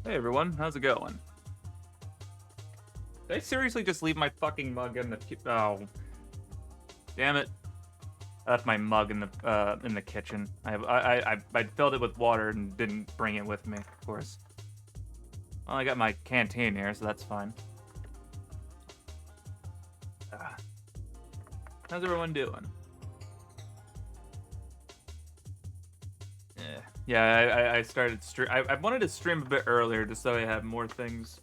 Hey everyone, how's it going? Did I seriously just leave my fucking mug in the oh, damn it. I left my mug in the kitchen. I filled it with water and didn't bring it with me, of course. Well, I got my canteen here, so that's fine. Ah, how's everyone doing? Yeah, I started stream. I wanted to stream a bit earlier just so I had more things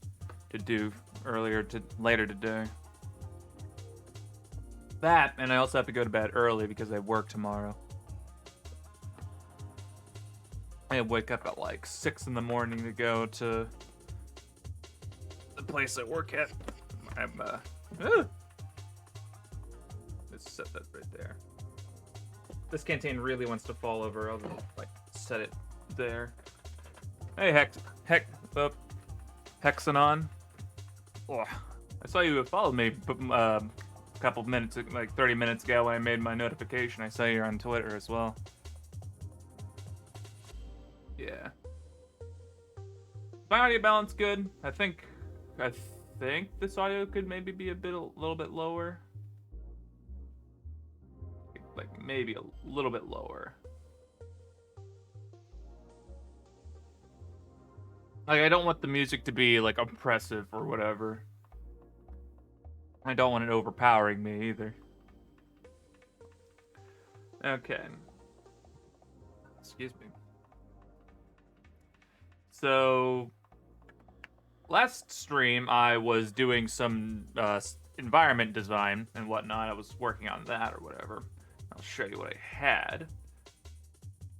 to do later today. That, and I also have to go to bed early because I work tomorrow. I wake up at like 6 in the morning to go to the place I work at. I'm let's set that right there. This canteen really wants to fall over. I'll just, like, set it there. Hey, Hexanon. Oh, I saw you followed me a couple minutes, like 30 minutes ago when I made my notification. I saw you're on Twitter as well. Yeah. My audio balance good. I think this audio could maybe be a little bit lower. Like maybe a little bit lower. Like I don't want the music to be like oppressive or whatever. I don't want it overpowering me either. Okay. Excuse me. So last stream I was doing some environment design and whatnot. I was working on that or whatever. I'll show you what I had.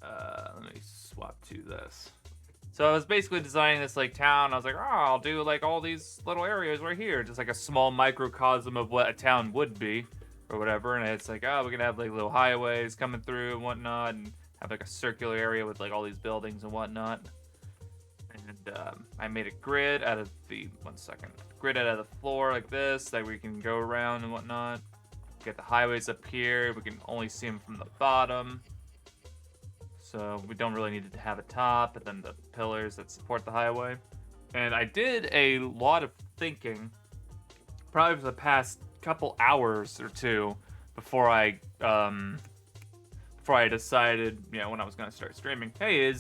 Let me swap to this. So I was basically designing this like town. I was like, oh, I'll do like all these little areas right here, just like a small microcosm of what a town would be, or whatever. And it's like, oh, we're gonna have like little highways coming through and whatnot, and have like a circular area with like all these buildings and whatnot. And I made a grid out of the grid out of the floor like this, that we can go around and whatnot. Get the highways up here. We can only see them from the bottom. So we don't really need to have a top, and then the pillars that support the highway. And I did a lot of thinking, probably for the past couple hours or two, before I decided, when I was gonna start streaming. Hey,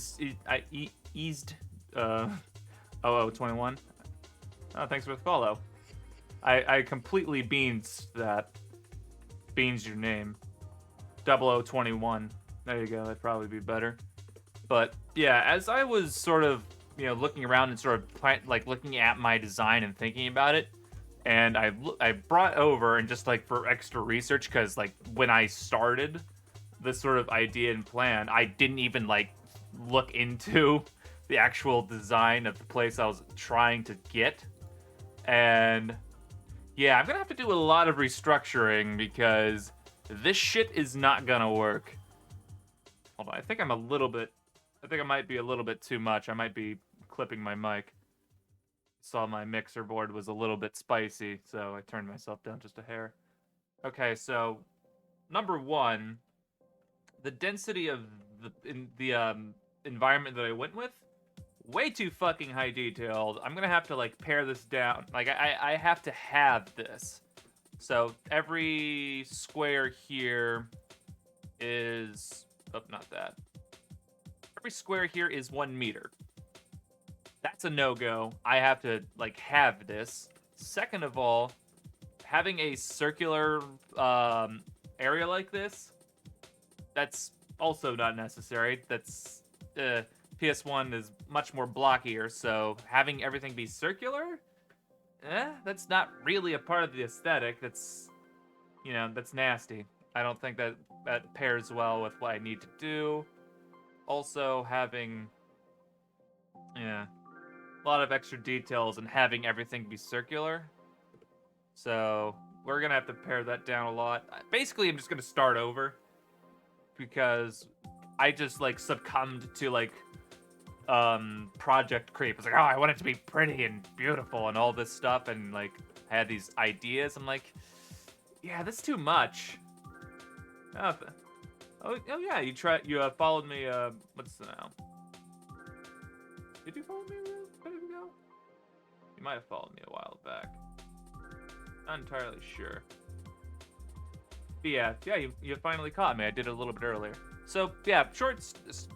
I eased 0021. Oh, thanks for the follow. I completely beans that. Beans your name. 0021. There you go, that'd probably be better. But yeah, as I was sort of, looking around and sort of looking at my design and thinking about it, and I brought over, and just like for extra research, because like when I started this sort of idea and plan, I didn't even like look into the actual design of the place I was trying to get. And yeah, I'm gonna have to do a lot of restructuring because this shit is not gonna work. Hold on, I think I might be a little bit too much. I might be clipping my mic. Saw my mixer board was a little bit spicy, so I turned myself down just a hair. Okay, so number one, the density of the environment that I went with, way too fucking high detailed. I'm gonna have to like pare this down. Like I have to have this. So every square here is not that. Every square here is 1 meter. That's a no-go. I have to like have this. Second of all, having a circular area like this, that's also not necessary. That's PS1 is much more blockier, so having everything be circular, that's not really a part of the aesthetic. That's nasty. I don't think that pairs well with what I need to do. Also, having a lot of extra details and having everything be circular. So we're gonna have to pare that down a lot. Basically, I'm just gonna start over because I just like succumbed to like project creep. It's like, oh, I want it to be pretty and beautiful and all this stuff, and like I had these ideas. I'm like, yeah, that's too much. Oh yeah, you followed me. What's now? Did you follow me? ago? You might have followed me a while back. Not entirely sure. But yeah, you finally caught me. I did it a little bit earlier. So yeah,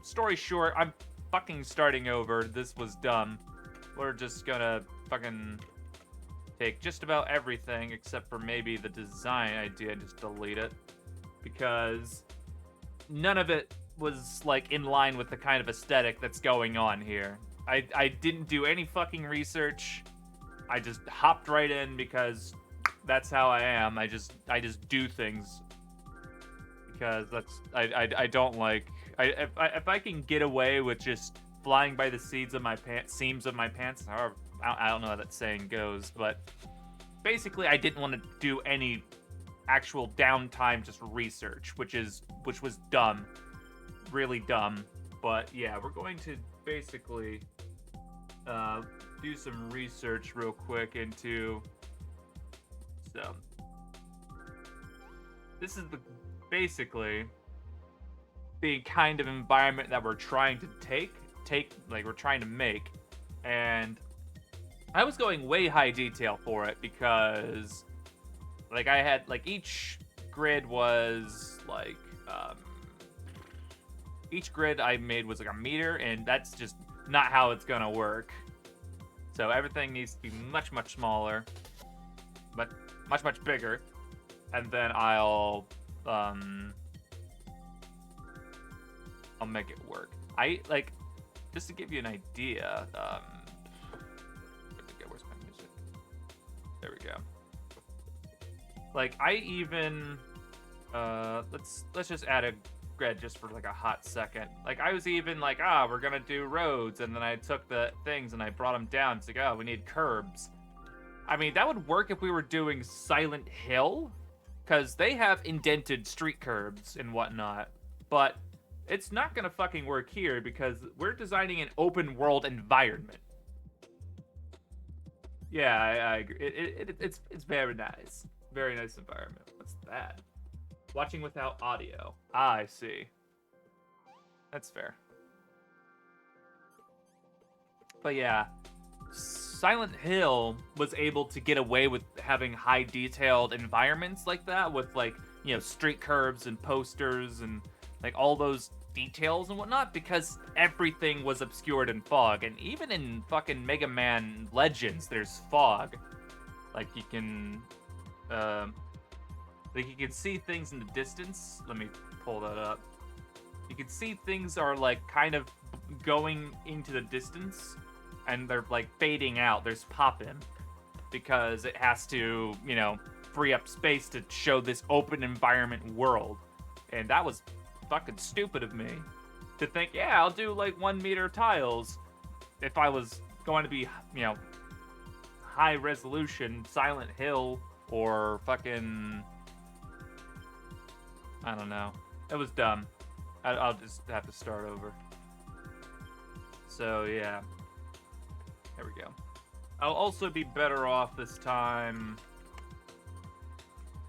story short, I'm fucking starting over. This was dumb. We're just gonna fucking take just about everything except for maybe the design idea, just delete it. Because none of it was like in line with the kind of aesthetic that's going on here. I didn't do any fucking research. I just hopped right in because that's how I am. I just do things because I don't like if I can get away with just flying by the seams of my pants. However, I don't know how that saying goes, but basically I didn't want to do any actual downtime, just research, which was dumb, really dumb. But yeah, we're going to basically do some research real quick into. So this is basically the kind of environment that we're trying to we're trying to make, and I was going way high detail for it because like I had like each grid was like each grid I made was like a meter, and that's just not how it's gonna work. So everything needs to be much smaller, but much bigger, and then I'll make it work. I like, just to give you an idea. Where's my music? There we go. Like I even let's just add a grid just for like a hot second. Like I was even like, we're gonna do roads, and then I took the things and I brought them down. It's like, we need curbs. I mean, that would work if we were doing Silent Hill, because they have indented street curbs and whatnot, but it's not gonna fucking work here because we're designing an open world environment. Yeah, I agree. It's very nice. Very nice environment. What's that? Watching without audio. I see. That's fair. But yeah, Silent Hill was able to get away with having high detailed environments like that with like, street curbs and posters and like all those details and whatnot because everything was obscured in fog. And even in fucking Mega Man Legends, there's fog. Like you can see things in the distance. Let me pull that up. You can see things are like kind of going into the distance and they're like fading out. There's pop-in because it has to, free up space to show this open environment world. And that was fucking stupid of me to think, I'll do like 1 meter tiles if I was going to be, high resolution Silent Hill or fucking, I don't know. It was dumb. I'll just have to start over. So yeah, there we go. I'll also be better off this time.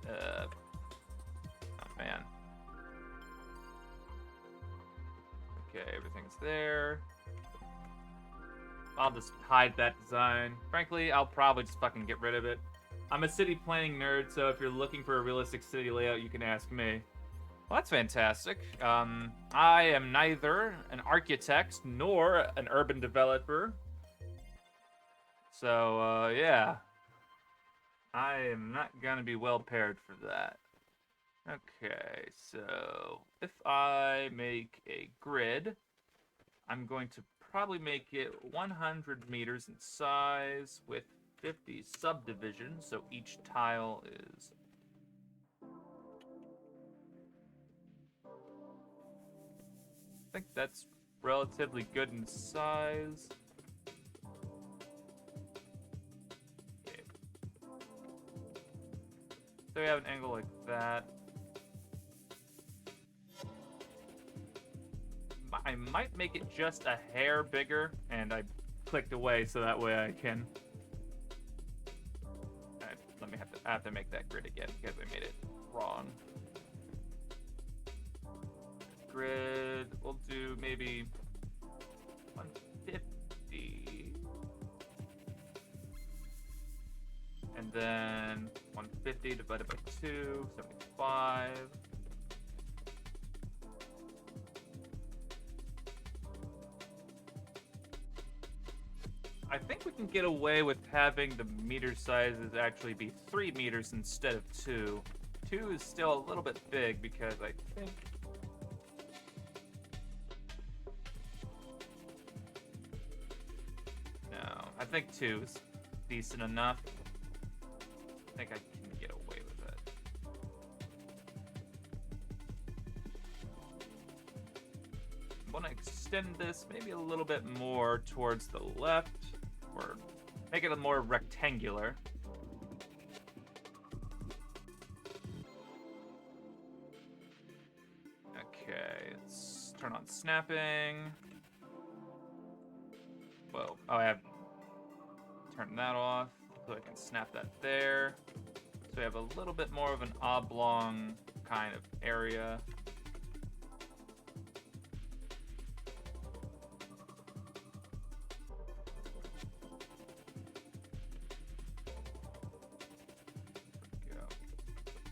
Oh man. Okay, everything's there. I'll just hide that design. Frankly, I'll probably just fucking get rid of it. I'm a city planning nerd, so if you're looking for a realistic city layout, you can ask me. Well, that's fantastic. I am neither an architect nor an urban developer. So, yeah. I am not gonna be well paired for that. Okay, so if I make a grid, I'm going to probably make it 100 meters in size with 50 subdivisions, so each tile is... I think that's relatively good in size. Okay. So we have an angle like that. I might make it just a hair bigger, and I clicked away so that way I can... I have to make that grid again because I made it wrong. Grid, we'll do maybe 150. 50 divided by 2, 75. I think we can get away with having the meter sizes actually be 3 meters instead of 2. 2 is still a little bit big because I think... No, I think 2 is decent enough. I think I can get away with it. I want to extend this maybe a little bit more towards the left, or make it a more rectangular. Okay, let's turn on snapping. Whoa, oh, I have turned that off, so I can snap that there. So we have a little bit more of an oblong kind of area.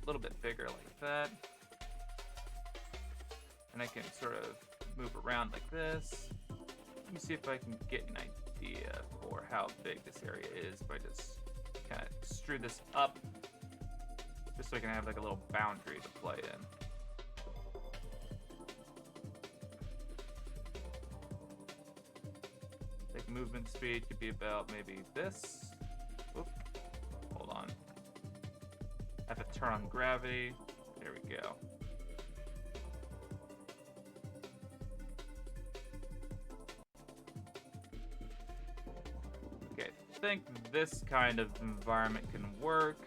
A little bit bigger like that. And I can sort of move around like this. Let me see if I can get an idea for how big this area is if I just kind of strew this up, just so I can have like a little boundary to play in. Like movement speed could be about maybe this. Oop, hold on. I have to turn on gravity. There we go. Okay, I think this kind of environment can work.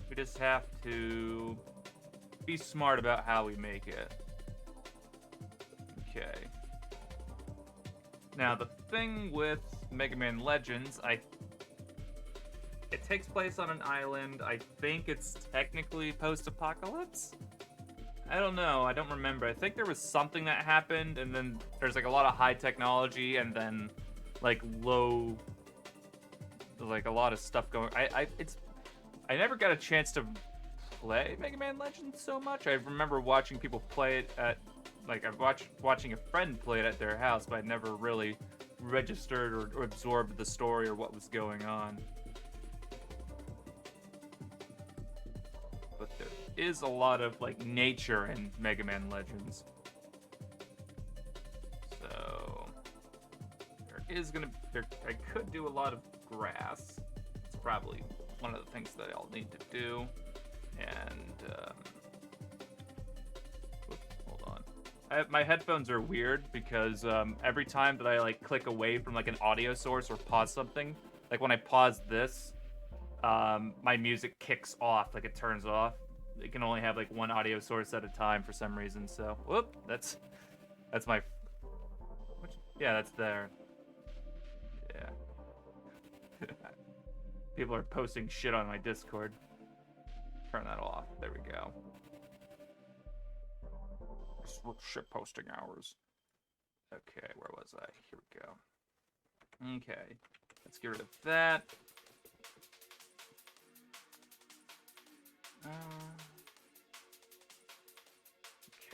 We just have to be smart about how we make it. Okay. Now, the thing with Mega Man Legends, it takes place on an island. I think it's technically post-apocalypse? I don't know. I don't remember. I think there was something that happened, and then there's like a lot of high technology, and then like low, like a lot of stuff going. I never got a chance to play Mega Man Legends so much. I remember watching people play it at, like watching a friend play it at their house, but I never really registered or absorbed the story or what was going on. But there is a lot of like nature in Mega Man Legends. So I could do a lot of grass. It's probably one of the things that I'll need to do. And hold on. My headphones are weird because every time that I like click away from like an audio source or pause something, like when I pause this, my music kicks off, like it turns off. It can only have like one audio source at a time for some reason. So, whoop, that's my. Yeah, that's there. Yeah. People are posting shit on my Discord. Turn that off. There we go. Shit posting hours. Okay, where was I? Here we go. Okay, let's get rid of that.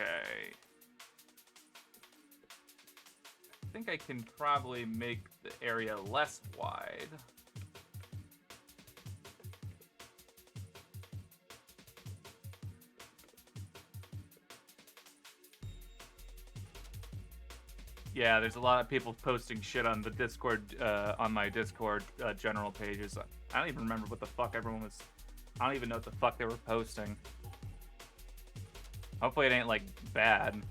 Okay. I think I can probably make the area less wide. Yeah, there's a lot of people posting shit on the Discord, on my Discord general pages. I don't even remember what the fuck everyone was. I don't even know what the fuck they were posting. Hopefully it ain't like bad.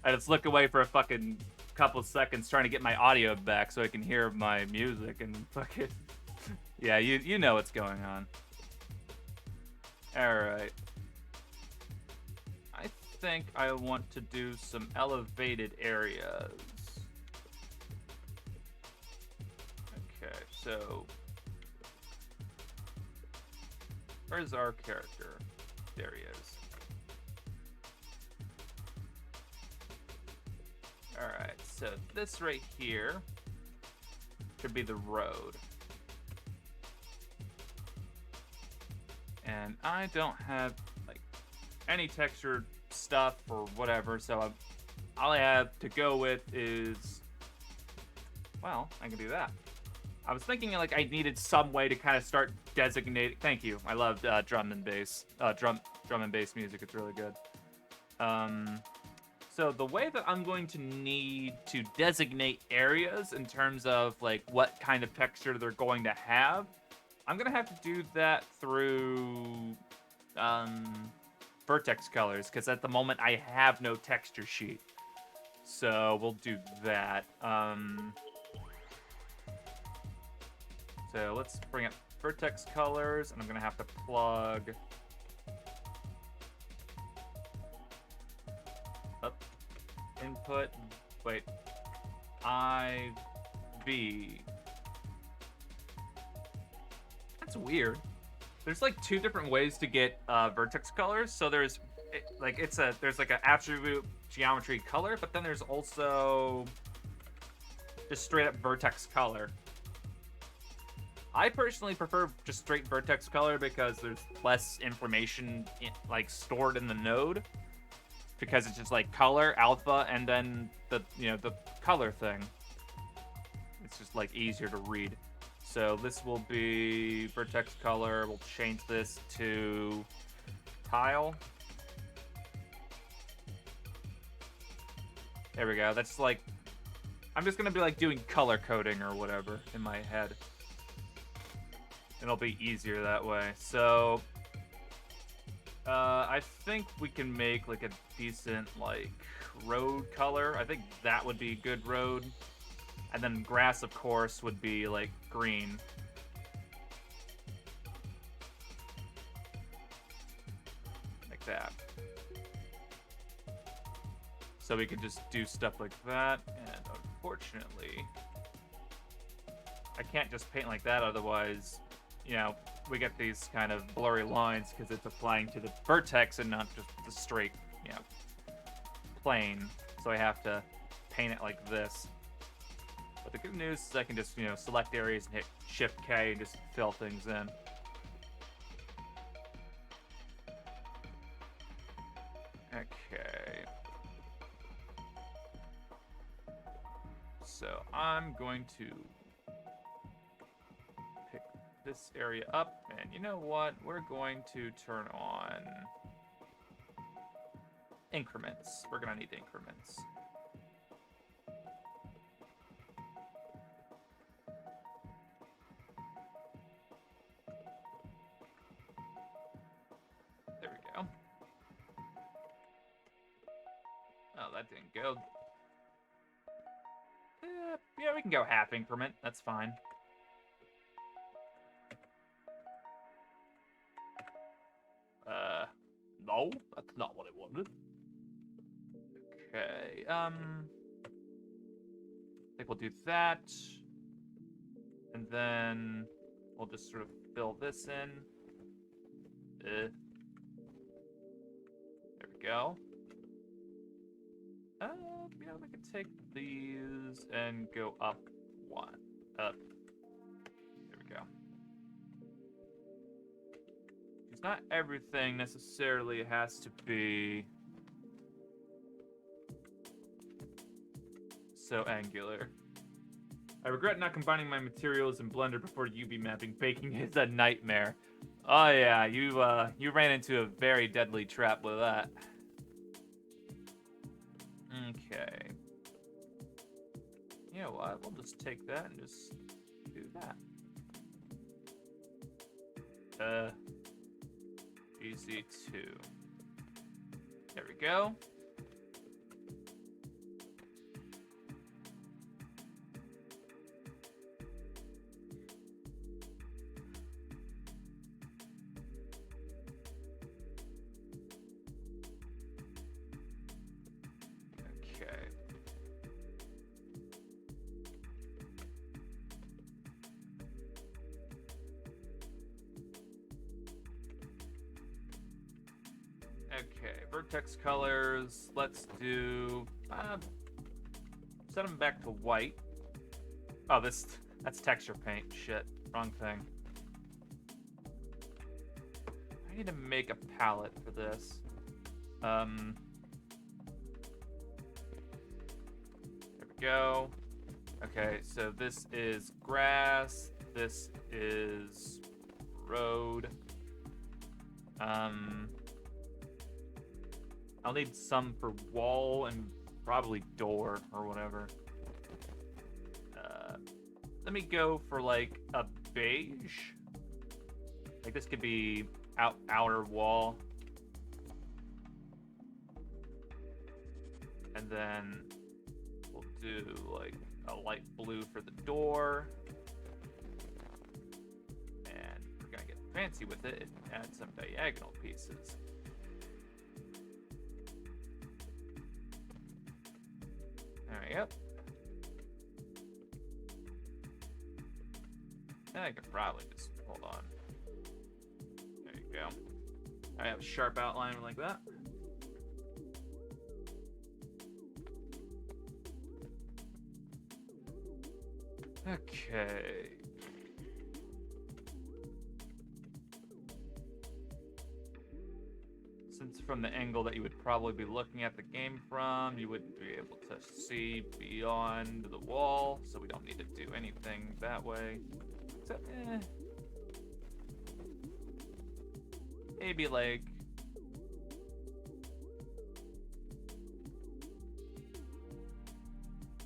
I just look away for a fucking couple seconds trying to get my audio back so I can hear my music and fucking. Yeah, you know what's going on. Alright. I think I want to do some elevated areas. Okay, so where's our character? There he is. Alright, so this right here should be the road. And I don't have like any textured stuff or whatever, so all I have to go with is, well, I can do that. I was thinking like I needed some way to kind of start designating. Thank you. I love drum and bass. Drum and bass music. It's really good. So the way that I'm going to need to designate areas in terms of like what kind of texture they're going to have, I'm gonna have to do that through vertex colors, because at the moment I have no texture sheet. So we'll do that. So let's bring up vertex colors, and I'm gonna have to plug up input. Wait, IV. That's weird. There's like two different ways to get vertex colors. So there's there's like an attribute geometry color, but then there's also just straight up vertex color. I personally prefer just straight vertex color because there's less information like stored in the node, because it's just like color, alpha, and then the color thing. It's just like easier to read. So this will be vertex color. We'll change this to tile. There we go. That's like, I'm just gonna be like doing color coding or whatever in my head. It'll be easier that way. So I think we can make like a decent like road color. I think that would be good road. And then grass, of course, would be like green. Like that. So we can just do stuff like that. And unfortunately, I can't just paint like that, otherwise, we get these kind of blurry lines because it's applying to the vertex and not just the straight, plane. So I have to paint it like this. But the good news is I can just, select areas and hit Shift K and just fill things in. Okay. So I'm going to pick this area up, and you know what? We're going to turn on increments. We're gonna need increments. There we go. Oh, that didn't go. Yeah, we can go half increment. That's fine. No, that's not what I wanted. Okay, I think we'll do that. And then we'll just sort of fill this in. There we go. We could take these and go up one. Up. There we go. Because not everything necessarily has to be so angular. I regret not combining my materials in Blender before UV mapping. Baking is a nightmare. Oh yeah, you ran into a very deadly trap with that. Okay. You know what? We'll just take that and just do that. GC2. There we go. Okay, vertex colors, let's do, set them back to white. Oh, that's texture paint, shit, wrong thing. I need to make a palette for this. There we go. Okay, so this is grass. This is road. I'll need some for wall and probably door or whatever. Let me go for like a beige. Like this could be outer wall. And then we'll do like a light blue for the door. And we're gonna get fancy with it and add some diagonal pieces. There we go. And I could probably just hold on. There you go. I have a sharp outline like that. Okay. Since from the angle that you would probably be looking at the game from, you wouldn't be able to see beyond the wall, so we don't need to do anything that way. Except, maybe like...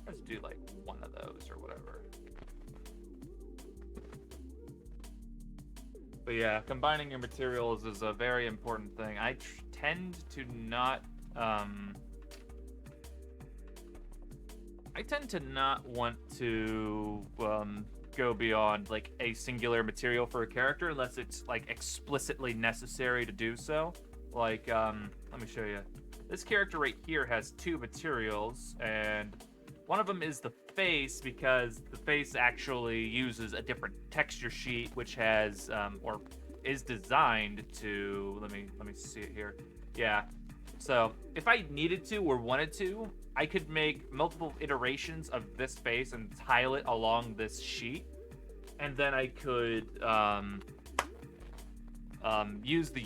let's do like one of those or whatever. But yeah, combining your materials is a very important thing. I tend to not want to go beyond like a singular material for a character unless it's like explicitly necessary to do so. Like let me show you. This character right here has two materials, and one of them is the face, because the face actually uses a different texture sheet, which has or is designed to let me see it here. Yeah. So if I needed to or wanted to, I could make multiple iterations of this face and tile it along this sheet, and then I could use a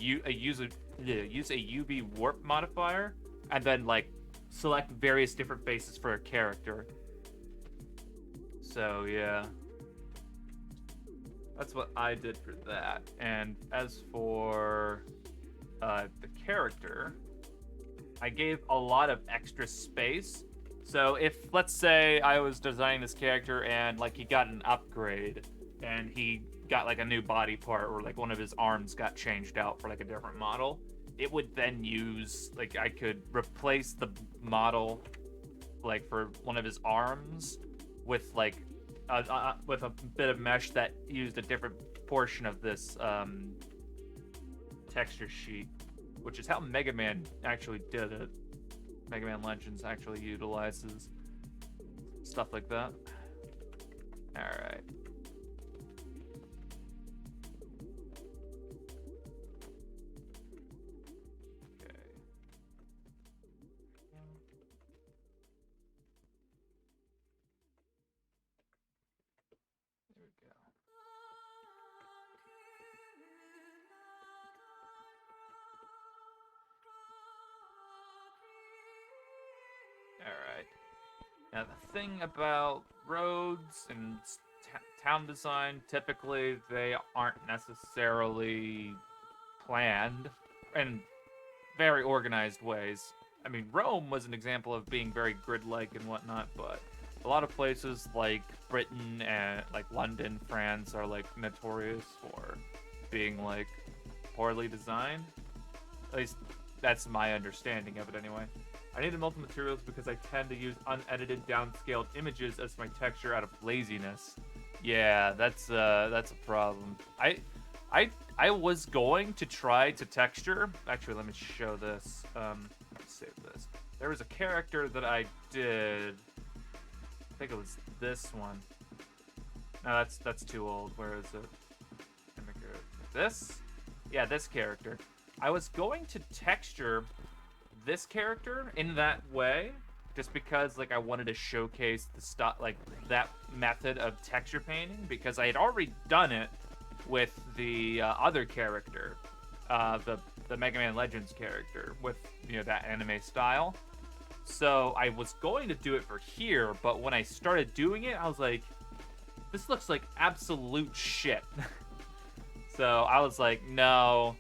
UV warp modifier, and then like select various different faces for a character. So yeah, that's what I did for that. And as for the character, I gave a lot of extra space. So if, let's say, I was designing this character and like he got an upgrade and he got like a new body part, or like one of his arms got changed out for like a different model, it would then use, like, I could replace the model like for one of his arms with like with a bit of mesh that used a different portion of this texture sheet, which is how Mega Man actually did it. Mega Man Legends actually utilizes stuff like that. All right. Alright. Now, the thing about roads and town design, typically they aren't necessarily planned in very organized ways. I mean, Rome was an example of being very grid-like and whatnot, but a lot of places like Britain and like London, France are like notorious for being like poorly designed. At least that's my understanding of it anyway. I needed multiple materials because I tend to use unedited, downscaled images as my texture out of laziness. Yeah, that's a problem. I was going to try to texture. Actually, let me show this. Let's save this. There was a character that I did. I think it was this one. No, that's too old. Where is it? This? Yeah, this character. I was going to texture this character in that way, just because like I wanted to showcase the stuff, like that method of texture painting, because I had already done it with the other character. the Mega Man Legends character with that anime style. So I was going to do it for here, but when I started doing it, I was like, this looks like absolute shit. So I was like, no,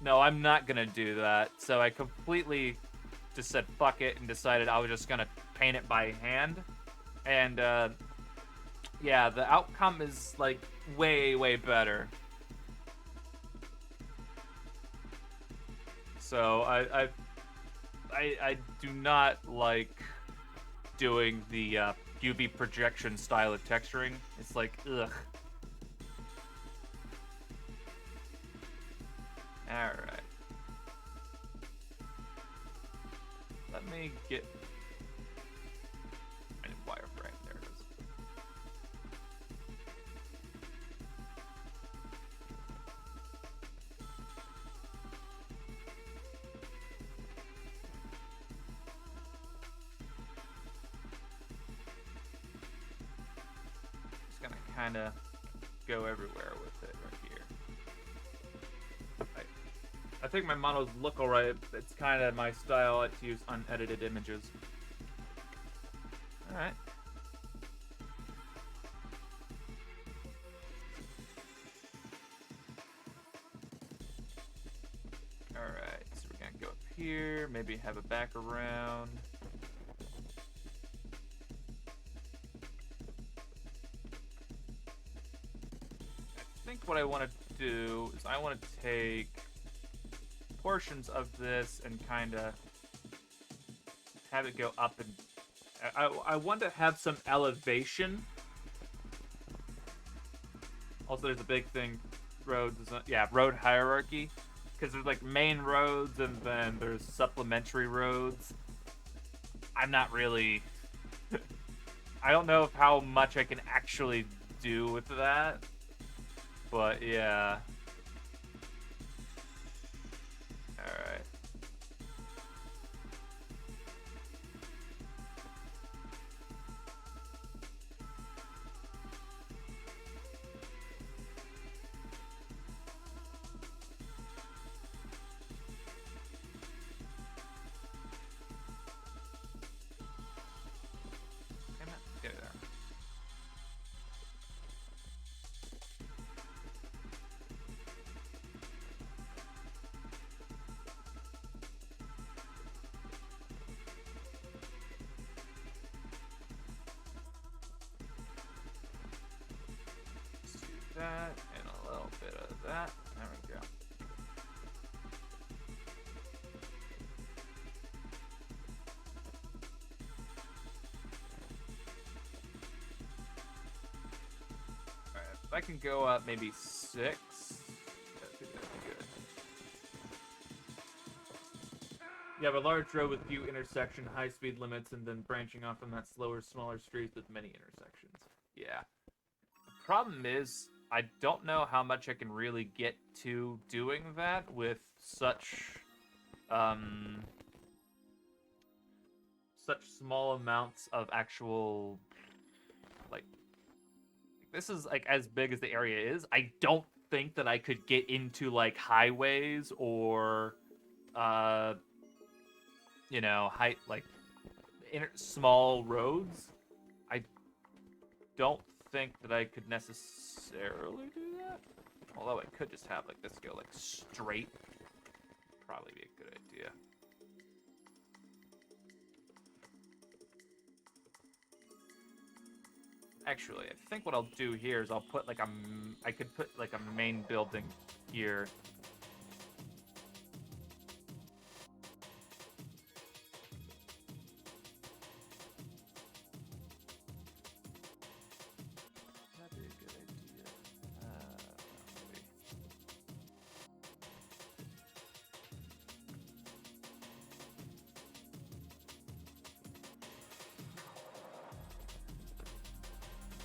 I'm not gonna do that. So I completely just said fuck it and decided I was just gonna paint it by hand. And yeah, the outcome is like way better. So I do not like doing the UV projection style of texturing. It's like, ugh. Alright. Let me get... I need wireframe. There it is. Just gonna kind of go everywhere with it right here. I think my models look alright. It's kind of my style. I like to use unedited images. Alright. Alright, so we're gonna go up here, maybe have a back around. I think what I want to do is I want to take portions of this and kind of have it go up, and I want to have some elevation. Also, there's a big thing, roads, road hierarchy, because there's like main roads and then there's supplementary roads. I'm not really I don't know how much I can actually do with that, but yeah. Alright. Get it there. Let's do that and a little bit of that. There we go. If I can go up maybe 6, that'd be good. You have a large road with few intersection, high speed limits, and then branching off from that slower, smaller streets with many intersections. Yeah. The problem is, I don't know how much I can really get to doing that with such small amounts of actual, like, this is like as big as the area is. I don't think that I could get into like highways or small roads. I don't think that I could necessarily do that. Although I could just have like this go like straight. Probably be a good idea. Actually, I think what I'll do here is I'll put like I could put like a main building here. That'd be a good idea. Maybe.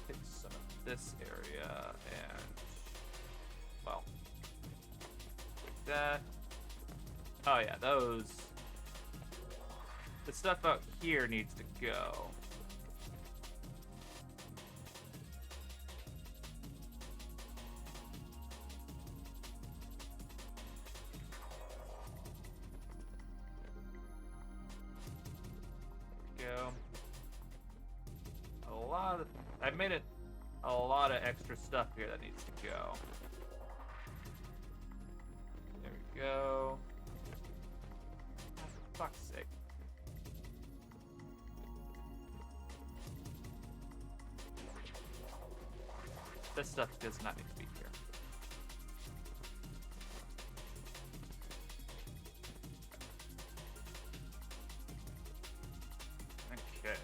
Take some of this area and, well, like that. Oh yeah, the stuff out here needs to go. I've made it a lot of extra stuff here that needs to go. There we go. Oh, for fuck's sake. This stuff does not need to be here. Okay.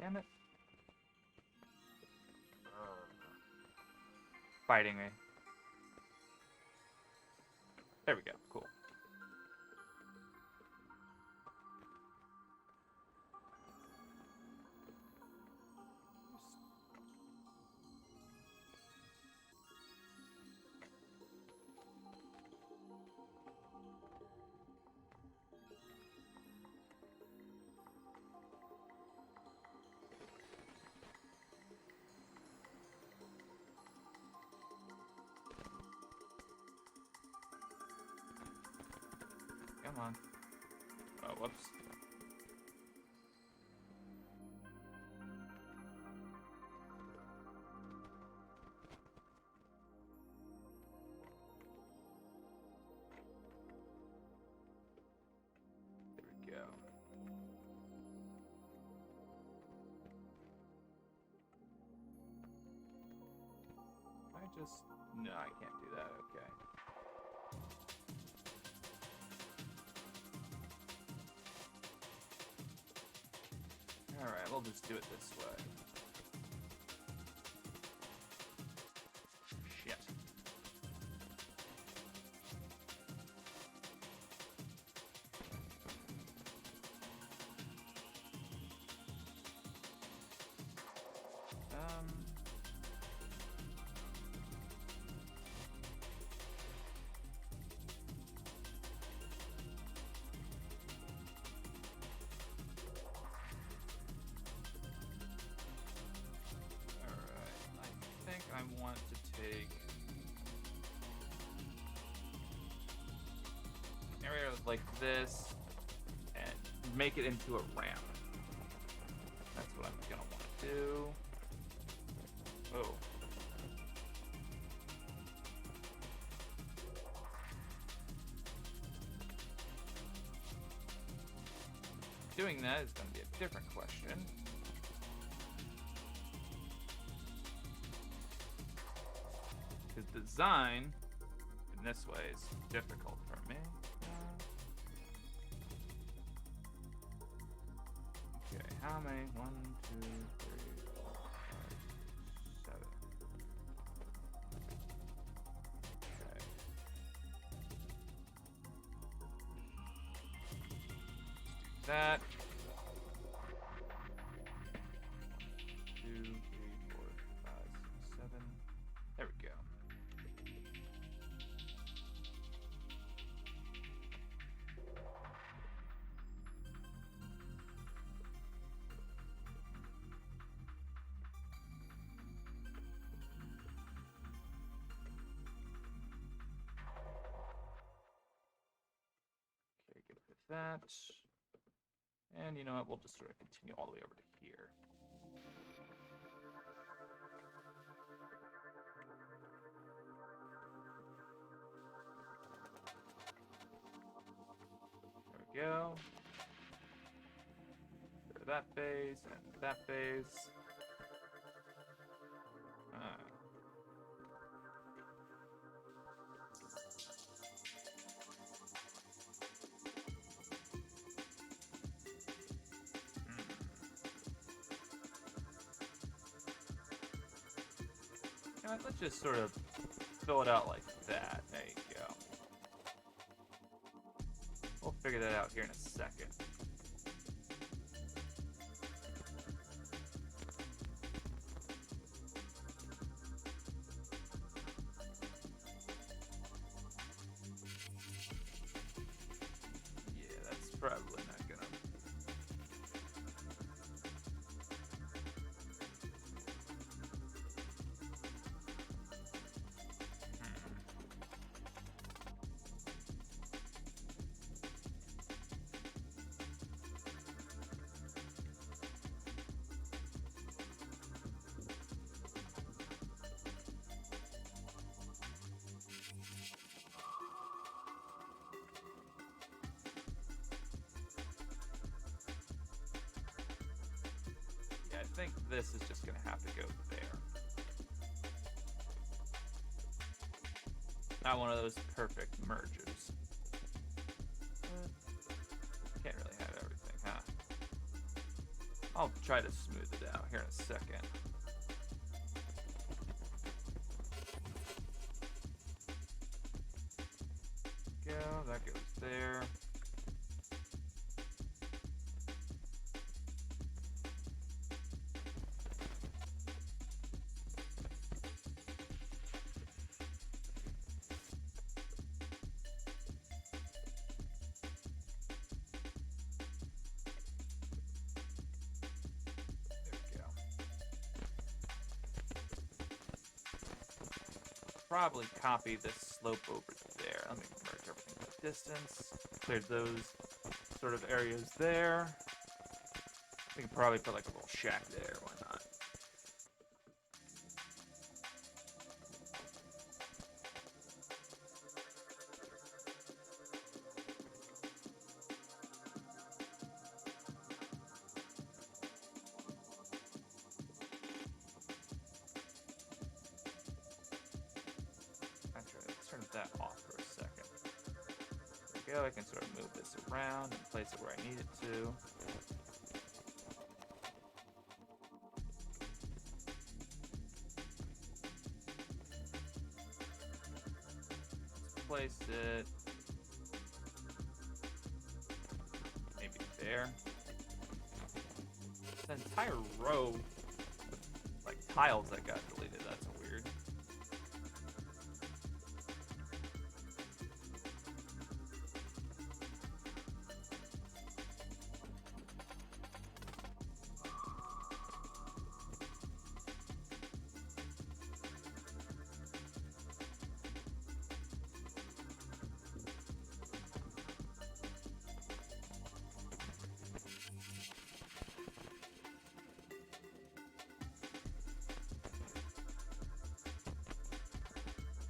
Damn it. Fighting me. There we go. Cool. Come on. Oh, whoops. There we go. No, I can't do that. Okay. Alright, we'll just do it this way. Shit. I want to take an area like this and make it into a ramp. That's what I'm gonna want to do. Oh. Doing that is going to be a different question. Because design in this way is difficult for me. Okay, how many? 1, 2, 3, 4, 5, 7. Okay. Let's do that. 2, 3, 4, 5, 6, 7. There we go. Okay, good with that. And you know what? We'll just sort of continue all the way over to here. There we go. Go to that phase and that phase. Let's just sort of fill it out like that. There you go. We'll figure that out here in a second. Yeah, that's probably not gonna... think this is just gonna have to go there. Not one of those perfect merges. Can't really have everything, huh? I'll try to smooth it out here in a second. Go, that goes there. Probably copy this slope over there. Let me merge everything with distance. Clear those sort of areas there. We can probably put like a little shack there. Why not? Turn that off for a second. There we go. I can sort of move this around and place it where I need it to. Let's place it maybe there. This entire row of like tiles that got deleted. That's weird.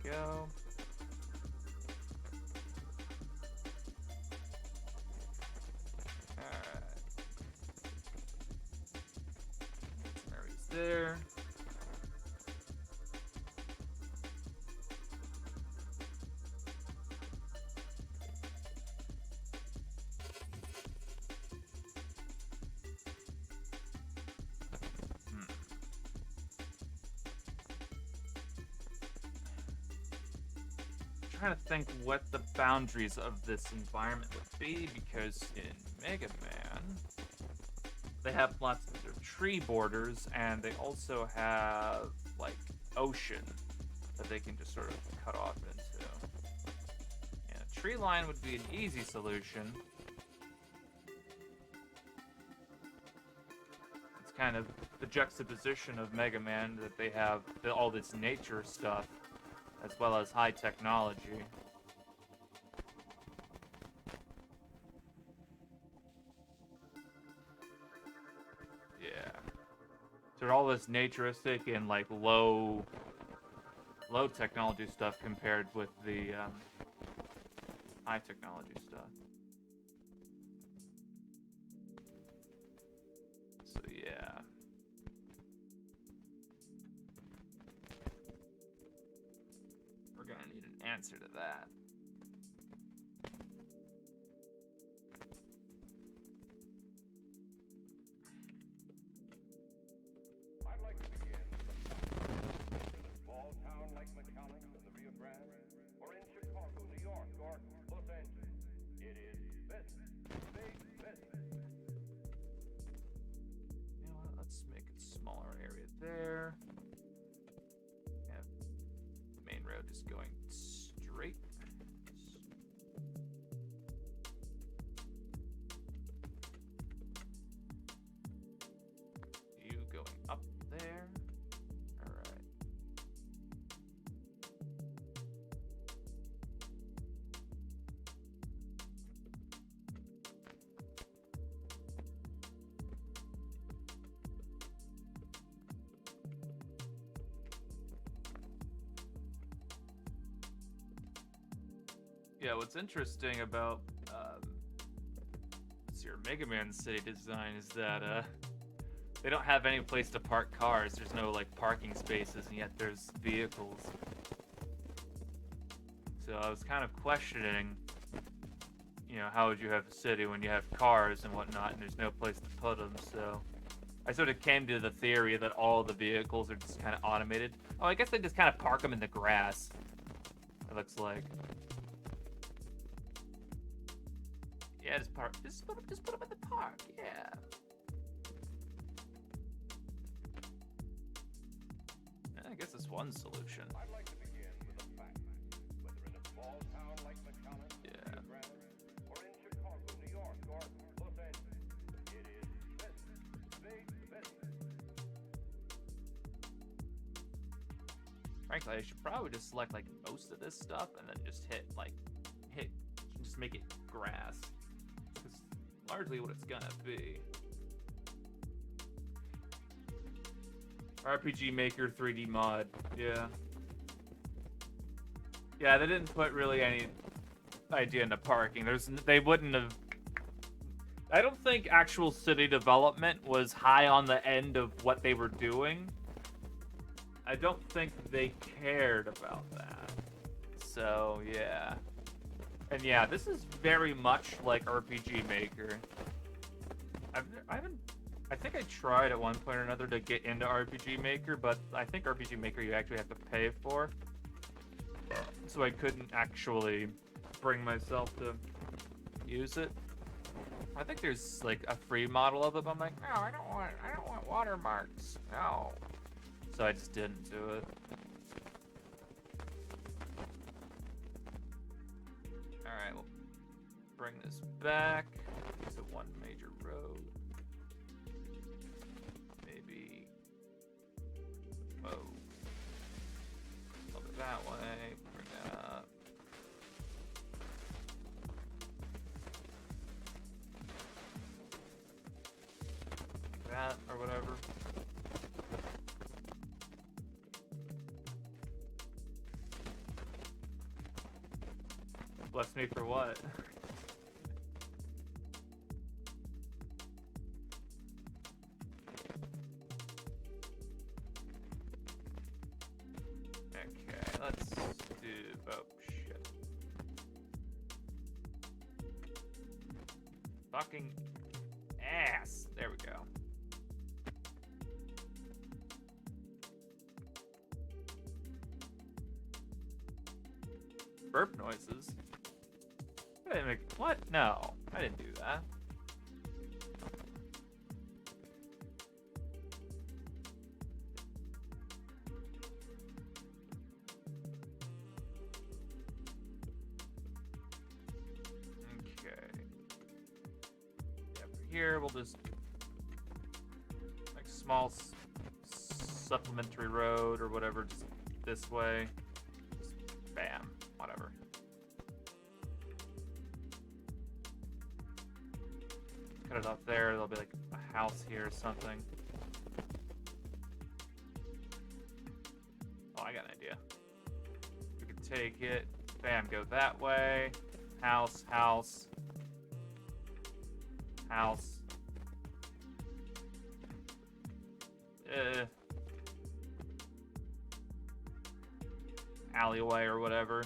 Go. Alright. Some areas there. Trying to think what the boundaries of this environment would be, because in Mega Man they have lots of their tree borders, and they also have like ocean that they can just sort of cut off into. And a tree line would be an easy solution. It's kind of the juxtaposition of Mega Man that they have all this nature stuff as well as high technology. Yeah. So all this naturistic and like low technology stuff compared with the high technology stuff. So yeah. We're gonna need an answer to that. I'd like to begin in a small town like McAllen in the Rio Grande, or in Chicago, New York, or Los Angeles. It is business, big business. You know what? Let's make a smaller area there. Have the main road just going straight. You going up there. All right. Yeah, what's interesting about your Mega Man City design is that They don't have any place to park cars. There's no like parking spaces, and yet there's vehicles. So I was kind of questioning, you know, how would you have a city when you have cars and whatnot, and there's no place to put them? So I sort of came to the theory that all the vehicles are just kind of automated. Oh, I guess they just kind of park them in the grass. It looks like. Yeah, just park. Just put them in the park. Yeah. I guess it's one solution. I'd like to begin with a fact. Whether in a small town like McAllen, Yeah. Rio Grande, or in Chicago, New York, or Los Angeles, it is this big business. Frankly, I should probably just select like most of this stuff and then just just make it grass. That's largely what it's gonna be. RPG Maker 3D mod, yeah. Yeah, they didn't put really any idea into parking. They wouldn't have. I don't think actual city development was high on the end of what they were doing. I don't think they cared about that. So, yeah. And yeah, this is very much like RPG Maker. I think I tried at one point or another to get into RPG Maker, but I think RPG Maker you actually have to pay for. So I couldn't actually bring myself to use it. I think there's like a free model of it, but I'm like, no, I don't want watermarks. No. So I just didn't do it. Alright, we'll bring this back to one major road. Maybe. Oh. Flip it that way. Bring that up. Like that, or whatever. Bless me for what? Okay, let's do. Oh, shit. Fucking ass. There we go. Burp noises. I didn't make. What? No, I didn't do that. Okay. Yeah, for here we'll just like small supplementary road or whatever, just this way. Just bam, whatever. Cut it off there, there'll be like a house here or something. Oh, I got an idea. We could take it, bam, go that way. House, house. House. Alleyway or whatever.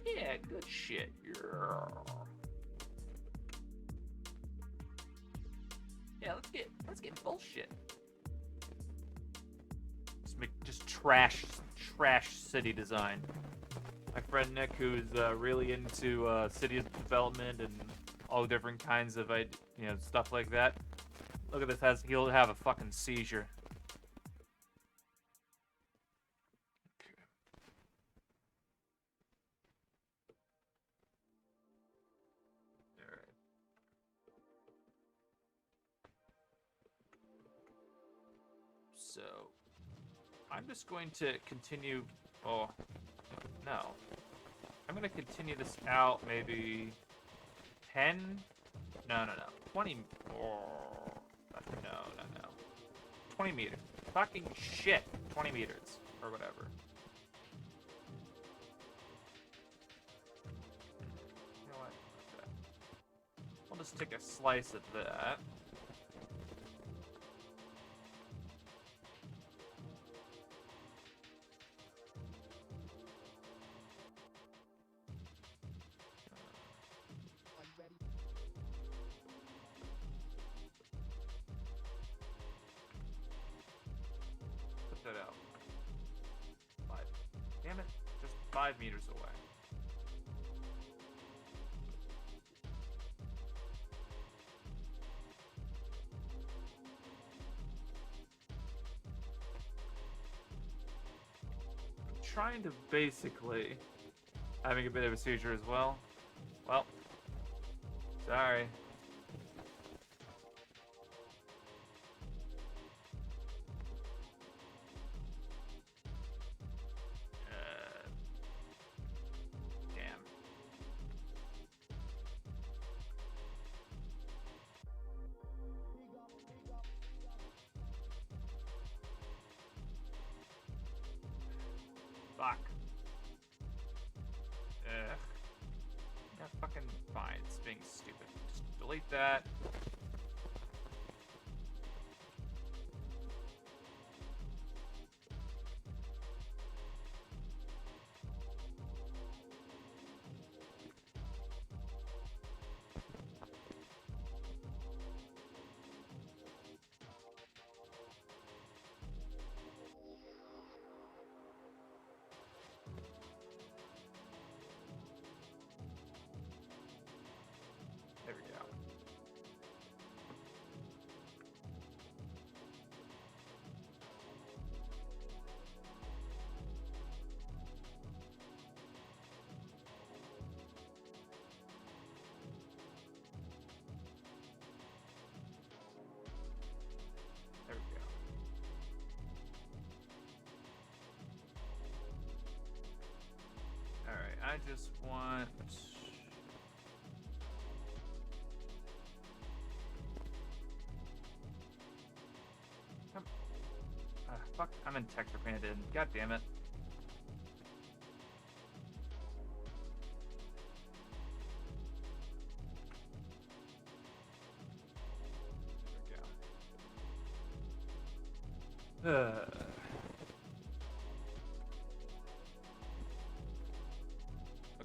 Yeah, good shit. Yeah, let's get bullshit. Just trash city design. My friend Nick, who's really into city development and all different kinds of stuff like that. Look at this, he'll have a fucking seizure. So, I'm just going to continue. Oh, no. I'm going to continue this out maybe 10. No. 20. Oh, no. 20 meters. Fucking shit. 20 meters or whatever. just take a slice of that. Put that out. 5. Damn it. Just 5 meters away. Trying to basically having a bit of a seizure as well. Well, sorry. Damn. Fuck. Ugh. Yeah, fucking fine. It's being stupid. Just delete that. There we go. There we go. Alright, I just want... fuck, I'm in texture painted. God damn it. There we go.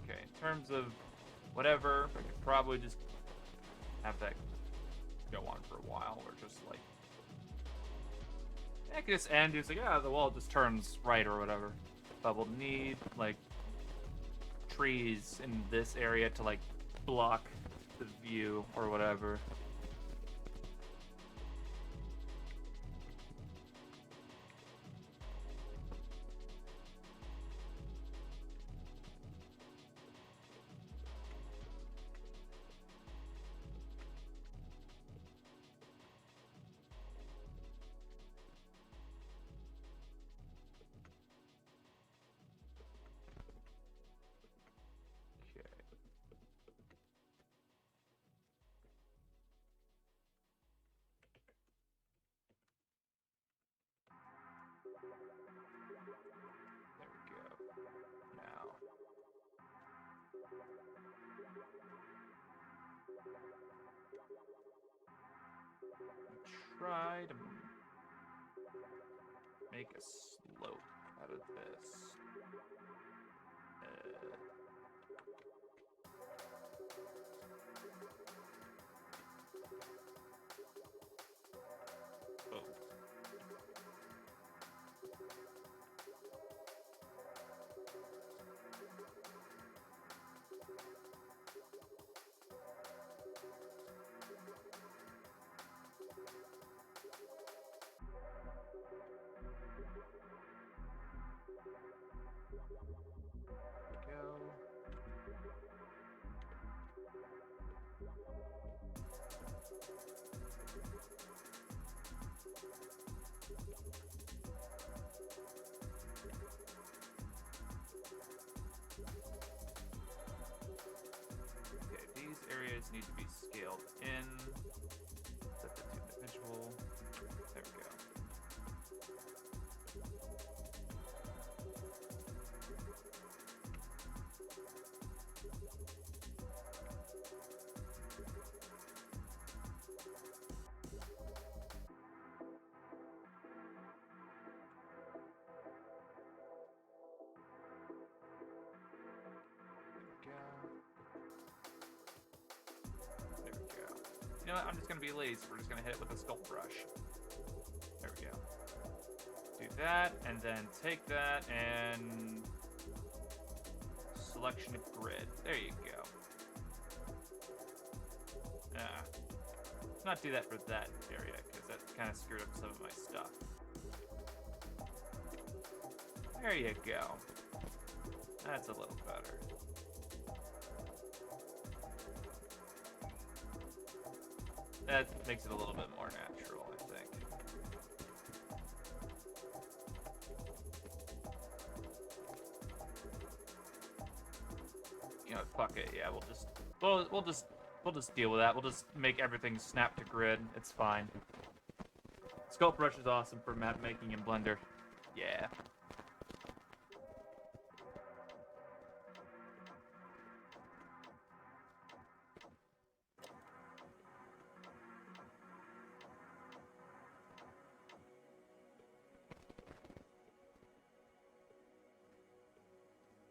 Okay, in terms of whatever, I could probably just have that go on for a while, or just like I could just end. It's like, yeah, the wall just turns right or whatever. But we'll need like trees in this area to like block the view or whatever. There we go. Now. Try to make a slope out of this. Oh. Go. know what? I'm just gonna be lazy. We're just gonna hit it with a sculpt brush. There we go. Do that, and then take that and selection of grid. There you go. Let's not do that for that area because that kind of screwed up some of my stuff. There you go. That's a little better. That makes it a little bit more natural, I think. You know, fuck it. Yeah, we'll just deal with that. We'll just make everything snap to grid. It's fine. Sculpt brush is awesome for map making in Blender. Yeah.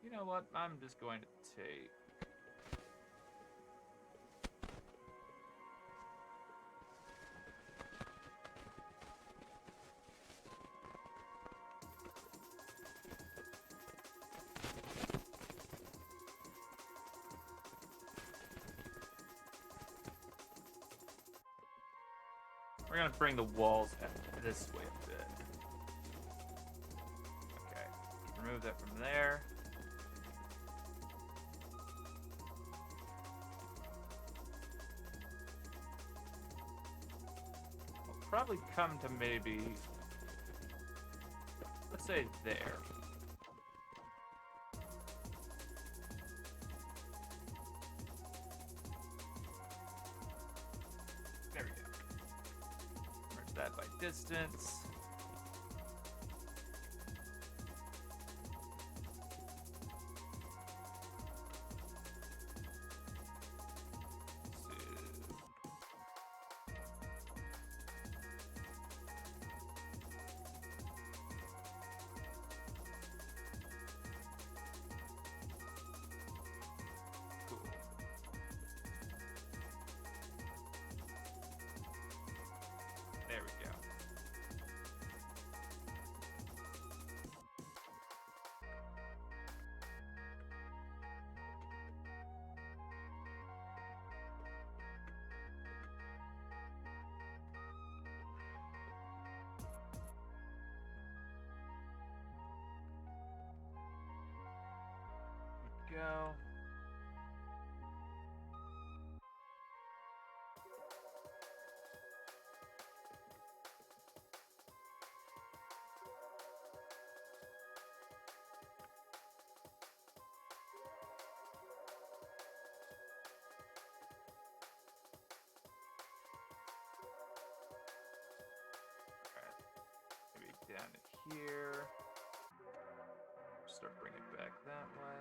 You know what? I'm just going to take... We're gonna bring the walls this way a bit. Okay, remove that from there. We'll probably come to maybe, let's say there. There we go. Merge that by distance. There we go. Go. Maybe down to here. Start bringing it back that way.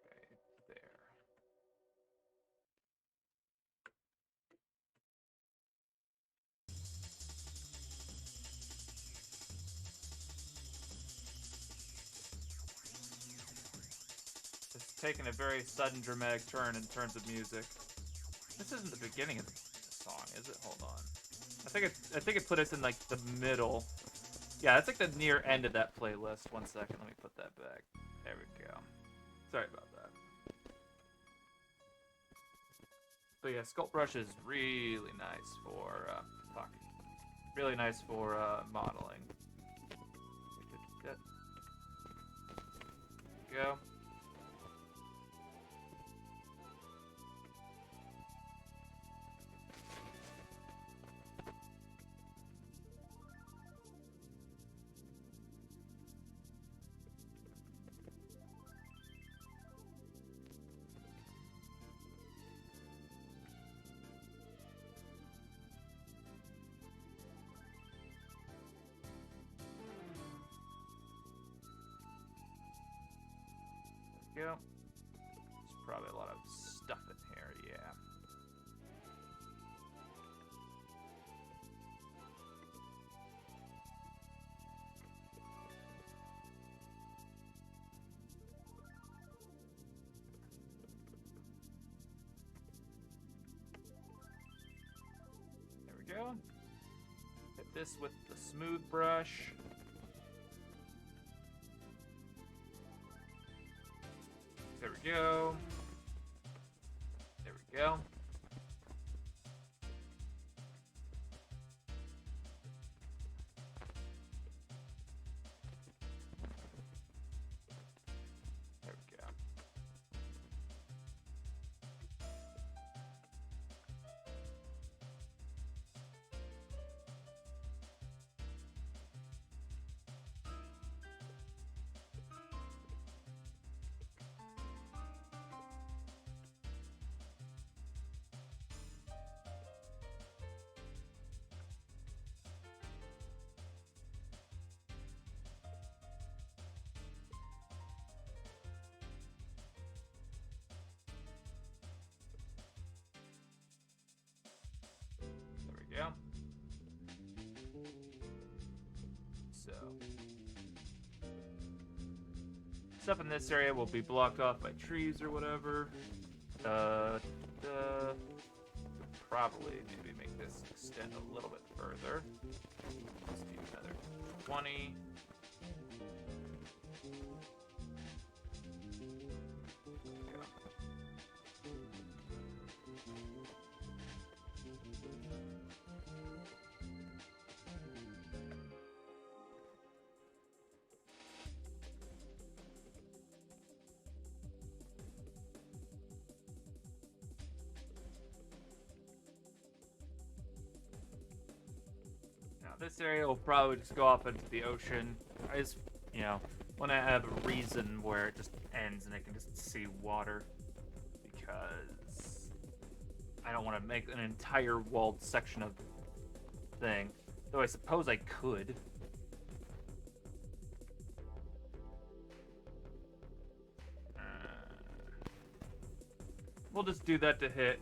Okay, there. It's taken a very sudden dramatic turn in terms of music. This isn't the beginning of the song, is it? Hold on. I think it put us in like the middle. Yeah, that's like the near end of that playlist. 1 second, let me put that back. There we go. Sorry about that. So yeah, sculpt brush is really nice for really nice for modeling. Go. Go. There's probably a lot of stuff in here, yeah. we go. Hit this with the smooth brush. There we go. There we go. There we go. There we go. So, stuff in this area will be blocked off by trees or whatever. Probably maybe make this extend a little bit further. Let's do another 20. There we go. Now this area will probably just go off into the ocean. I just, want to have a reason where it just ends and I can just see water, because I don't want to make an entire walled section of thing. Though I suppose I could. We'll just do that to hit,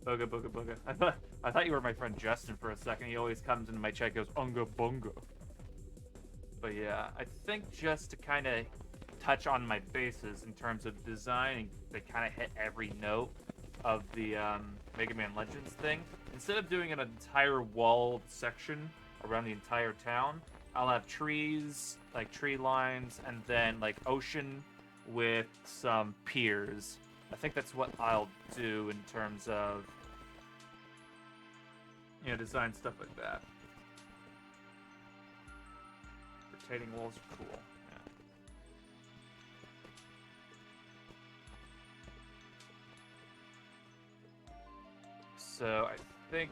booga booga booga. I thought you were my friend Justin for a second. He always comes into my chat and goes unga bunga. But yeah, I think just to kind of touch on my bases in terms of design, they kind of hit every note of the Mega Man Legends thing. Instead of doing an entire walled section around the entire town, I'll have trees, like tree lines, and then like ocean with some piers. I think that's what I'll do in terms of, design stuff like that. Rotating walls are cool. Yeah. So I think,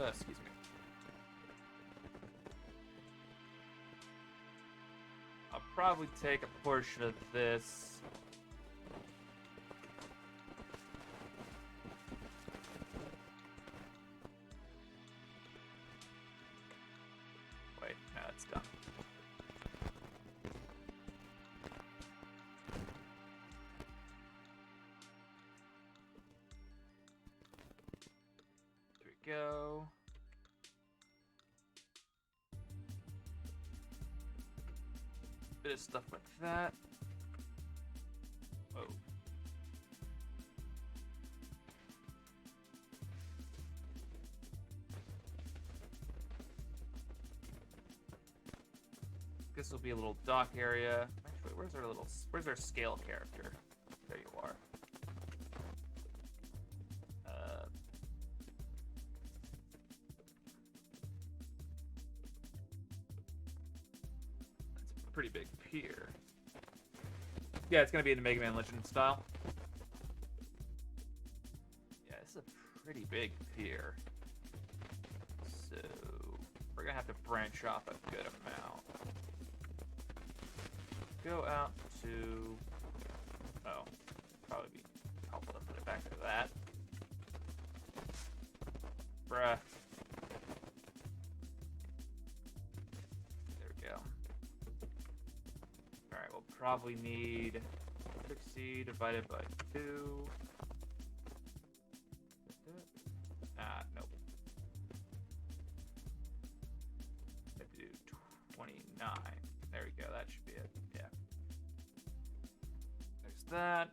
excuse me. I'll probably take a portion of this. Wait, no, it's done. There we go. Bit of stuff like that. Oh. This will be a little dock area. Actually, where's our scale character? There you are. That's a pretty big pier. Yeah, it's gonna be in the Mega Man Legends style. Yeah, this is a pretty big pier. So we're gonna have to branch off a good amount. Go out to... Oh, probably be helpful to put it back to that. Bruh. There we go. Alright, we'll probably need 60 divided by 2. Nope. I do 29. There we go, that should be it. Yeah. There's that.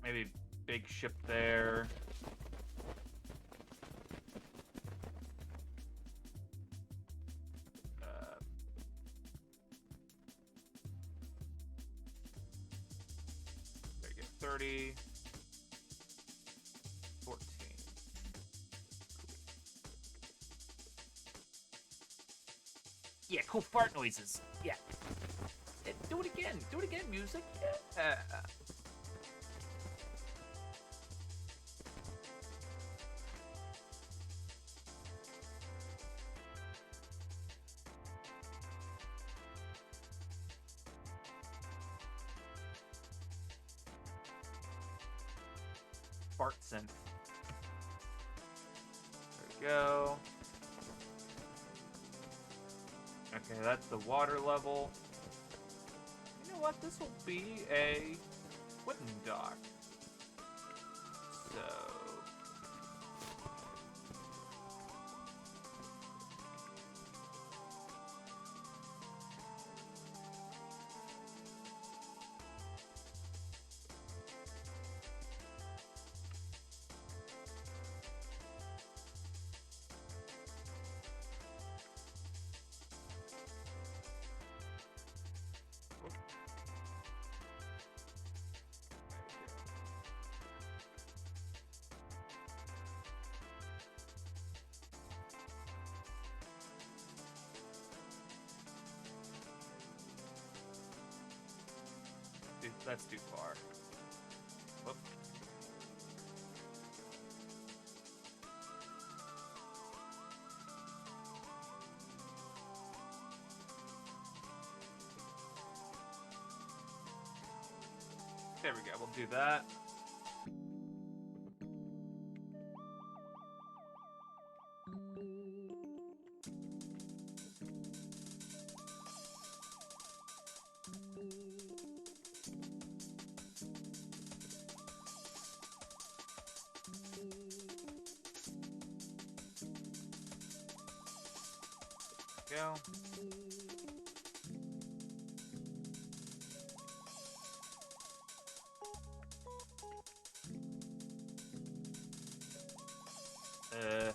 Maybe big ship there. There you go. 30. 14. Yeah, cool fart noises. Yeah. Do it again. Do it again, music. Yeah. Fart synth. There we go. Okay, that's the water level. You know what? This will be a wooden dock. So... Dude, that's too far. Whoop. There we go, we'll do that. Go. Yeah,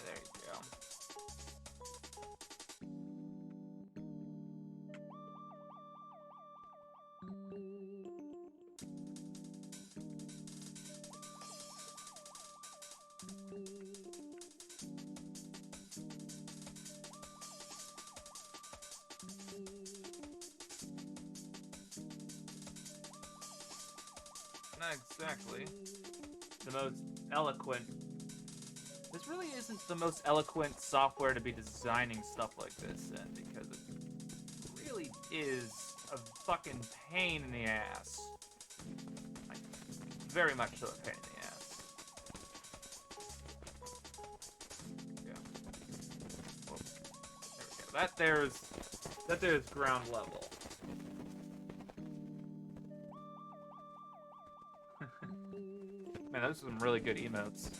there you go. Not exactly the most eloquent. This really isn't the most eloquent software to be designing stuff like this in, because it really is a fucking pain in the ass. Like, very much so a pain in the ass. Yeah. Whoa. There we go. That there's ground level. Man, those are some really good emotes.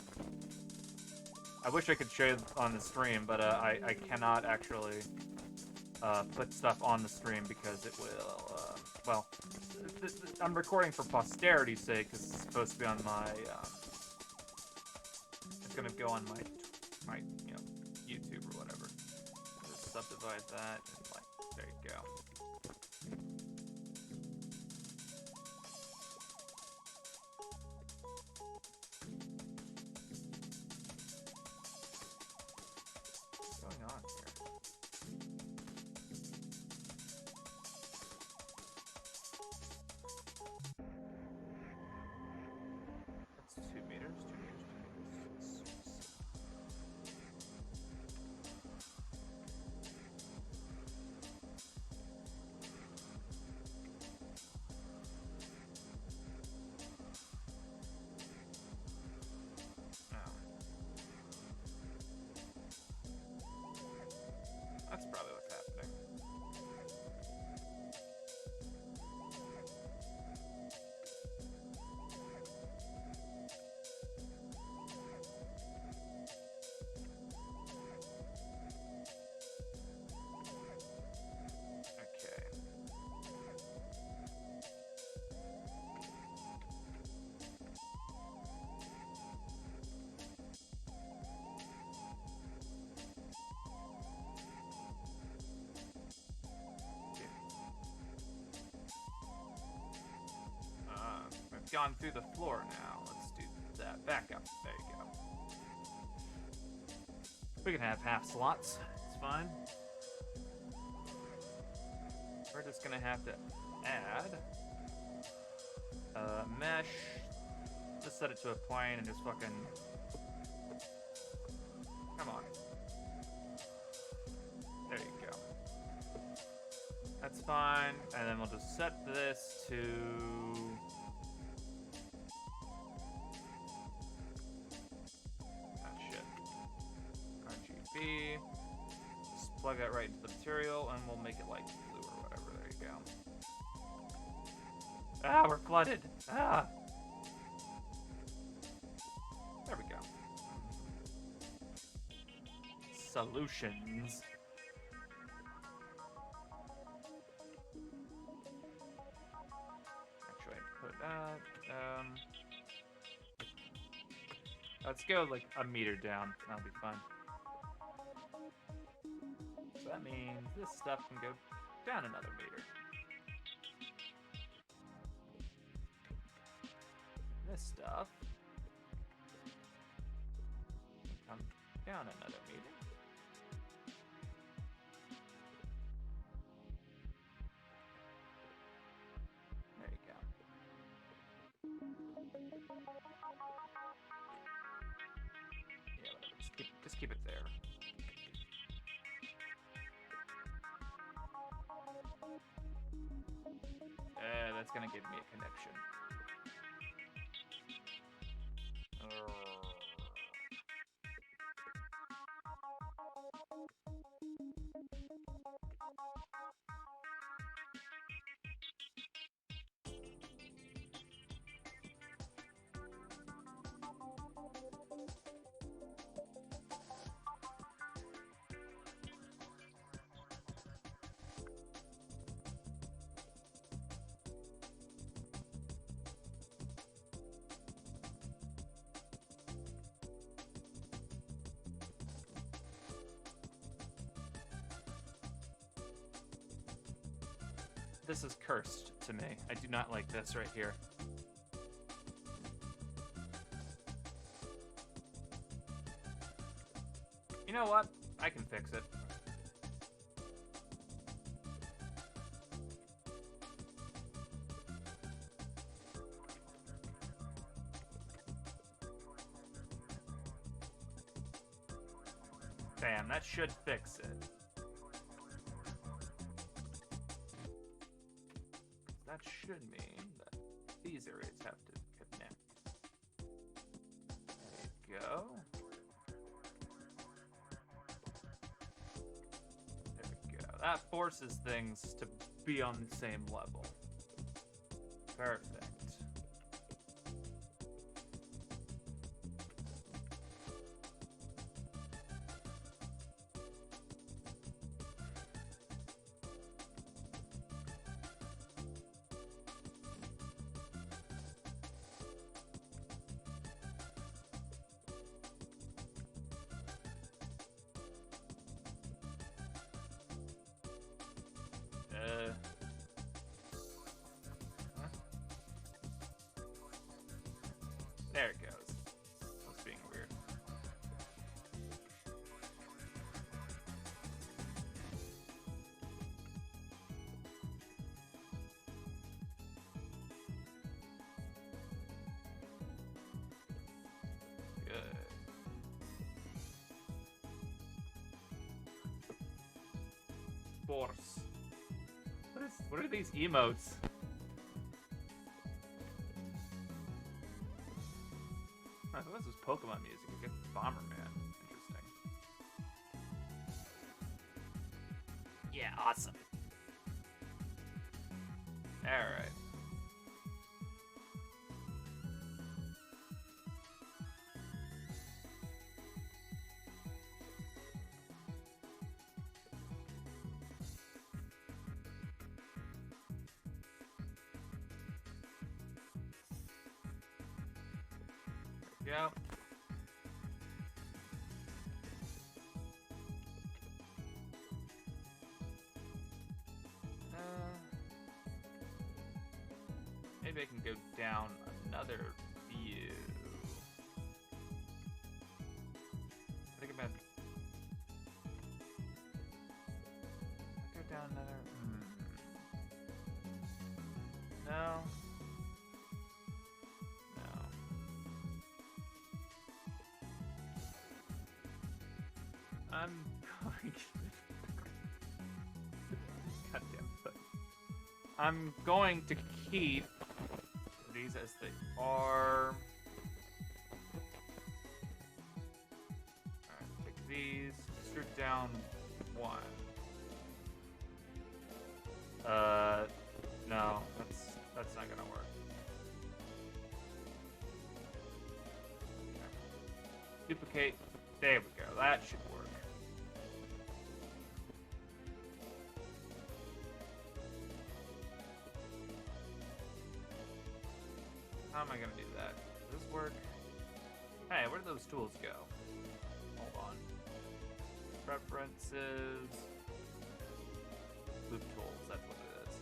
I wish I could show you on the stream, but I cannot actually put stuff on the stream because it will, well, I'm recording for posterity's sake because it's supposed to be on my, it's gonna go on my, you know, YouTube or whatever. Just subdivide that and, like, there you go. What's going on here? That's 2 meters, 2 meters, 2 meters. gone through the floor now. Let's do that. Back up. There you go. We can have half slots. It's fine. We're just gonna have to add a mesh. Just set it to a plane and just fucking... Come on. There you go. That's fine. And then we'll just set this to... Ah, shit. RGB. Just plug that right into the material and we'll make it like blue or whatever. There you go. Ah, we're flooded. Ah! There we go. Solutions. Actually, put that. Let's go like a meter down. That'll be fine. So that means this stuff can go down another meter. This stuff can come down another meter. There you go. Yeah, whatever. Just keep it there. That's gonna give me a connection. This is cursed to me. I do not like this right here. You know what? I can fix it. Bam, that should fix it. That should mean that these areas have to connect. There you go. There we go. That forces things to be on the same level. Perfect. There it goes. That's being weird. Good. Force. What are these emotes? I thought this was Pokemon music. We get Bomberman. Interesting. Yeah, awesome. Alright. Yeah. maybe I can go down another view. I think about. Go down another. No. No. I'm going. Goddamn thing. I'm going to keep these as they are. Alright, take these. Strip down one. No, that's not gonna work. Okay. Duplicate. There we go. That should work. How am I gonna do that? Does this work? Hey, where do those tools go? Hold on. Preferences. Loop tools, that's what it is.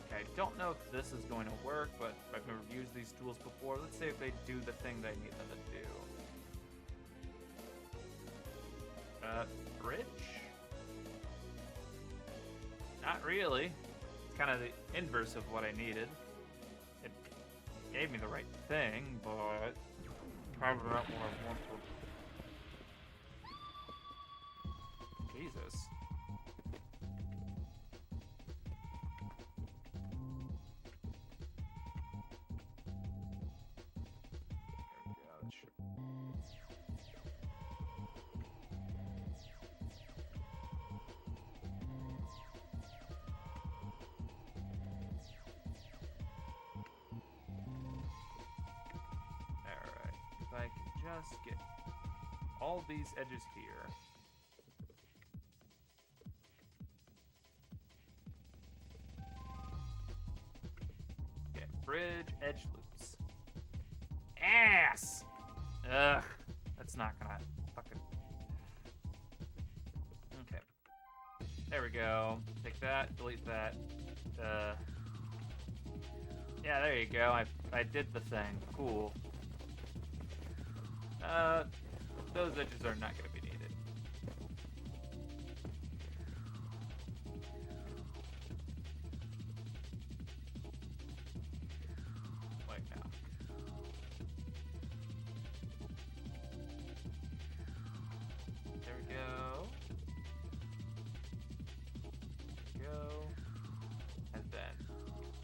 Okay, I don't know if this is going to work, but I've never used these tools before. Let's see if they do the thing that I need them to do. Bridge? Not really. It's kind of the inverse of what I needed. It gave me the right thing, but probably not what I want to. Jesus. Alright, if I can just get all these edges here. Bridge edge loops. Ass! Ugh. That's not gonna fucking. Okay. There we go. Take that, delete that. Yeah, there you go. I did the thing. Cool. Those edges are not gonna be needed.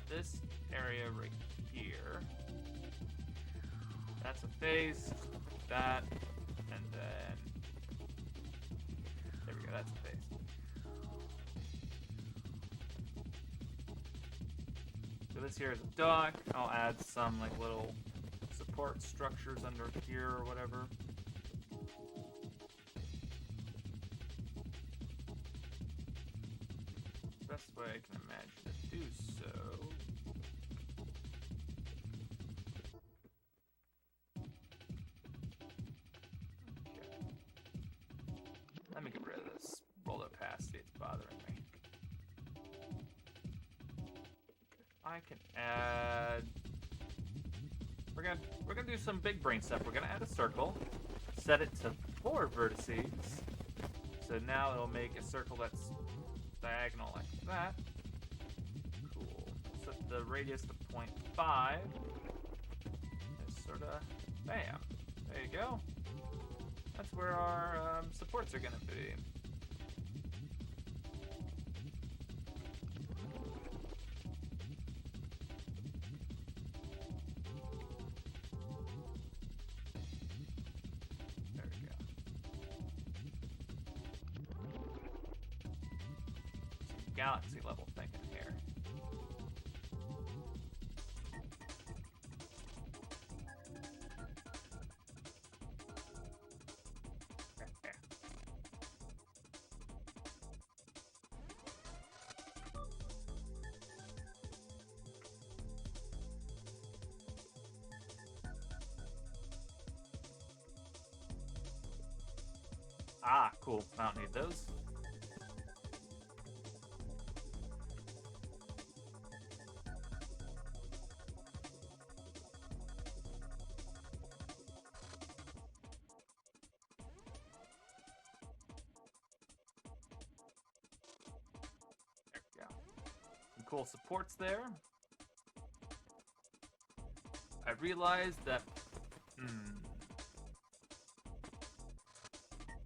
This area right here. That's a face, that, and then there we go, that's a face. So this here is a dock. I'll add some like little support structures under here or whatever. Best way I can imagine to do so. Let me get rid of this roll opacity, it's bothering me. I can add. We're gonna do some big brain stuff. We're gonna add a circle, set it to 4 vertices. So now it'll make a circle that's diagonal like that. Cool. Set the radius to 0.5. Just sorta, bam. There you go. That's where our supports are gonna be. There we go. Some galaxy level thinking here. Ah, cool. I don't need those. cool supports there. I realized that...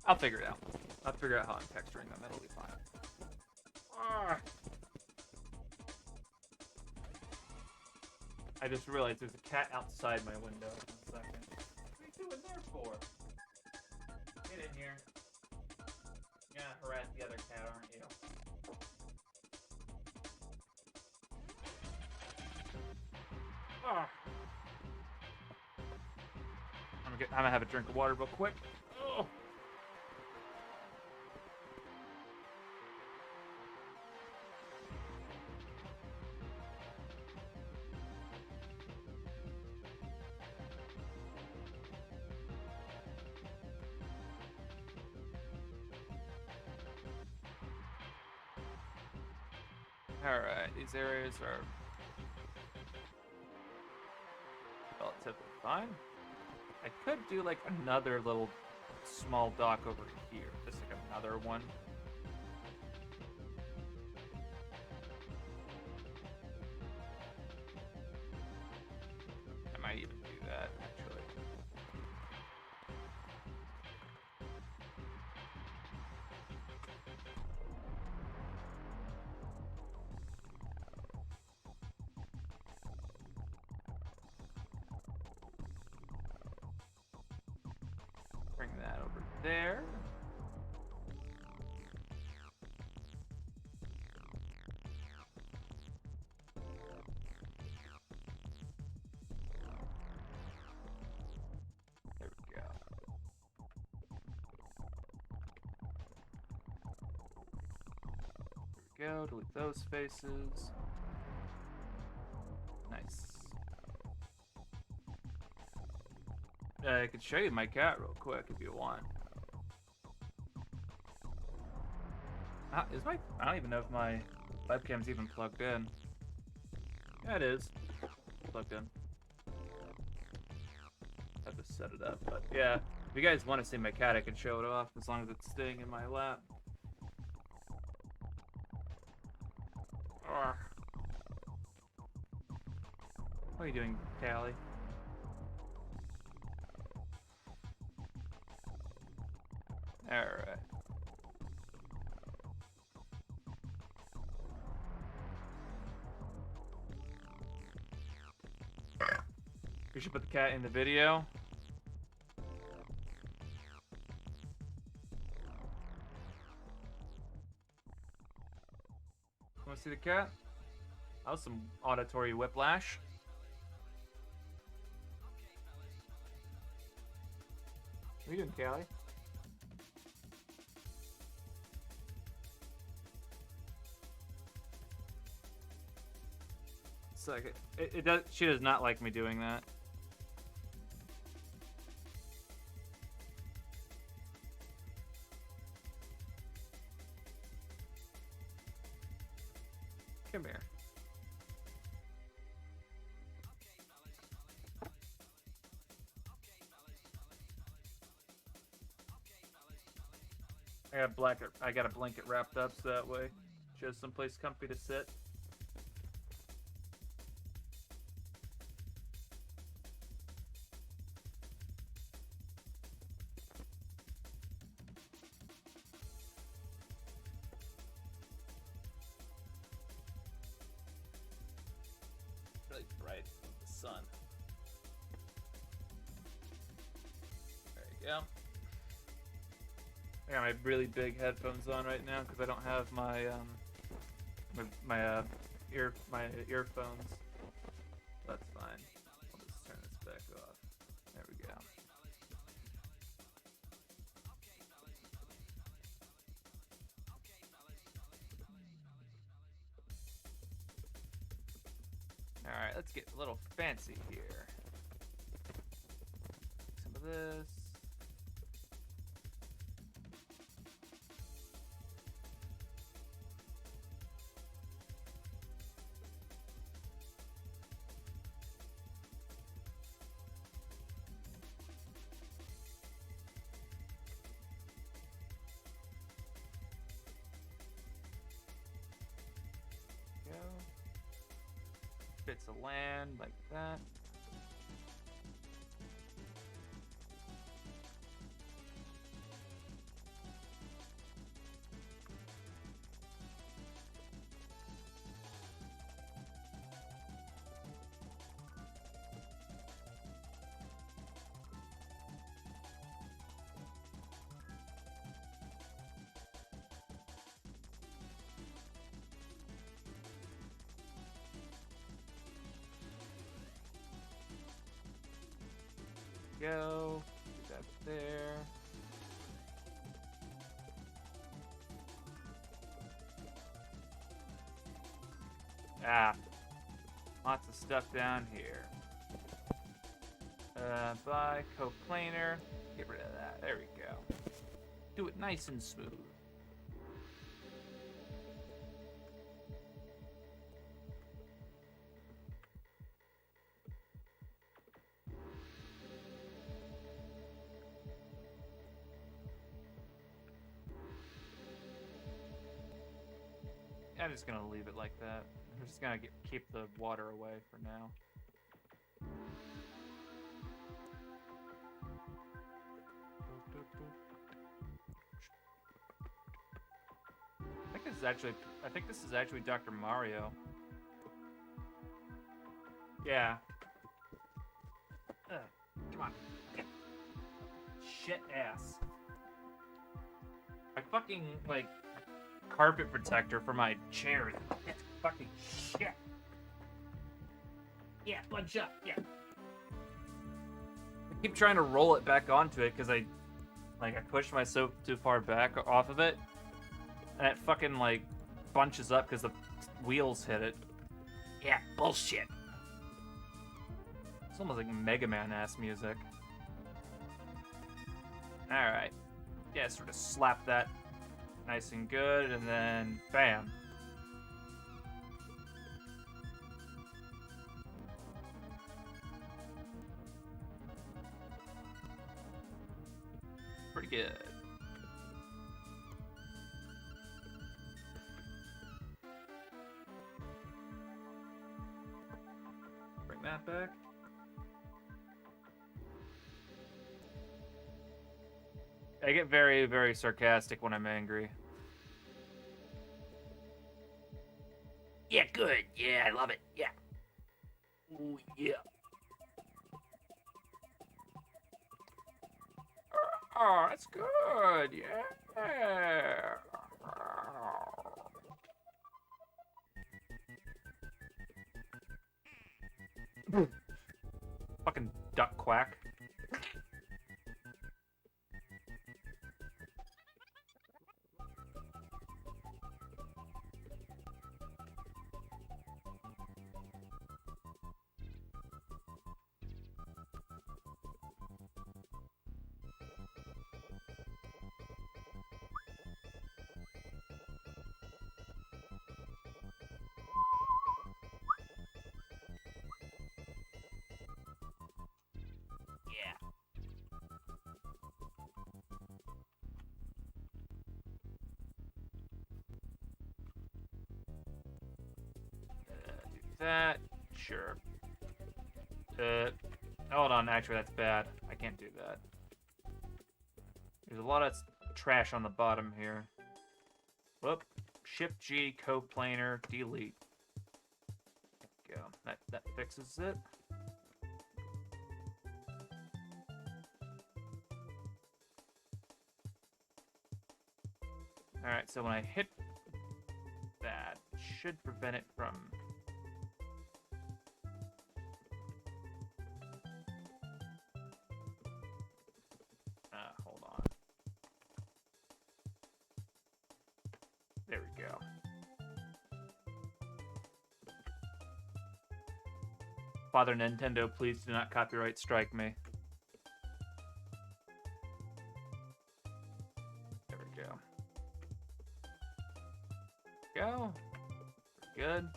I'll figure it out. I'll figure out how I'm texturing them. It'll be fine. I just realized there's a cat outside my window. 1 second. What are you doing there for? Get in here. You're gonna harass the other cat, aren't you? I'm gonna have a drink of water real quick. Oh. Alright, these areas are relatively fine. I could do like another little small dock over here. Just like another one. I might even do that, actually. Bring that over there. There we go. There we go. Delete those faces. Nice. I could show you my cat real quick if you want. I don't even know if my webcam's even plugged in. Yeah, it is. Plugged in. I have to set it up, but yeah. If you guys want to see my cat, I can show it off as long as it's staying in my lap. Arrgh. What are you doing, Callie? Alright. We should put the cat in the video. Want to see the cat? That was some auditory whiplash. What are you doing, Callie? It's like it does. She does not like me doing that. Come here. I got a blanket wrapped up so that way she has someplace comfy to sit. Really bright in the sun. There you go. I got my really big headphones on right now because I don't have my my earphones. That's fine. I'll just turn this back off. There we go. All right, let's get a little fancy here. Some of this. Go. bits of land like that. Go. Do that there. Ah. Lots of stuff down here. Buy coplanar. Get rid of that. There we go. Do it nice and smooth. I'm just gonna leave it like that. I'm just gonna keep the water away for now. I think this is actually Dr. Mario. Yeah. Come on. Shit ass. I fucking like carpet protector for my chair. It's fucking shit. Yeah, blood shot. Yeah. I keep trying to roll it back onto it because I pushed myself too far back off of it, and it fucking like bunches up because the wheels hit it. Yeah, bullshit. It's almost like Mega Man ass music. All right. Yeah, sort of slap that nice and good, and then bam. Pretty good. Bring that back. I get very, very sarcastic when I'm angry. Yeah, good. Yeah, I love it. Yeah. Ooh, yeah. Oh, that's good. Yeah. Fucking duck quack. That, sure. Hold on, actually that's bad. I can't do that. There's a lot of trash on the bottom here. Whoop. Shift G, coplanar, delete. There we go. That fixes it. Alright, so when I hit that, should prevent it from... hold on. There we go. Father Nintendo, please do not copyright strike me. There we go. Go. Good.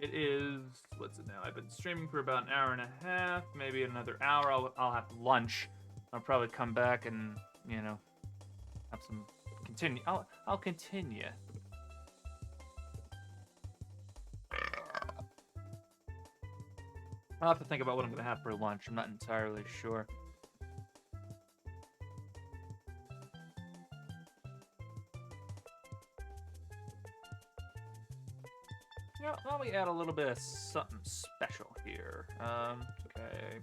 It is, what's it now? I've been streaming for about an hour and a half, maybe another hour. I'll have lunch. I'll probably come back and, you know, have some continue. I'll continue. I'll have to think about what I'm gonna have for lunch. I'm not entirely sure. Yeah, why don't we add a little bit of something special here? Okay.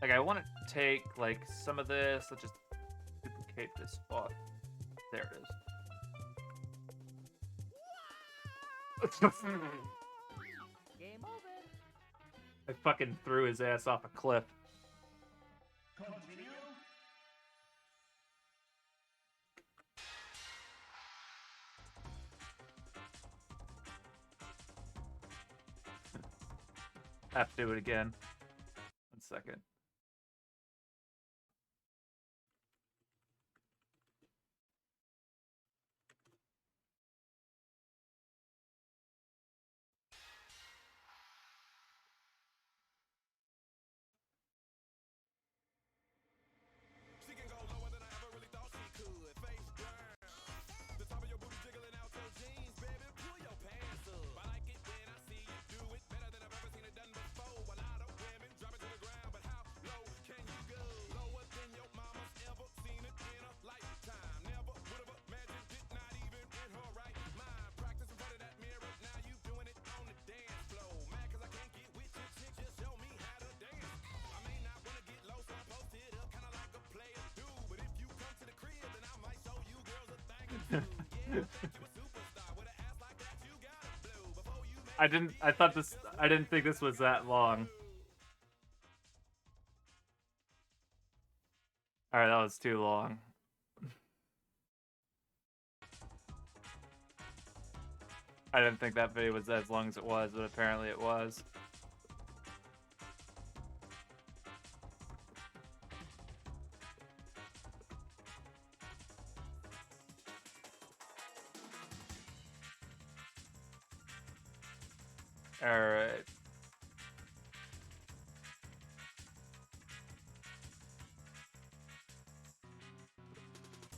Like I want to take like some of this. Let's just duplicate this off. There it is. Game over. I fucking threw his ass off a cliff. Continue. I have to do it again. 1 second. She can go lower than I ever really thought she could. Face down. The top of your booty jiggling out your jeans, baby. Pull your pants up. I like it when I see you do it better than I've ever seen it done before. A lot of women drop it to the ground, but how low can you go? Lower than your mama's ever seen it in a lifetime. Never would have imagined it, not even in her right mind. Practice in front of that mirror, now you doing it on the dance floor. Mad 'cause I can't get with your chick, just show me how to dance. I may not wanna get low, so I post it up, kinda like a player do. But if you come to the crib, then I might show you girls a thing or two. Yeah, I think you a superstar with an ass like that, you gotta blow. Before you make I didn't think this was that long. All right, that was too long. I didn't think that video was as long as it was, but apparently it was. All right.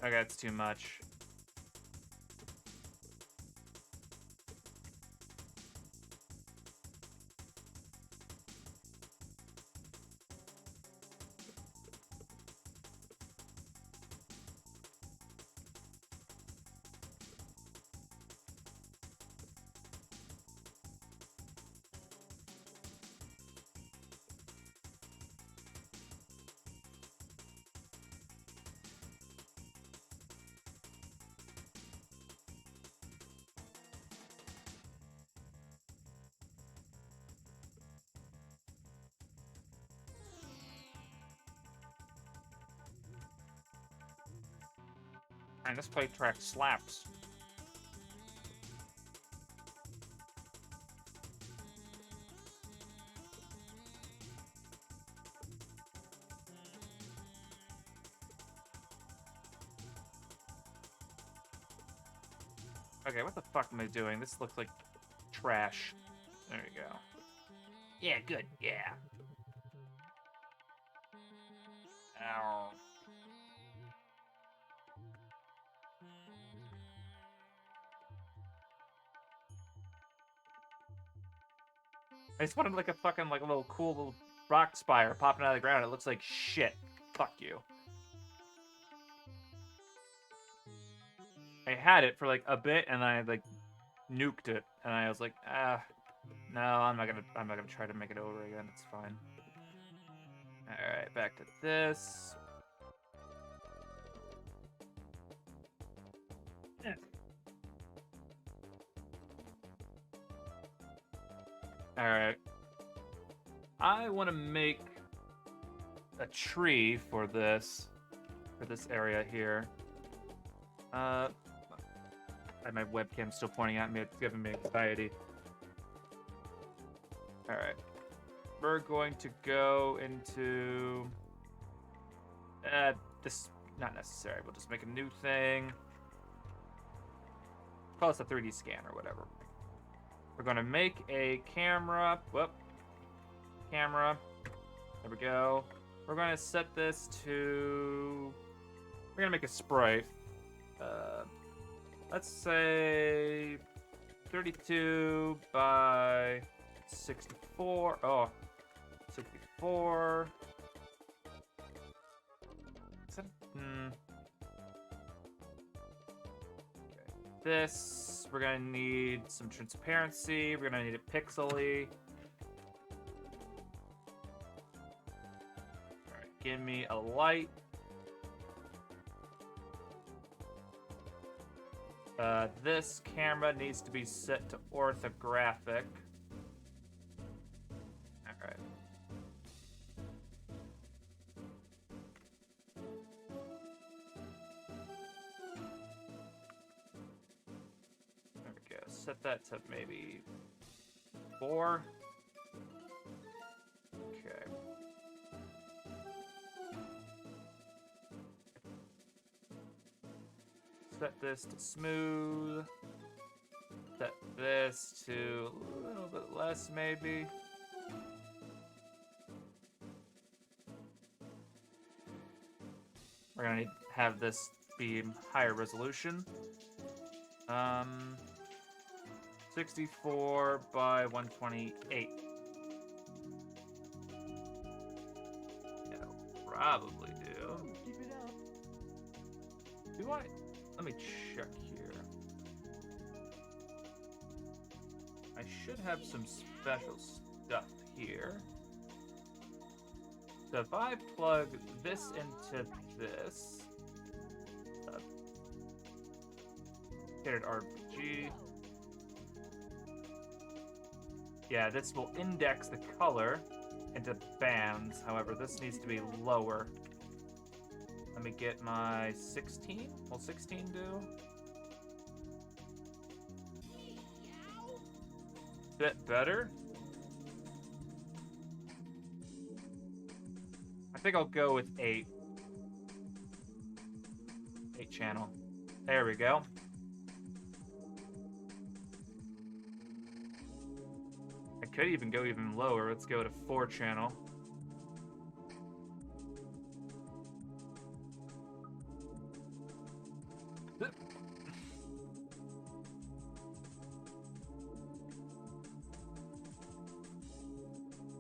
Okay, that's too much. And this play track slaps. Okay, what the fuck am I doing? This looks like trash. There you go. Yeah, good. Yeah. Ow. I just wanted like a fucking like a little cool little rock spire popping out of the ground. It looks like shit. Fuck you. I had it for like a bit and I like nuked it and I was like, no, I'm not gonna try to make it over again. It's fine. Alright, back to this. Alright. I want to make a tree for this area here. My webcam's still pointing at me. It's giving me anxiety. Alright. We're going to go into... this... not necessary. We'll just make a new thing. Call this a 3D scan or whatever. We're going to make a camera. Whoop. Camera. There we go. We're going to set this to... We're going to make a sprite. Let's say 32 by 64. Oh, 64. Is that, Okay. This, we're gonna need some transparency. We're gonna need it pixely. All right, give me a light. This camera needs to be set to orthographic. Alright. There we go. Set that to maybe 4. Okay. Set this to smooth. Set this to a little bit less, maybe. We're gonna need to have this be higher resolution. 64 by 128. That'll probably do. Keep it up. Do I? Let me check here. I should have some special stuff here. So if I plug this into this, hit RPG. Yeah, this will index the color into bands. However, this needs to be lower. Let me get my 16. Will 16 do? Bit better? I think I'll go with 8. 8 channel. There we go. I could even go even lower. Let's go to 4 channel.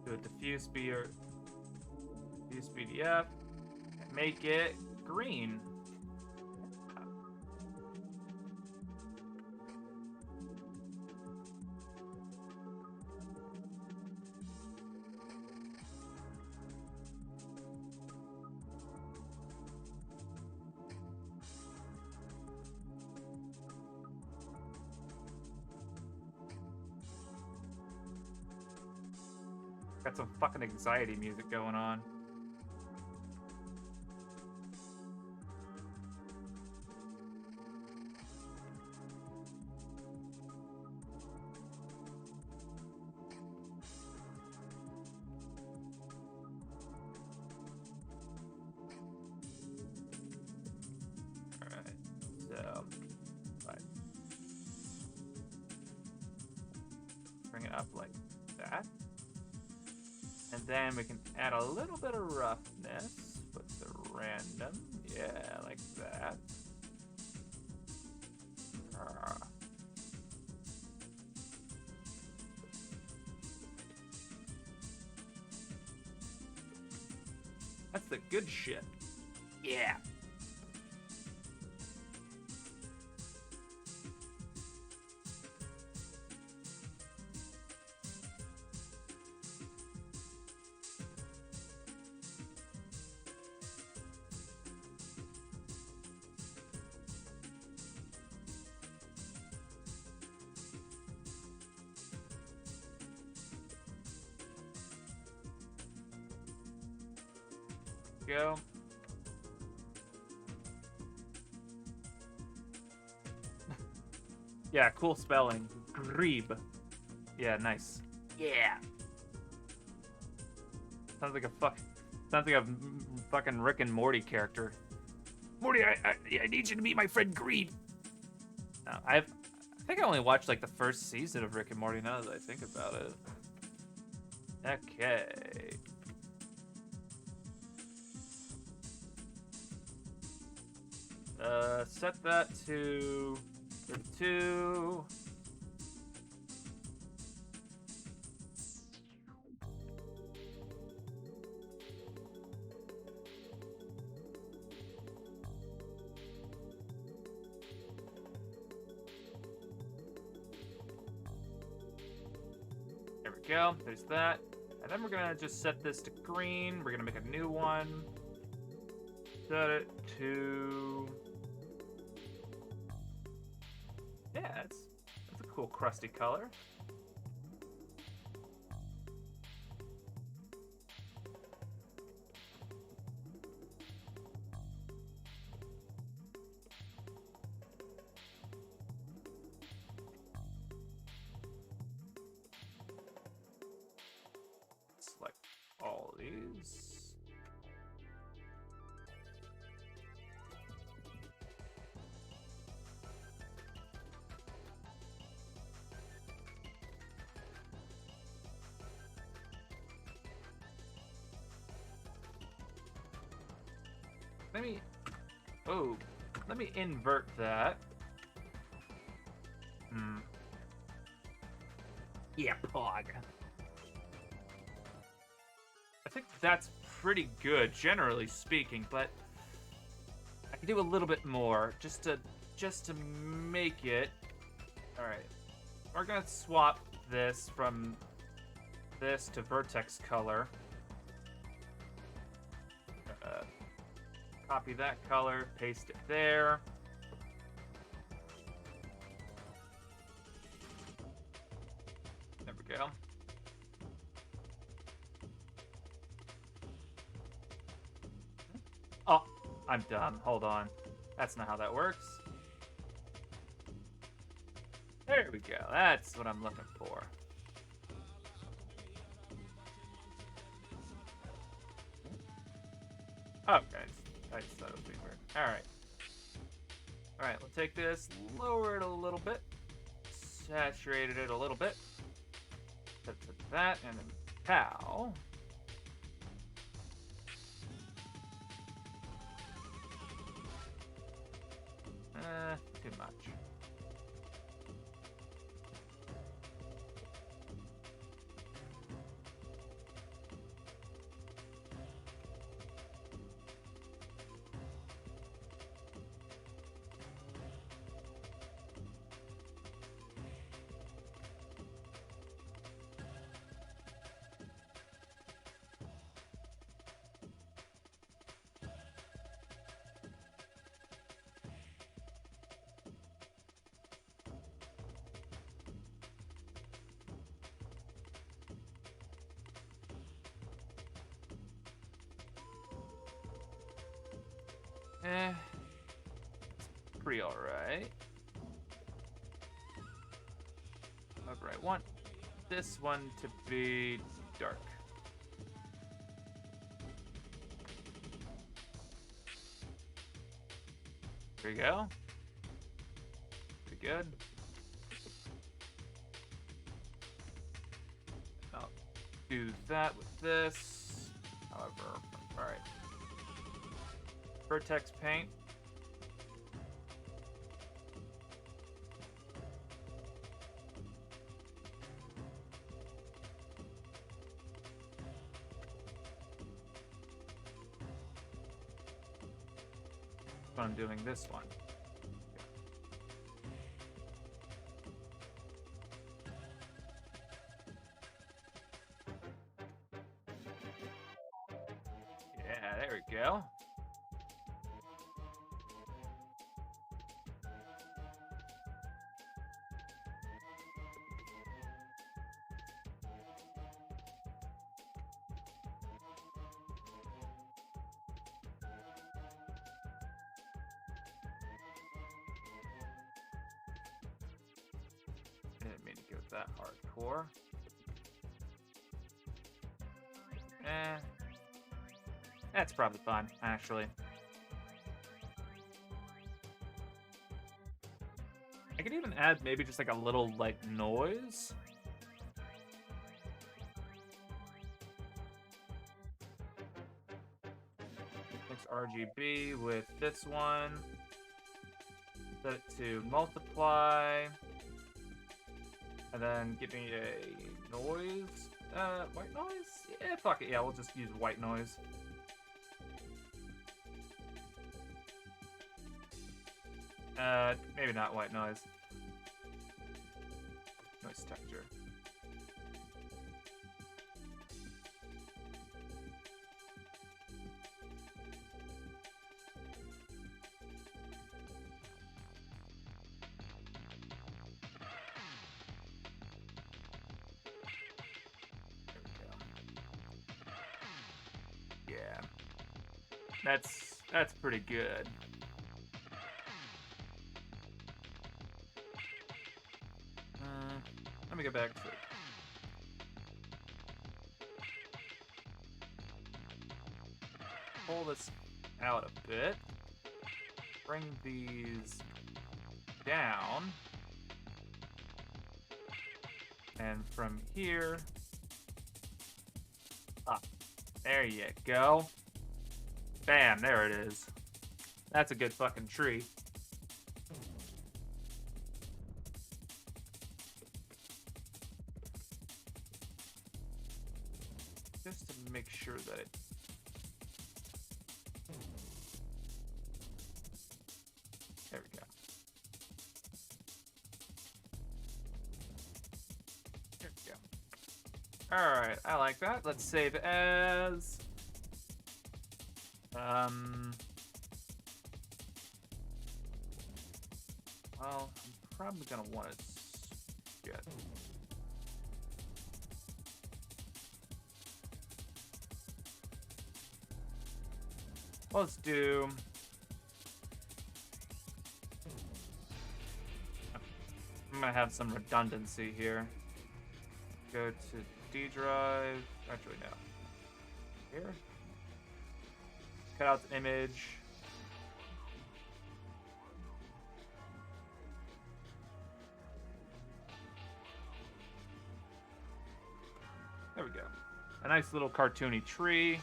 Do a diffuse PDF. Make it green. Got some fucking anxiety music going on. Alright, so bring it up like that. And then we can add a little bit of roughness with the random. Yeah, like that. That's the good shit. Yeah. Go. Yeah, cool spelling. Grebe. Yeah, nice. Yeah. Sounds like a fucking Rick and Morty character. Morty, I need you to meet my friend Grebe. No, I think I only watched like the first season of Rick and Morty now that I think about it. Okay. Set that to 32. There we go. There's that. And then we're gonna just set this to green. We're gonna make a new one. Set it to... Yeah, that's a cool crusty color. Select all these. Let me invert that. Yeah, pog. I think that's pretty good, generally speaking, but I can do a little bit more just to make it. All right, we're gonna swap this from this to vertex color. Copy that color, paste it there. There we go. Oh, I'm dumb. Hold on. That's not how that works. There we go. That's what I'm looking for. Okay. I just thought it was being weird. Alright. Alright, we'll take this, lower it a little bit, saturated it a little bit. Set it to that, and then pow. Too much. It's pretty alright. However, I want this one to be dark. There we go. Pretty good. I'll do that with this. However, alright. Vertex paint. I'm doing this one. Yeah, there we go. Didn't mean to go that hardcore. That's probably fine, actually. I could even add maybe just like a little like noise. Mix RGB with this one. Set it to multiply. And then give me a noise. White noise? Yeah, fuck it. Yeah, we'll just use white noise. Maybe not white noise. Noise texture. Yeah. That's pretty good. Let me go back to pull this out a bit. Bring these down. And from here up. There you go. Bam, there it is. That's a good fucking tree. Just to make sure that it... There we go. There we go. Alright, I like that. Let's save as... Well, I'm probably gonna want to get... Let's do... I'm gonna have some redundancy here. Go to D drive. Actually, no. Here. Cut out the image. There we go. A nice little cartoony tree.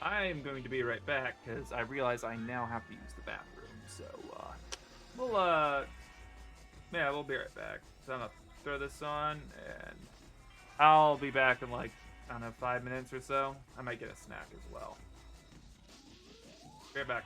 I am going to be right back because I realize I now have to use the bathroom. So, we'll be right back. So I'm gonna throw this on and I'll be back in like, I don't know, 5 minutes or so. I might get a snack as well. Be right back.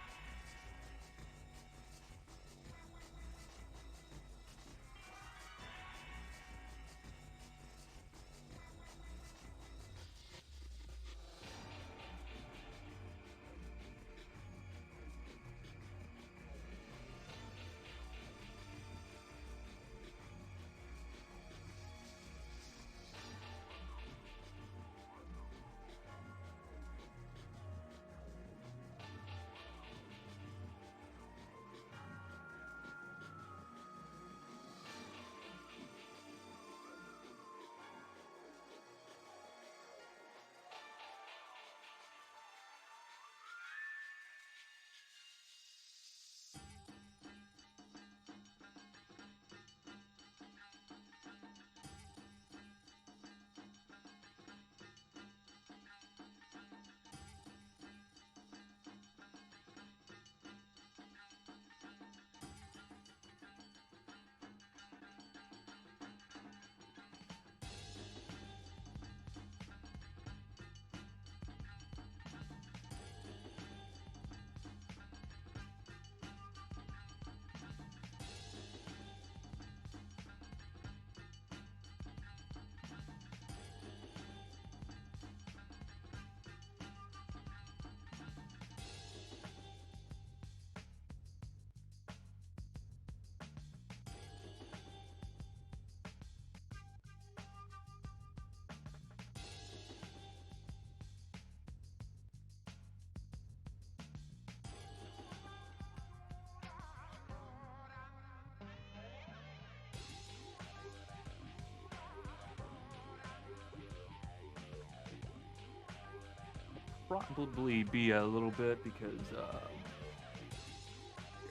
Probably be a little bit because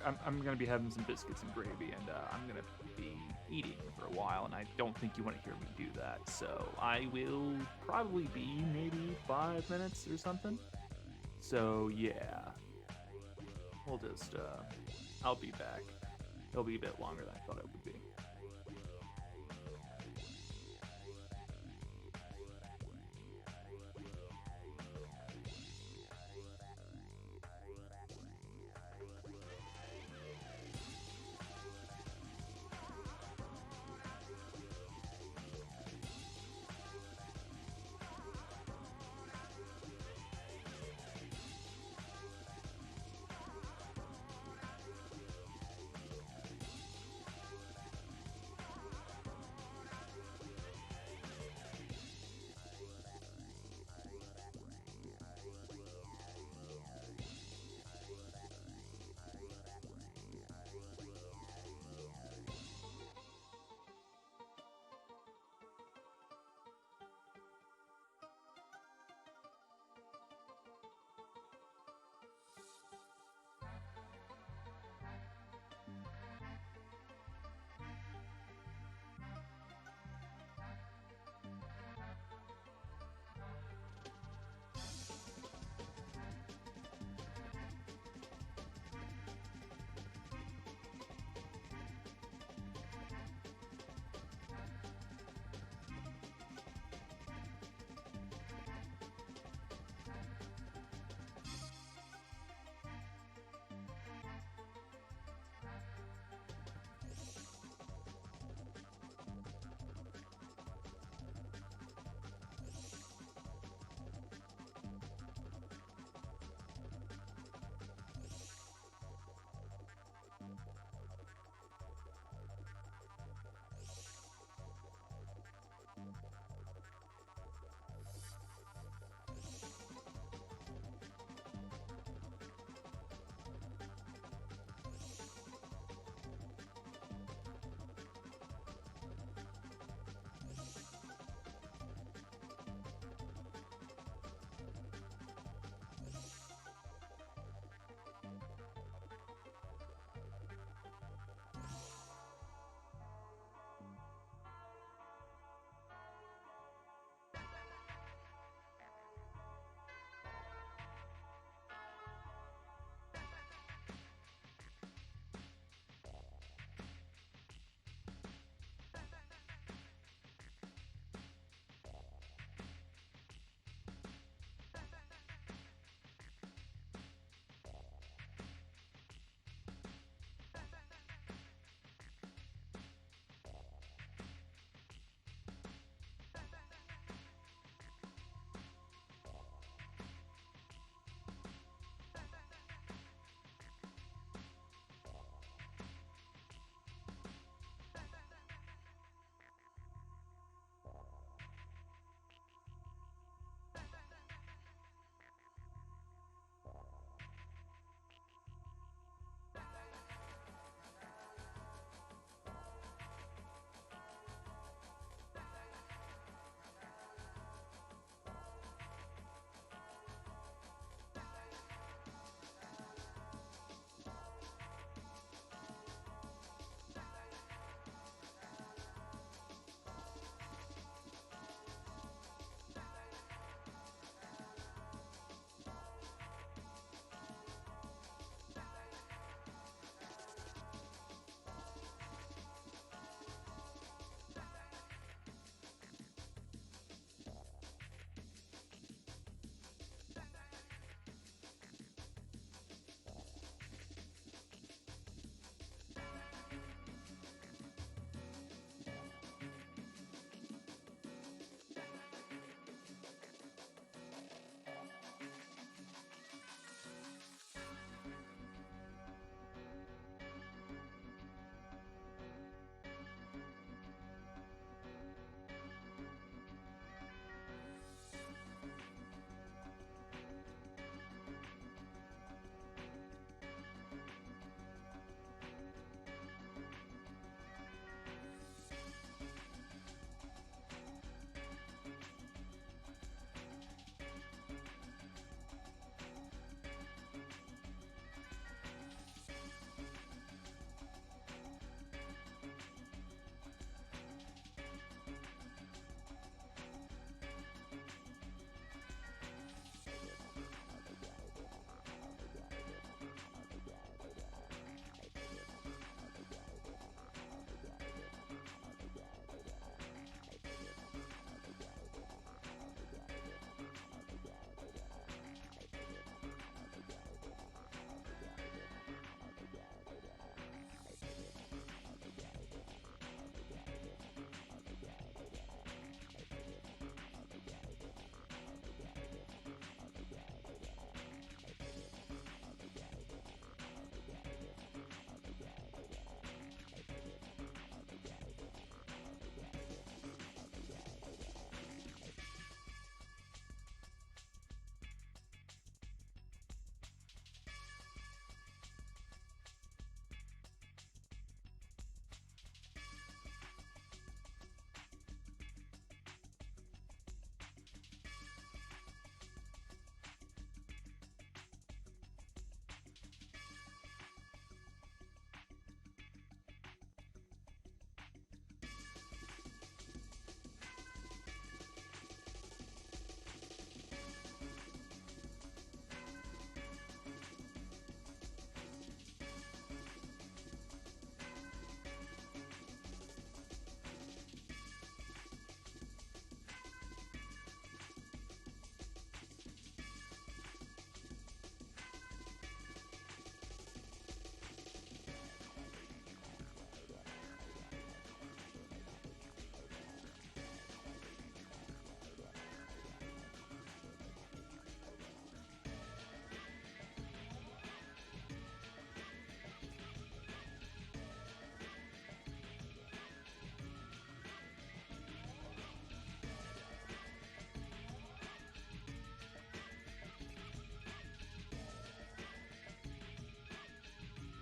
I'm gonna be having some biscuits and gravy, and I'm gonna be eating for a while, and I don't think you want to hear me do that. So I will probably be maybe 5 minutes or something. So yeah, we'll just I'll be back. It'll be a bit longer than I thought it would be.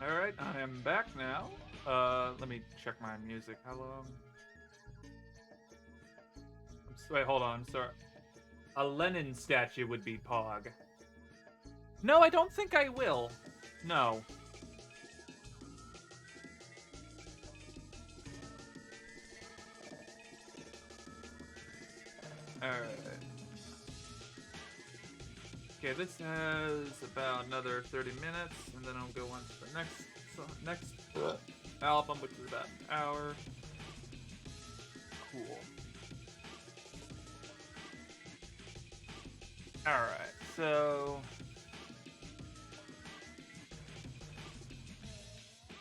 Alright, I am back now. Let me check my music. How long? Wait, hold on. I'm sorry. A Lenin statue would be Pog. No, I don't think I will. No. Alright. Okay, this has about another 30 minutes, and then I'll go on to the next album, which is about an hour. Cool. Alright, so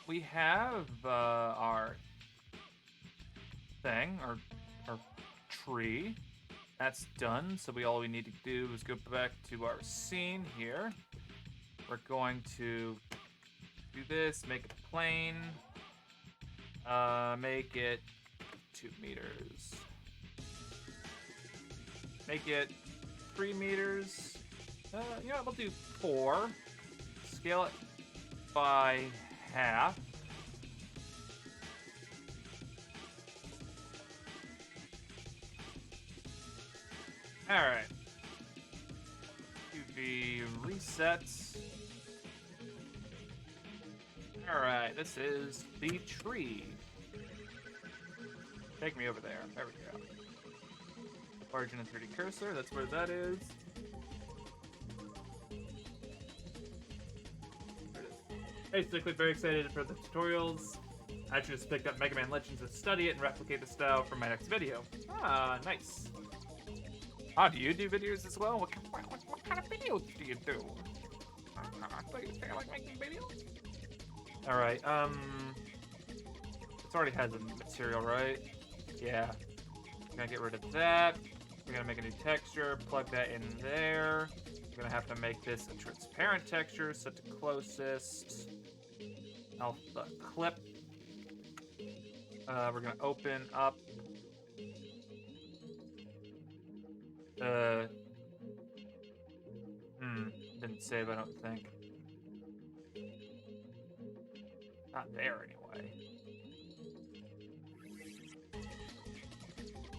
we have our thing, our tree. That's done, so all we need to do is go back to our scene here. We're going to do this, make it plain, make it 2 meters. Make it 3 meters. You know what, we'll do 4. Scale it by half. Alright. UV resets. Alright, this is the tree. Take me over there. There we go. Origin and 3D cursor, that's where that is. There it is. Basically, very excited for the tutorials. I just picked up Mega Man Legends to study it and replicate the style for my next video. Ah, nice. Ah, do you do videos as well? What kind of videos do you do? I thought you said I like making videos. Alright, it already has a material, right? Yeah. We're gonna get rid of that. We're gonna make a new texture, plug that in there. We're gonna have to make this a transparent texture, set to closest. Alpha clip. We're gonna open up didn't save, I don't think. Not there, anyway.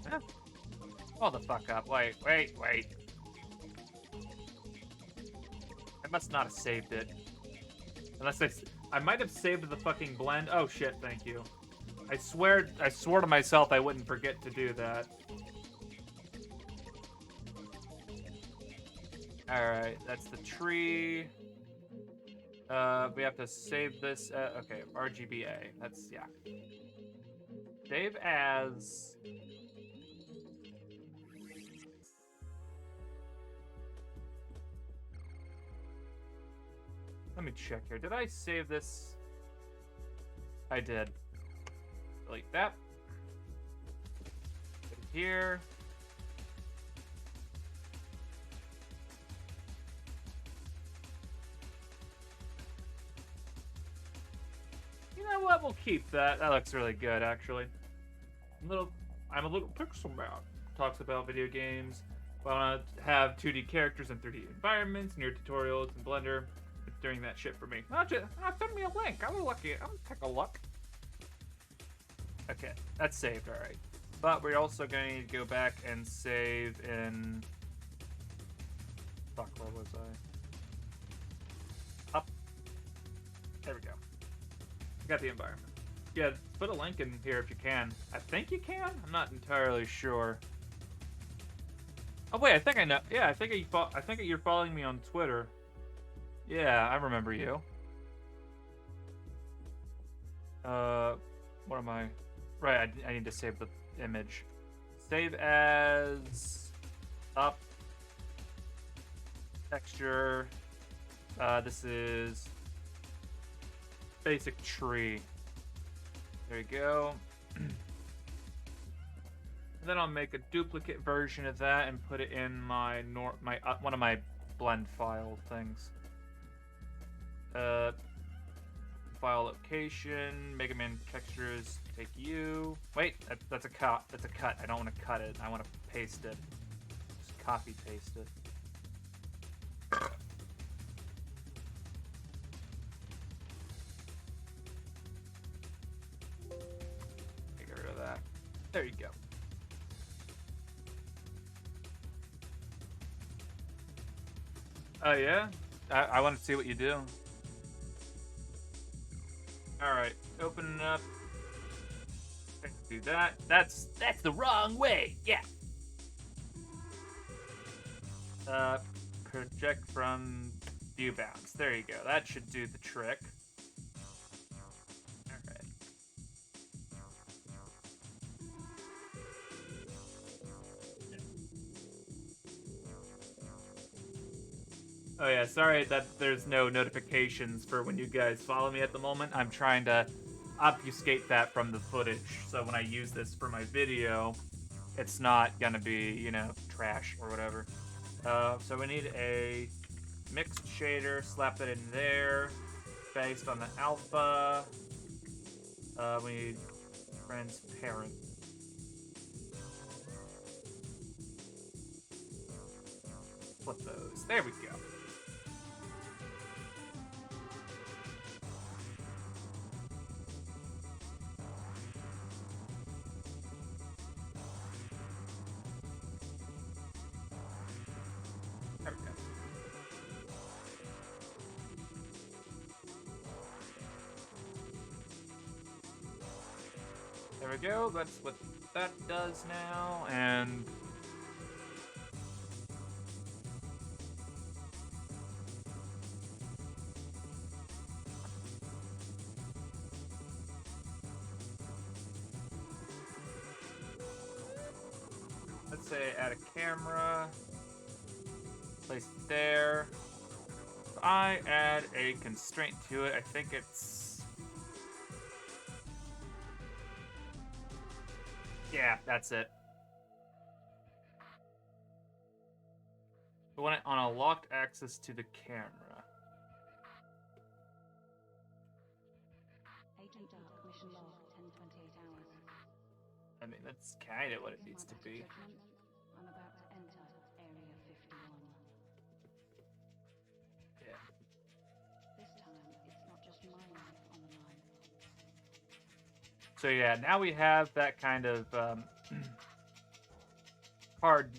Huh? Hold the fuck up. Wait. I must not have saved it. Unless I might have saved the fucking blend. Oh shit, thank you. I swore to myself I wouldn't forget to do that. Alright, that's the tree. We have to save this. Okay, RGBA. That's, yeah. Save as. Let me check here. Did I save this? I did. Delete that. Put it here. You know what? We'll keep that. That looks really good, actually. I'm a little pixel man. Talks about video games. I want to have 2D characters and 3D environments, near tutorials in Blender. It's doing that shit for me. Send me a link. I'll take a look. Okay, that's saved, alright. But we're also going to need to go back and save in... Fuck, where was I? Up. There we go. Got the environment. Yeah, put a link in here if you can. I think you can? I'm not entirely sure. Oh wait, I think I know. Yeah, I think you're following me on Twitter. Yeah, I remember you. What am I? Right, I need to save the image. Save as up texture. This is basic tree. There you go. And then I'll make a duplicate version of that and put it in my one of my blend file things. File location, Mega Man textures, take you. Wait, that's a cut. That's a cut. I don't want to cut it. I want to paste it. Just copy paste it. There you go. Oh yeah? I want to see what you do. Alright, open it up. Do that. That's the wrong way. Yeah. Project from view bounds. There you go. That should do the trick. Alright. Oh yeah, sorry that there's no notifications for when you guys follow me at the moment. I'm trying to obfuscate that from the footage, so when I use this for my video, it's not gonna be, you know, trash or whatever. So we need a mixed shader, slap that in there, based on the alpha. We need transparent. Flip those. There we go. There we go. There we go. That's what that does now, and let's say add a camera, place it there. If I add a constraint to it, I think it's, yeah, that's it. We want it on a locked axis to the camera. Agent Dark, mission log, 10:28 hours. I mean, that's kind of what it needs to be. I'm about to enter Area 51. Yeah. This time, it's not just my life on the line. So yeah, now we have that kind of hard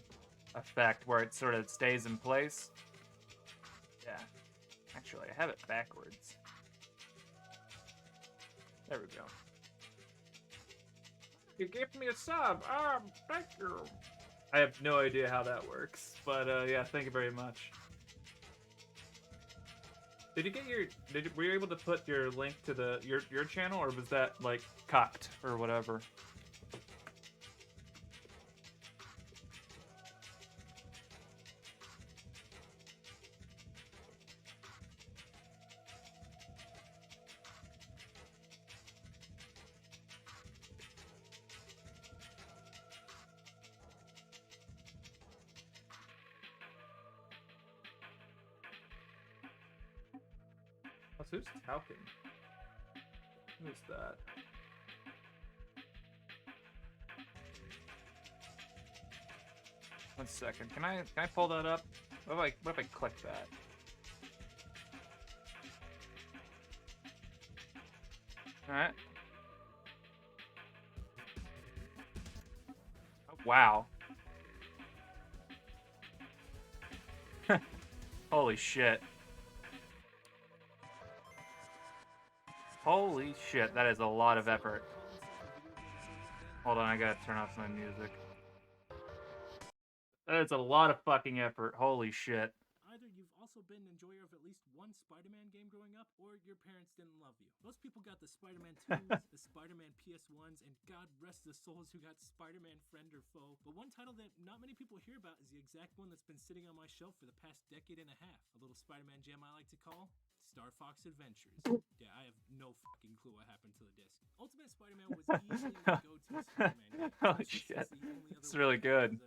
effect where it sort of stays in place. Yeah. Actually, I have it backwards. There we go. You gave me a sub. Thank you. I have no idea how that works, but yeah, thank you very much. Did you get your? Were you able to put your link to your channel, or was that like cocked or whatever? Who's talking? Who's that? One second. Can I pull that up? What if I click that? All right. Oh, wow. Holy shit. Holy shit, that is a lot of effort. Hold on, I gotta turn off my music. That is a lot of fucking effort. Holy shit. Either you've also been an enjoyer of at least one Spider-Man game growing up, or your parents didn't love you. Most people got the Spider-Man 2s, the Spider-Man PS1s, and God rest the souls who got Spider-Man Friend or Foe. But one title that not many people hear about is the exact one that's been sitting on my shelf for the past decade and a half. A little Spider-Man gem I like to call Star Fox Adventures. Yeah, I have no fucking clue what happened to the disc. Ultimate Spider-Man was easily my go-to Spider-Man game. Holy shit. It's really good.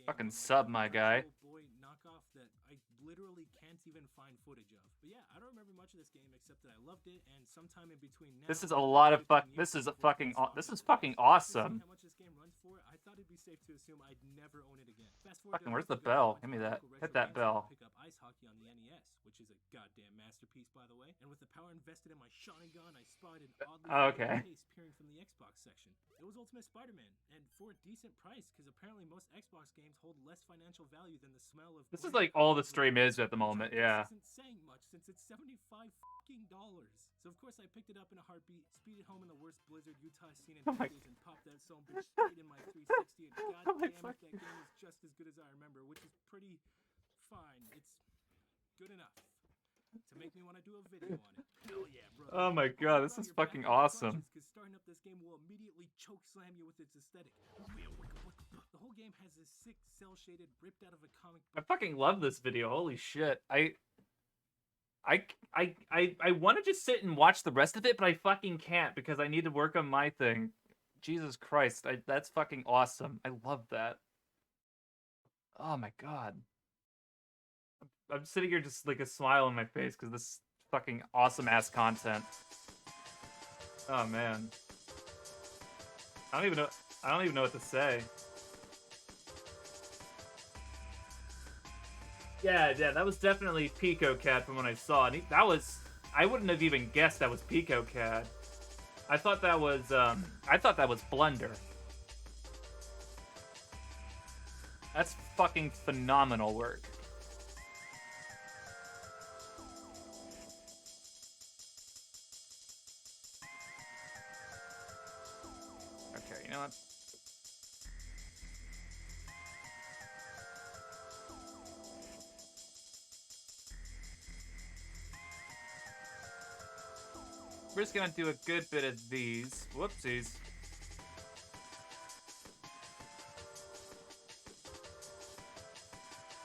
Fucking sub, my guy. Boy knockoff that I literally can't even find footage of. But yeah, I don't remember much of this game except that I loved it, and sometime in between now. This is a lot of this is fucking awesome. How much this game runs for? I thought it'd be safe to assume I'd never own it again. Fast Fucking, where's the bell? Give me that. Hit that bell. Pick up ice hockey on the NES, which which is a goddamn masterpiece, by the way. And with the power invested in my Sharingan, I spotted an oddly Oh, familiar okay. case peering from the Xbox section. It was Ultimate Spider-Man, and for a decent price, because apparently most Xbox games hold less financial value than the smell of. This is blazing like all the hot stream rubber. is at the moment, Which I yeah. guess isn't saying much since it's $75 fucking dollars. So of course I picked it up in a heartbeat, speeded home in the worst blizzard Utah has seen in Oh my decades, and popped that son bitch straight in my 360. And Oh my goddamn it, that fucking- game is just as good as I remember, which is pretty fine. It's good enough to make me want to do a video on it. Hell yeah, brother. Oh my Also god, this grab is your fucking backup awesome. crutches, 'cause starting up this game will immediately choke slam you with its aesthetic. The whole game has this sick cell shaded, ripped out of a comic I book. fucking love this video. Holy shit. I want to just sit and watch the rest of it, but I fucking can't because I need to work on my thing. Jesus Christ, that's fucking awesome. I love that. Oh my god. I'm sitting here just like a smile on my face because this is fucking awesome ass content. Oh man. I don't even know what to say. Yeah, that was definitely Pico Cat from when I saw it. I wouldn't have even guessed that was Pico Cat. I thought that was Blunder. That's fucking phenomenal work. Okay, you know what? We're just gonna do a good bit of these. Whoopsies.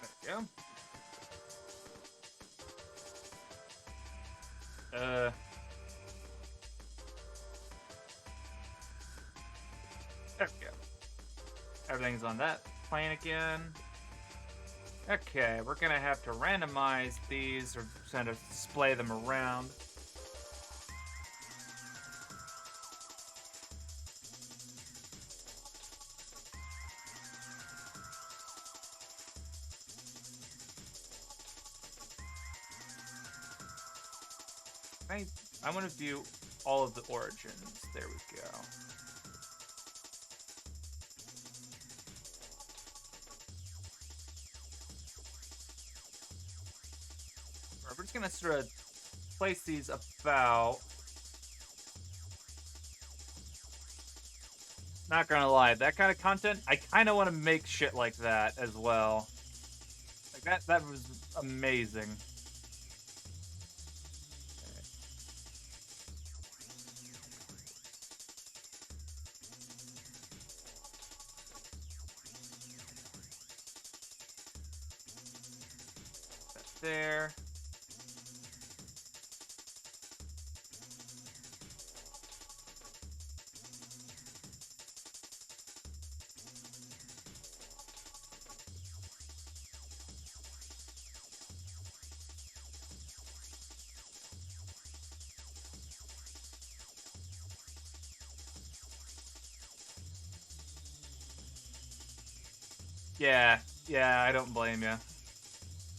There we go. There we go. Everything's on that plane again. Okay, we're gonna have to randomize these or kind of display them around. I want to view all of the origins. There we go. We're just gonna sort of place these about. Not gonna lie, that kind of content, I kind of want to make shit like that as well. Like that was amazing. That's there. Yeah, I don't blame you.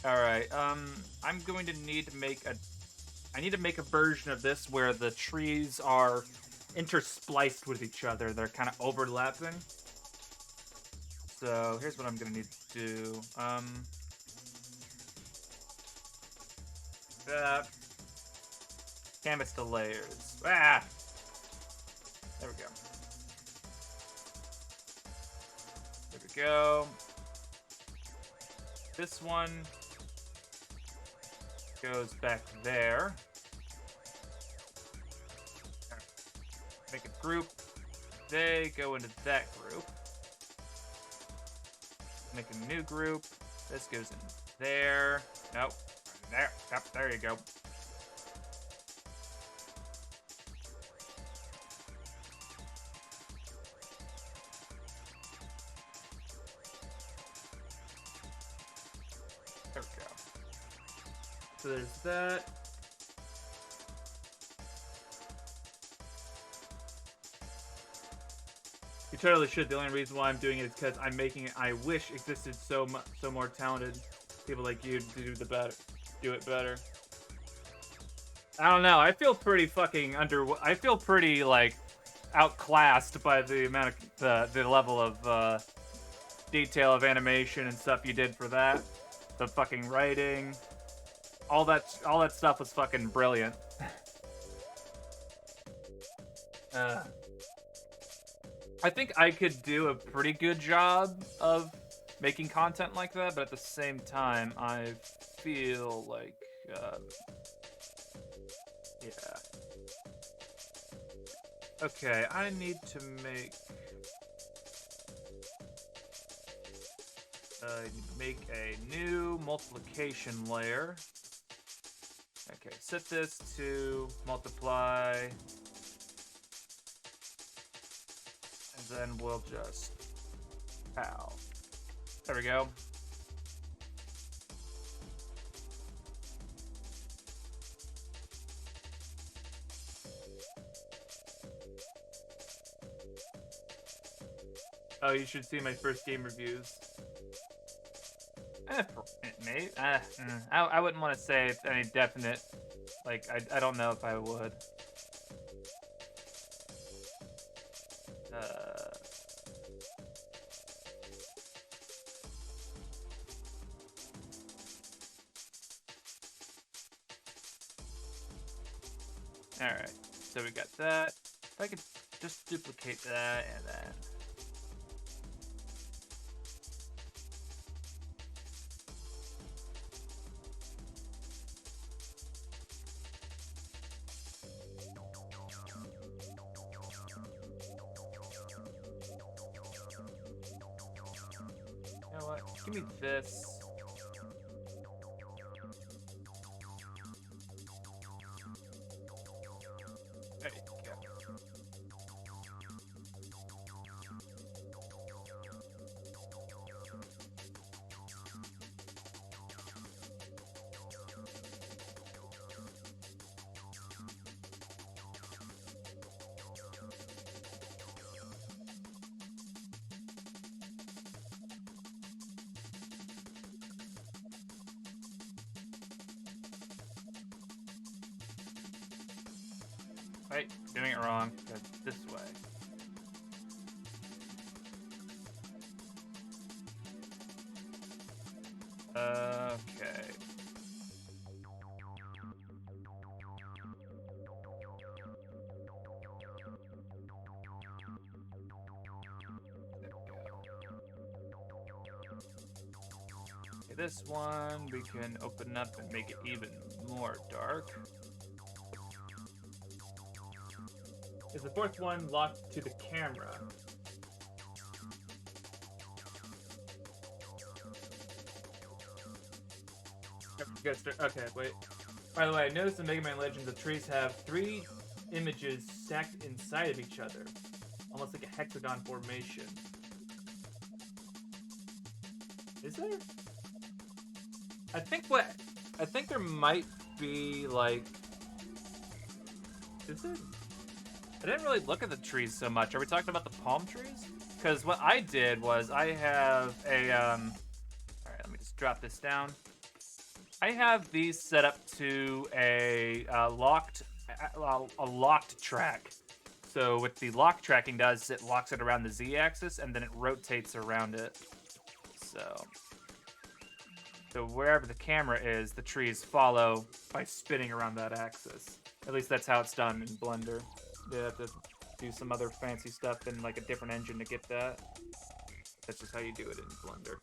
All right, I'm going to need to make I need to make a version of this where the trees are interspliced with each other. They're kind of overlapping. So here's what I'm gonna need to do. Canvas to layers. Ah! There we go. There we go. This one goes back there. Make a group. They go into that group. Make a new group. This goes in there. Nope. There. Yep, there you go. There we go. So there's that. You totally should. The only reason why I'm doing it is because I'm making it I wish existed so more talented people like you do it better. I don't know. I feel pretty fucking I feel pretty like outclassed by the amount of the level of detail of animation and stuff you did for that. The fucking writing, all that stuff was fucking brilliant. I think I could do a pretty good job of making content like that, but at the same time, I feel like, yeah. Okay, I need to make a new multiplication layer. Okay, set this to multiply. And then we'll just, ow. There we go. Oh, you should see my first game reviews. Maybe. I wouldn't want to say it's any definite. Like, I don't know if I would. Alright, so we got that. If I could just duplicate that and then... You know what? Give me this. There you go. Wait, doing it wrong. Go this way. Okay. Okay, this one we can open up and make it even more dark. Is the fourth one locked to the camera? Okay, wait. By the way, I noticed in Mega Man Legends the trees have 3 images stacked inside of each other. Almost like a hexagon formation. Is there? I think there might be like... Is there? I didn't really look at the trees so much. Are we talking about the palm trees? Because what I did was I have a... Alright, let me just drop this down. I have these set up to a locked track. So what the lock tracking does is it locks it around the Z-axis and then it rotates around it. So wherever the camera is, the trees follow by spinning around that axis. At least that's how it's done in Blender. They have to do some other fancy stuff in like a different engine to get that. That's just how you do it in Blender.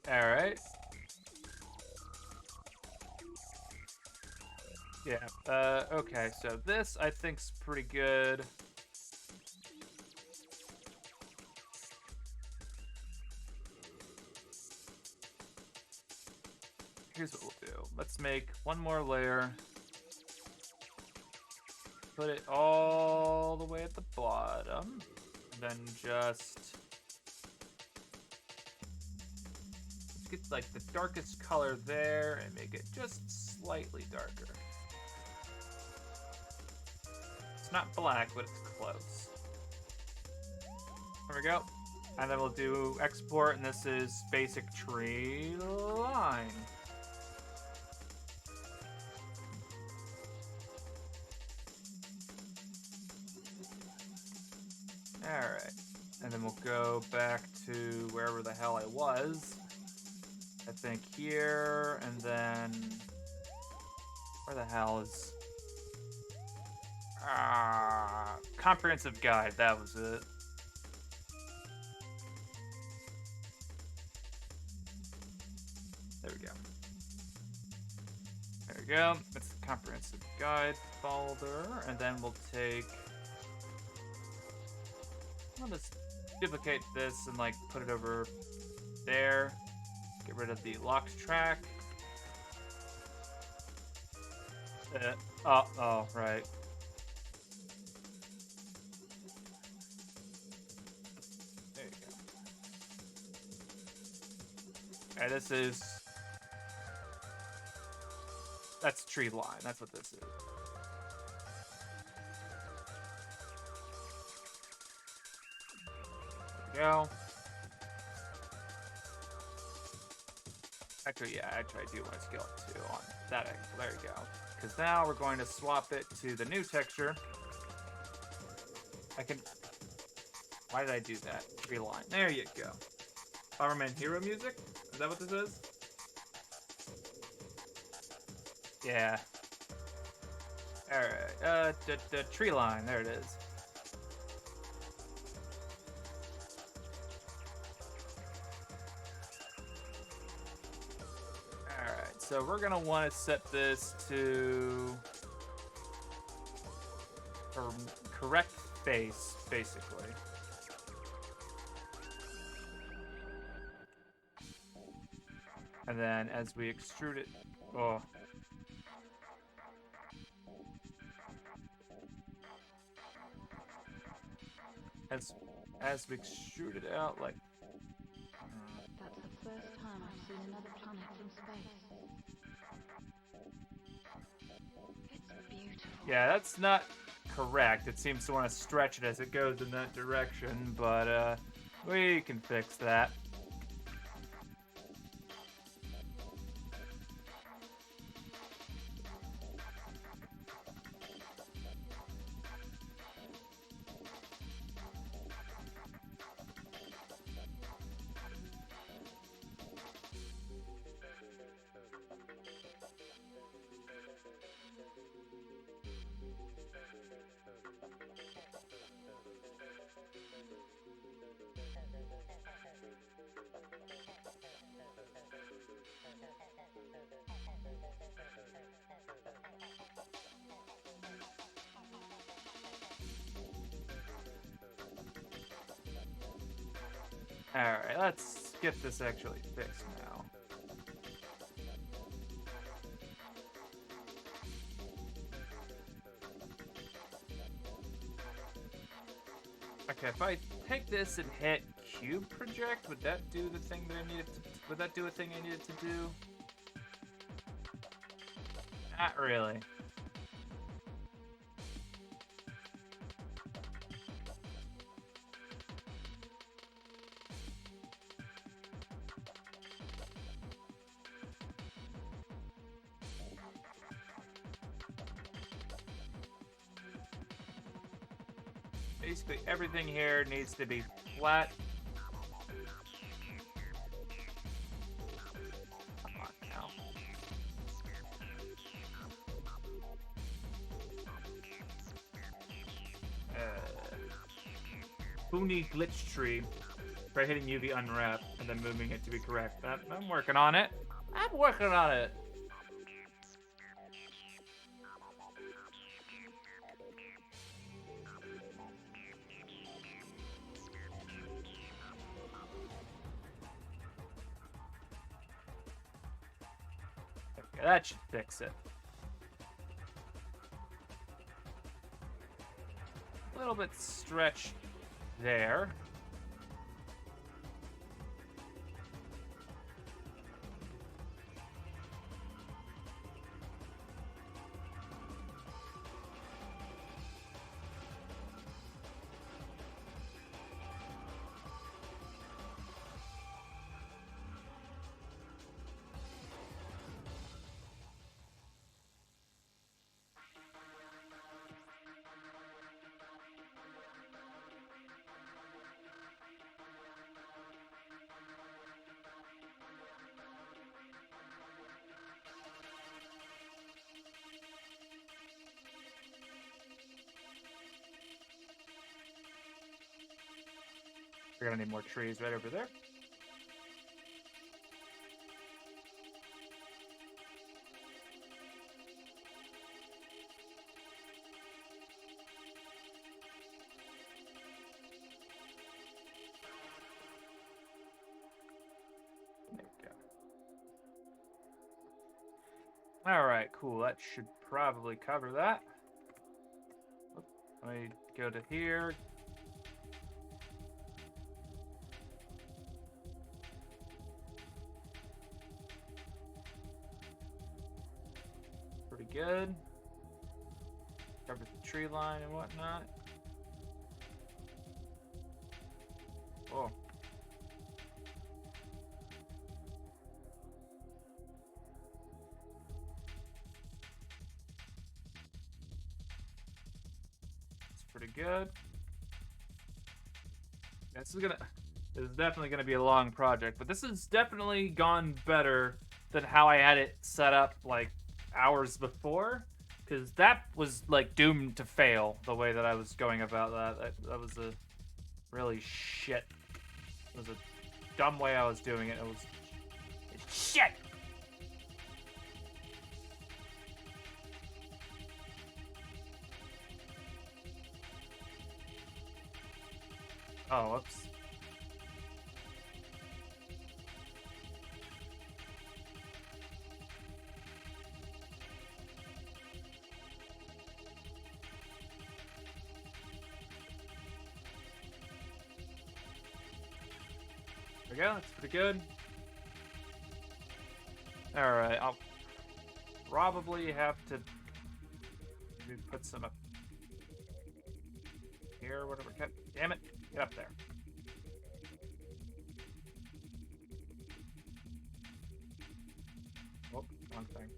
Alright. Yeah, okay, so this I think's pretty good. Here's what we'll do. Let's make one more layer. Put it all the way at the bottom. Then just... get like the darkest color there and make it just slightly darker. It's not black, but it's close. There we go. And then we'll do export, and this is basic tree line. Alright. And then we'll go back to wherever the hell I was. I think here, and then... Where the hell is... comprehensive guide, that was it. There we go. There we go. That's the comprehensive guide folder, and then we'll take... I'll just duplicate this and like put it over there. Get rid of the locked track. Oh, right. There you go. Alright, this is... That's tree line. That's what this is. There we go. Actually, yeah, I do want to scale it too on that angle. There you go. Because now we're going to swap it to the new texture. I can... Why did I do that? Tree line. There you go. Bomberman Hero music? Is that what this is? Yeah. Alright. The tree line. There it is. Alright, so we're going to want to set this to... correct face, basically. And then as we extrude it... Oh. As we extrude it out, like... That's the first time I've seen another planet from space. It's beautiful. Yeah, that's not correct. It seems to want to stretch it as it goes in that direction, but we can fix that. Alright, let's get this actually fixed now. Okay, if I take this and hit cube project, would that do the thing that I needed to... Would that do a thing I needed to do? Not really. Basically, everything here needs to be flat. Come on now. Boony glitch tree. Try hitting UV unwrap and then moving it to be correct. I'm working on it. I'm working on it. Okay, that should fix it. A little bit stretched there. We're gonna need more trees right over there. There we go. All right, cool. That should probably cover that. Let me go to here. Pretty good. Cover the tree line and whatnot. Oh. It's pretty good. This is definitely gonna be a long project, but this has definitely gone better than how I had it set up like hours before, because that was like doomed to fail the way that I was going about that. That was a really shit. It was a dumb way I was doing it. It's shit. Oh, whoops. There we go, that's pretty good. Alright, I'll probably have to maybe put some up here, whatever. Damn it, get up there. Oh, wrong thing.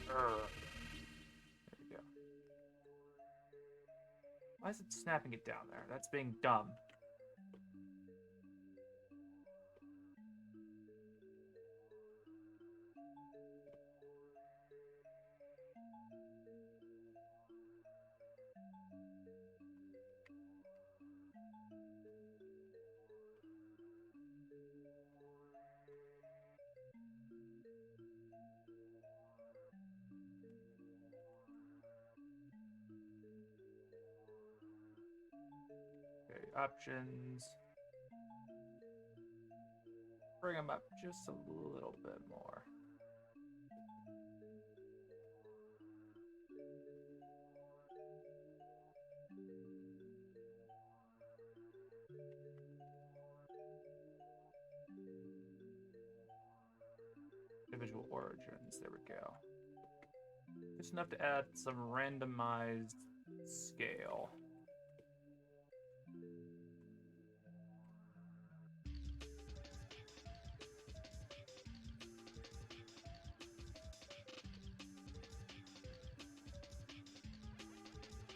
There we go. Why is it snapping it down there? That's being dumb. Okay, options. Bring them up just a little bit more. Individual origins, there we go. Just enough to add some randomized scale.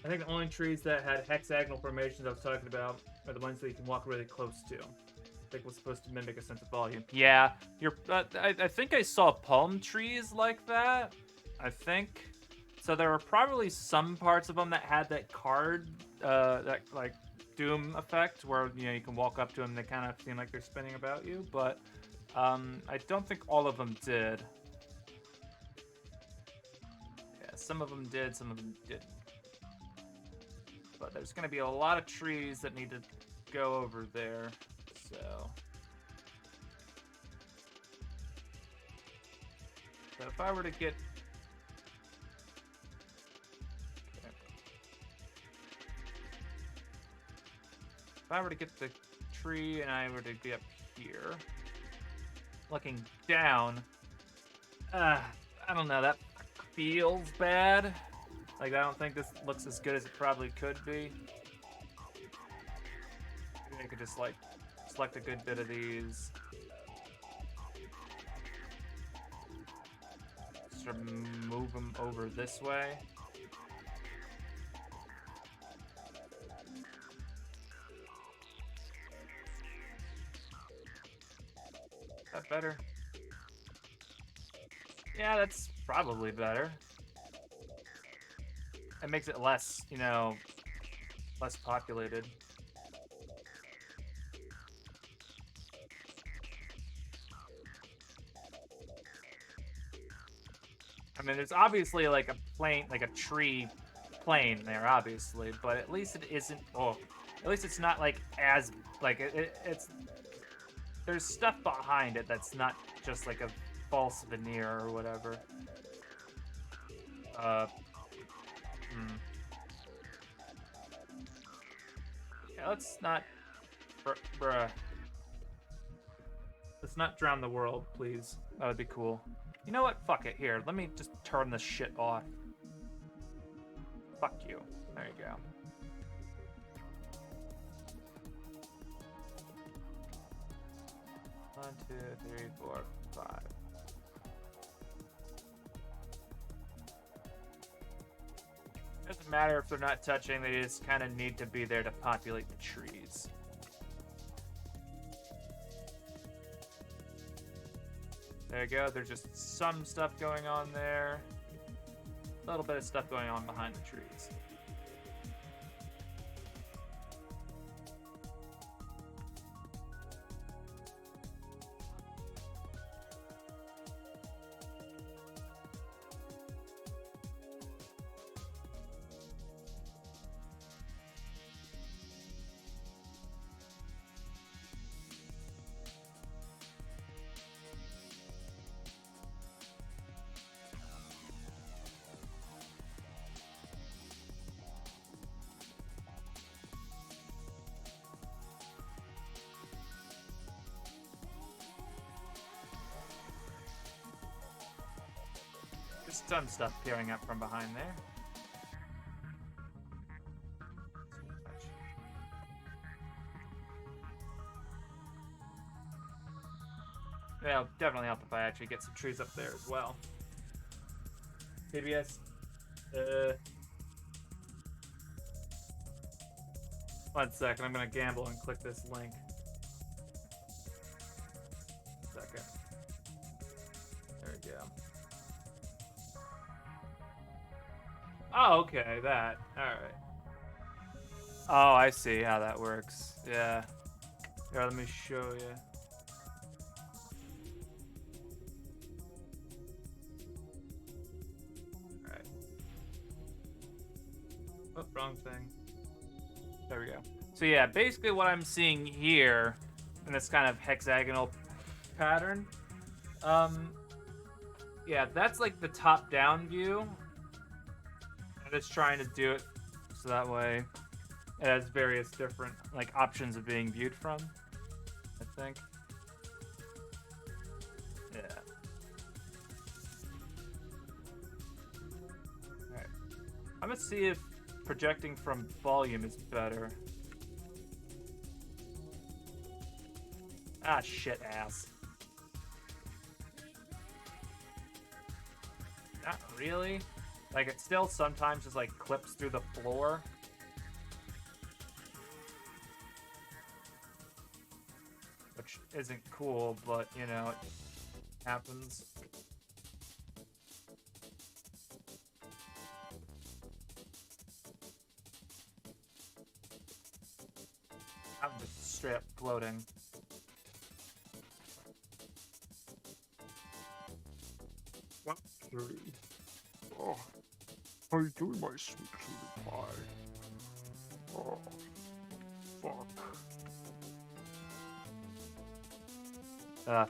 I think the only trees that had hexagonal formations I was talking about are the ones that you can walk really close to. I think it was supposed to mimic a sense of volume. Yeah, I think I saw palm trees like that. I think. So there were probably some parts of them that had that card, that like Doom effect, where you can walk up to them and they kind of seem like they're spinning about you. But I don't think all of them did. Yeah, some of them did, some of them didn't. But there's going to be a lot of trees that need to go over there, so if I were to get... Okay. If I were to get the tree and I were to be up here, looking down, I don't know, that feels bad. Like, I don't think this looks as good as it probably could be. Maybe I could just, like, select a good bit of these. Sort of move them over this way. Is that better? Yeah, that's probably better. It makes it less, you know, less populated. I mean, there's obviously like a plane, like a tree plane there, obviously, but at least it isn't. Oh, at least it's not like as like it's. There's stuff behind it that's not just like a false veneer or whatever. Uh. Hmm. Yeah, let's not. Bruh. Let's not drown the world, please. That would be cool. You know what? Fuck it. Here, let me just turn this shit off. Fuck you. There you go. One, two, three, four, five. Doesn't matter if they're not touching, they just kind of need to be there to populate the trees. There you go, there's just some stuff going on there. A little bit of stuff going on behind the trees. Some stuff peering up from behind there. Yeah, it'll definitely help if I actually get some trees up there as well. PBS. One second, I'm gonna gamble and click this link. Second. There we go. Oh, okay, that. Alright. Oh, I see how that works. Yeah. Here, let me show you. Alright. Oh, wrong thing. There we go. So yeah, basically what I'm seeing here in this kind of hexagonal pattern, yeah, that's like the top-down view. I'm just trying to do it so that way it has various different like options of being viewed from, I think. Yeah. Alright. I'm gonna see if projecting from volume is better. Ah, shit ass. Not really. Like, it still sometimes just, like, clips through the floor. Which isn't cool, but, you know, it happens. I'm just straight up floating. What? Oh, how you doing, my sweet cutie pie? Oh, fuck.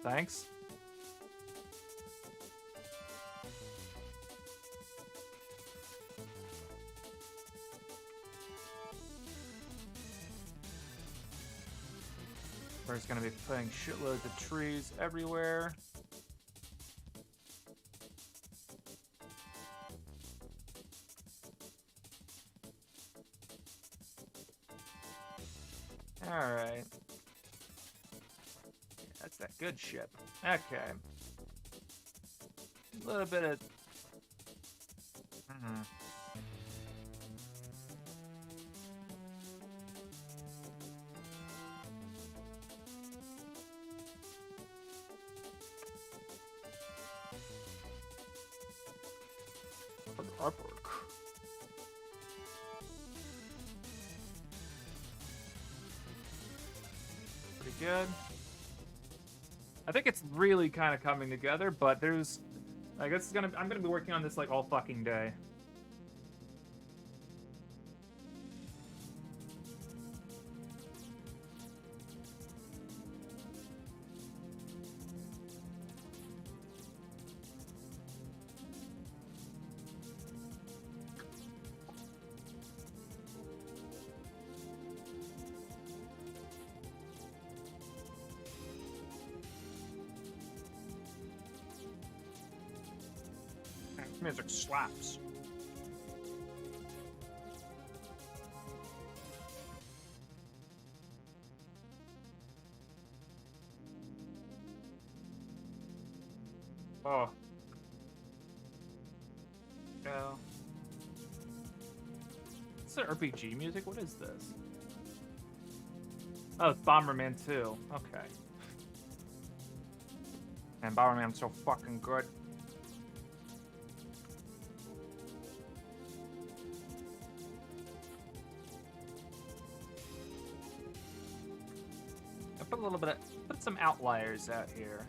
Thanks. We're just gonna be putting shitloads of trees everywhere. Alright. That's that good shit. Okay. A little bit of... artwork. Pretty good. I think it's really kind of coming together, but there's, I guess I'm gonna be working on this like all fucking day. Music slaps. Oh. Go. Is it RPG music? What is this? Oh, it's Bomberman 2. Okay. Man, Bomberman's so fucking good. I put a little bit of, put some outliers out here.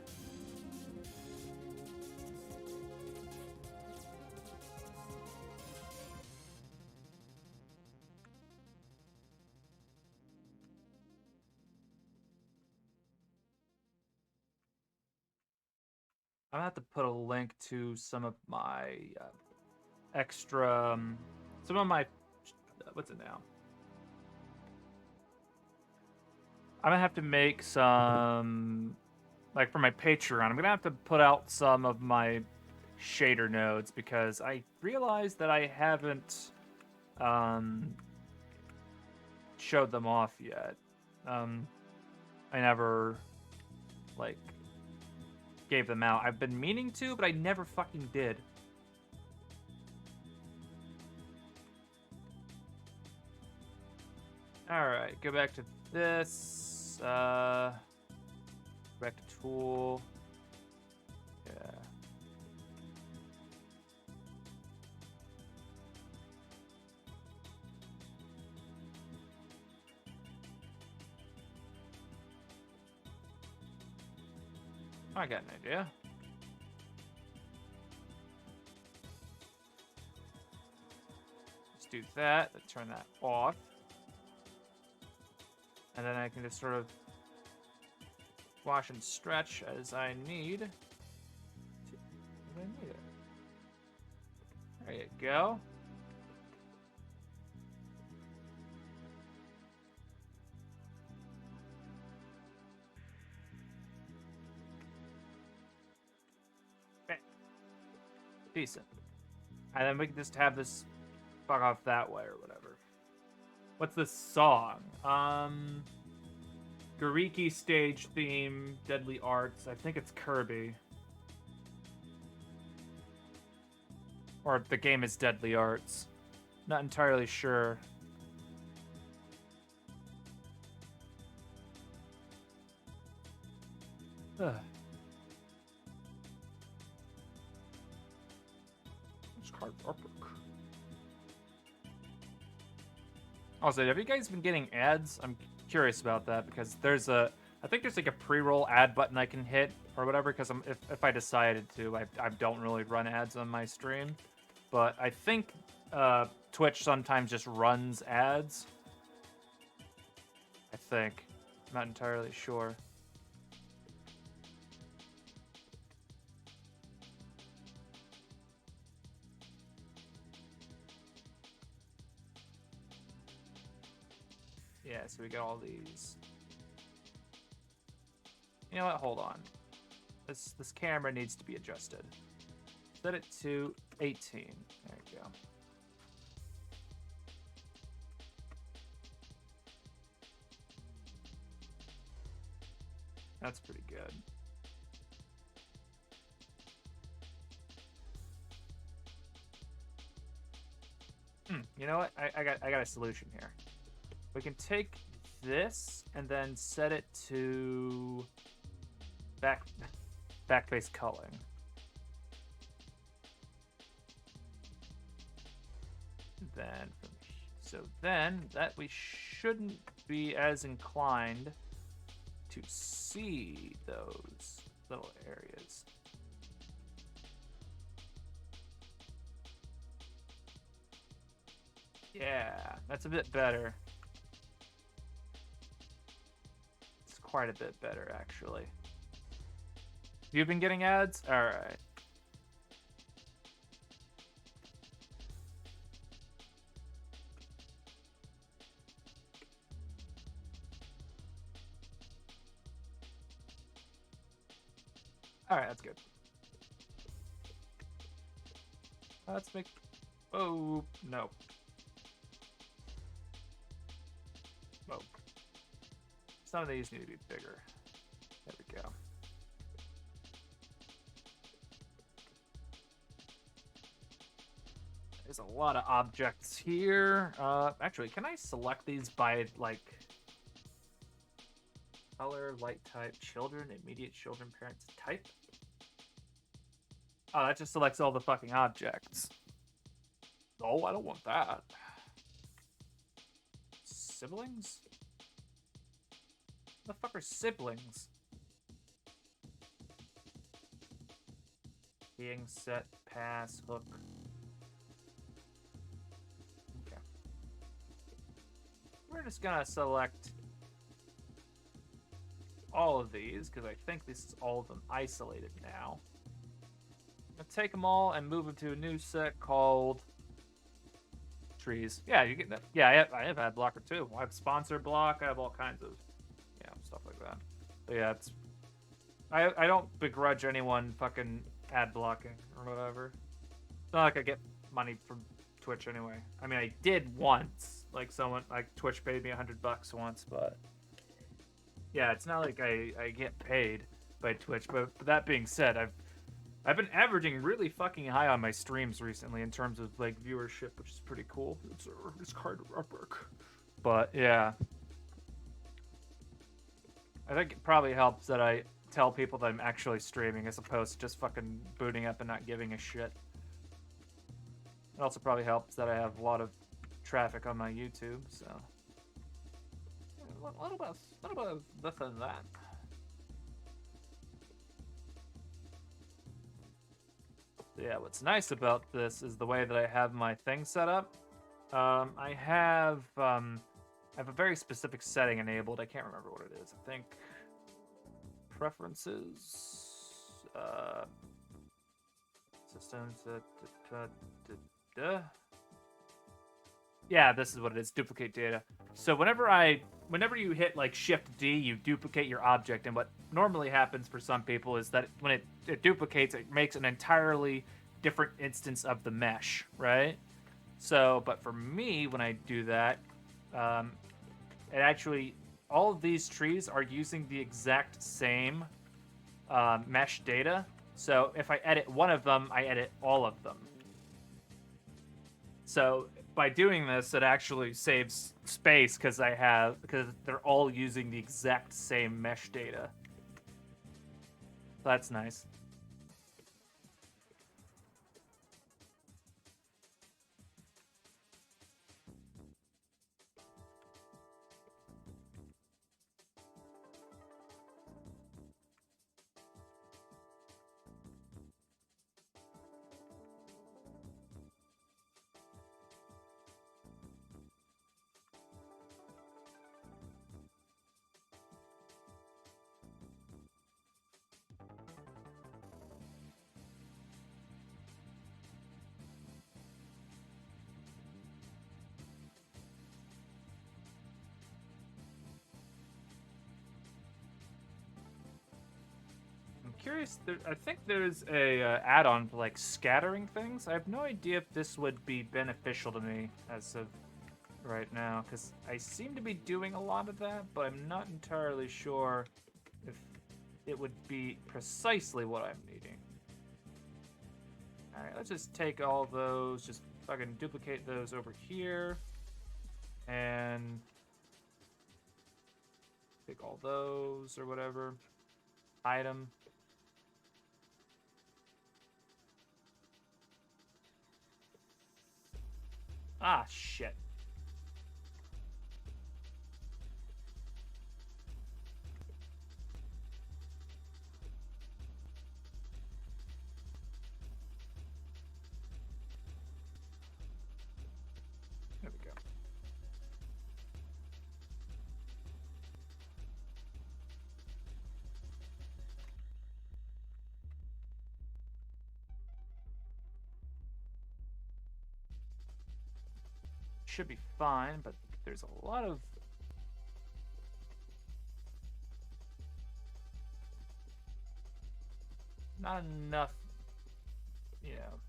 I'm gonna have to put a link to some of my extra, some of my, what's it now? I'm gonna have to make some, like for my Patreon, I'm gonna have to put out some of my shader nodes because I realized that I haven't showed them off yet. I never, like, gave them out. I've been meaning to, but I never fucking did. Alright, go back to this. Back to tool. Yeah. I got an idea. Let's do that. Let's turn that off. And then I can just sort of wash and stretch as I need. There you go. Okay. Decent. And then we can just have this fuck off that way or whatever. What's this song? Gariki stage theme, Deadly Arts. I think it's Kirby. Or the game is Deadly Arts. Not entirely sure. Ugh. It's called artwork. Also, have you guys been getting ads? I'm curious about that because there's a, I think there's like a pre-roll ad button I can hit or whatever. Because if I decided to, I don't really run ads on my stream, but I think Twitch sometimes just runs ads. I think, I'm not entirely sure. Yeah, so we got all these. You know what? Hold on. This camera needs to be adjusted. Set it to 18. There you go. That's pretty good. You know what? I got a solution here. We can take this and then set it to backface culling. then, so then that we shouldn't be as inclined to see those little areas. Yeah, that's a bit better. It's quite a bit better, actually. You've been getting ads? Alright. Alright, that's good. Let's make... Oh, no. Oh. Some of these need to be bigger. There we go. There's a lot of objects here. Actually, can I select these by, like, color, light type, children, immediate children, parents, type? Oh, that just selects all the fucking objects. Oh, I don't want that. Siblings? What the fuck are siblings? Being set, pass, hook. Okay. We're just gonna select all of these, because I think this is all of them isolated now. I'm gonna take them all and move them to a new set called trees. Yeah, you get that. Yeah, I have ad blocker too. I have sponsor block. I have all kinds of, stuff like that. But yeah, it's I don't begrudge anyone fucking ad blocking or whatever. It's not like I get money from Twitch anyway. I mean, I did once. Like someone, like Twitch paid me $100 once, but yeah, it's not like I get paid by Twitch. But that being said, I've been averaging really fucking high on my streams recently in terms of like viewership, which is pretty cool. It's kind of work. But yeah, I think it probably helps that I tell people that I'm actually streaming as opposed to just fucking booting up and not giving a shit. It also probably helps that I have a lot of traffic on my YouTube, so a little bit of this and that. Yeah, what's nice about this is the way that I have my thing set up. I have a very specific setting enabled. I can't remember what it is. I think preferences, systems. Yeah, this is what it is. Duplicate data. So whenever you hit like Shift D, you duplicate your object, and what normally happens for some people is that when it duplicates, it makes an entirely different instance of the mesh, right? So, but for me, when I do that, it actually, all of these trees are using the exact same mesh data. So if I edit one of them, I edit all of them. So by doing this, it actually saves space because they're all using the exact same mesh data. That's nice. Curious. I think there's a add-on for like scattering things. I have no idea if this would be beneficial to me as of right now, because I seem to be doing a lot of that, but I'm not entirely sure if it would be precisely what I'm needing. All right, let's just take all those, just fucking duplicate those over here, and take all those or whatever. Item. Ah, shit. There we go. Should be fine, but there's a lot of not enough, you know,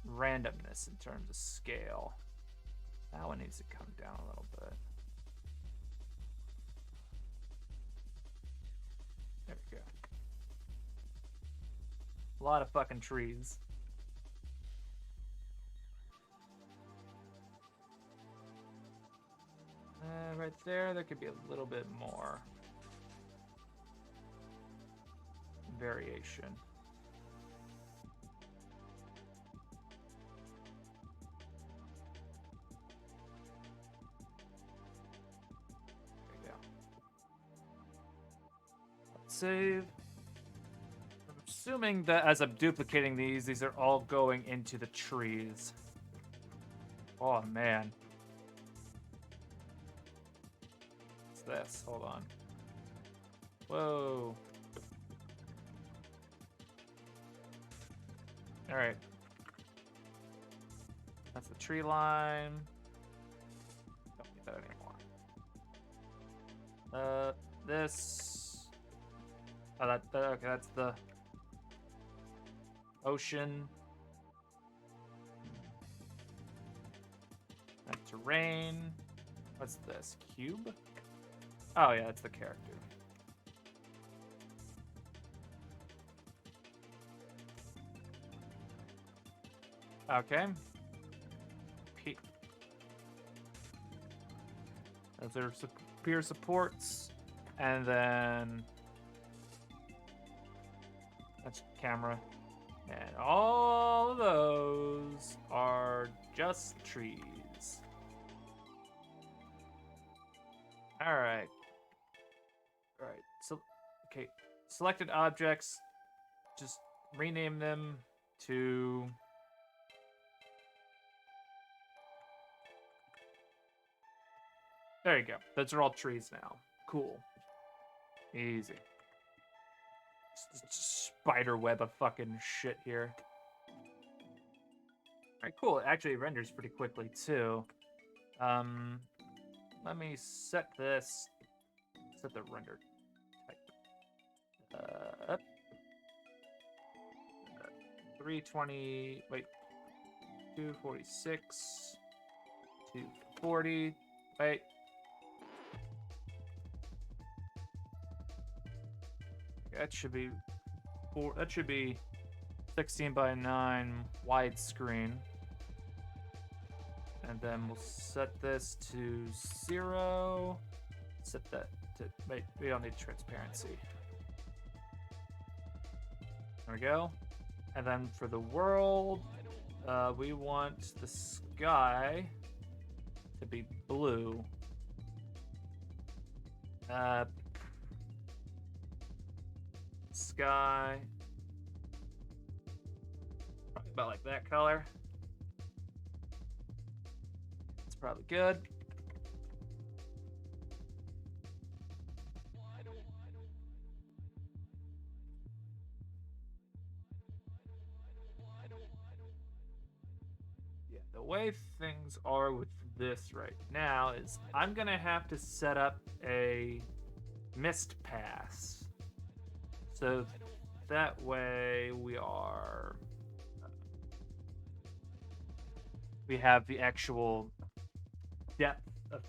randomness in terms of scale. That one needs to come down a little bit. There we go. A lot of fucking trees. Right there could be a little bit more variation. There we go. Let's save. I'm assuming that as I'm duplicating these are all going into the trees. Oh man. This. Hold on. Whoa. All right. That's the tree line. Don't need that anymore. This. Oh, okay. That's the ocean. That terrain. What's this? Cube? Oh yeah, that's the character. Okay. Those are peer supports, and then that's camera, and all of those are just trees. All right. All right. So, okay. Selected objects. Just rename them to. There you go. Those are all trees now. Cool. Easy. Spider web of fucking shit here. Alright, cool. It actually renders pretty quickly too. Let me set this. Set the render type. Up. 320. Wait. 246. 240. Wait. That should be that should be 16 by 9 widescreen. And then we'll set this to 0. Set that to wait, we don't need transparency. There we go. And then for the world, we want the sky to be blue. Sky. Probably about like that color. It's probably good. Yeah, the way things are with this right now is I'm gonna have to set up a mist pass. So that way we have the actual depth of.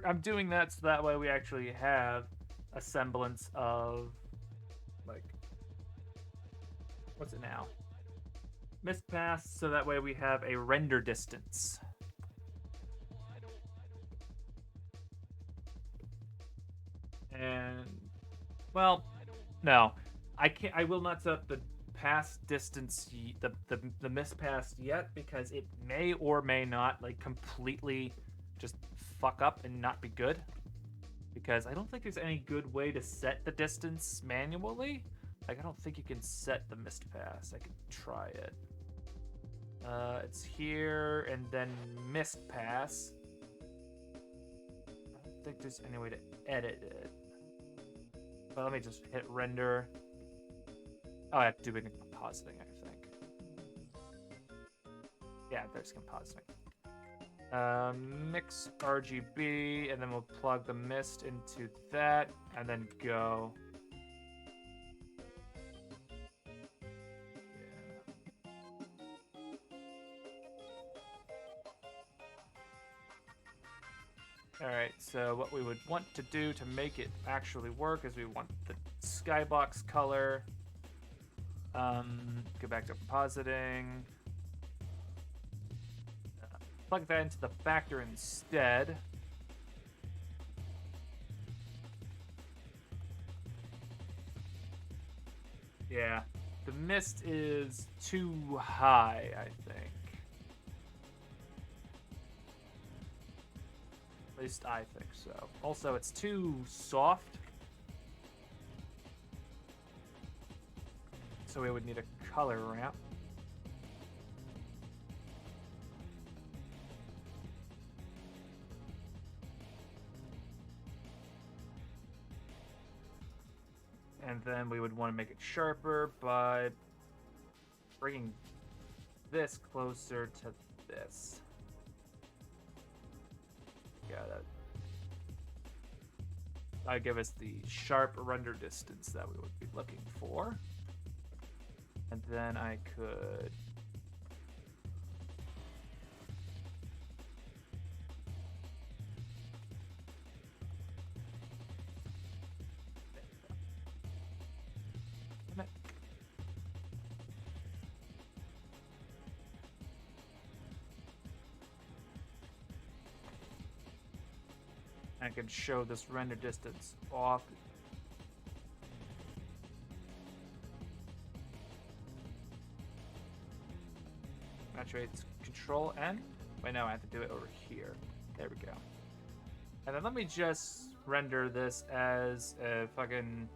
I'm doing that so that way we actually have a semblance of like what's it now? Mist pass, so that way we have a render distance. And well. No, I can't. I will not set up the pass distance, the mist pass yet, because it may or may not like completely just fuck up and not be good. Because I don't think there's any good way to set the distance manually. Like, I don't think you can set the mist pass. I could try it. It's here, and then mist pass. I don't think there's any way to edit it. Well, let me just hit render. Oh, I have to do it in compositing, I think. Yeah, there's compositing. Mix RGB, and then we'll plug the mist into that, and then go. Alright, so what we would want to do to make it actually work is we want the skybox color. Go back to compositing. Plug that into the factor instead. Yeah, the mist is too high, I think. At least I think so. Also, it's too soft. So we would need a color ramp. And then we would want to make it sharper by bringing this closer to this. Yeah, that'd give us the sharp render distance that we would be looking for. And then I could I can show this render distance off. Actually, it's Control N. Wait, no, I have to do it over here. There we go. And then let me just render this as a fucking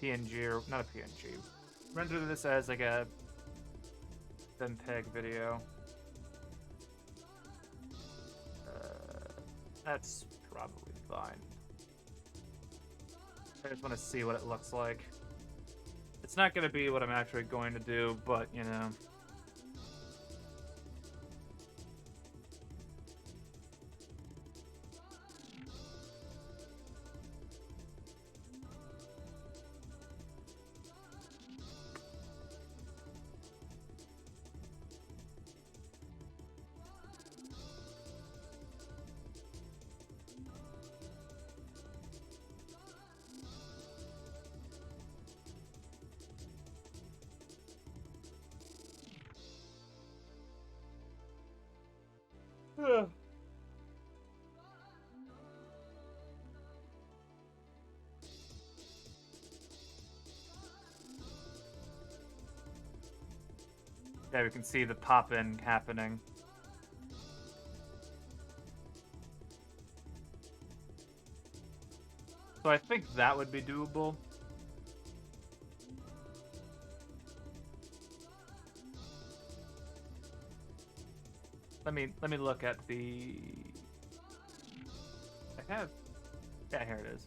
PNG, or not a PNG. Render this as like a MPEG video. That's probably fine. I just want to see what it looks like. It's not going to be what I'm actually going to do, but, you know. Yeah, we can see the pop-in happening. So I think that would be doable. Let me look at the. Yeah, here it is.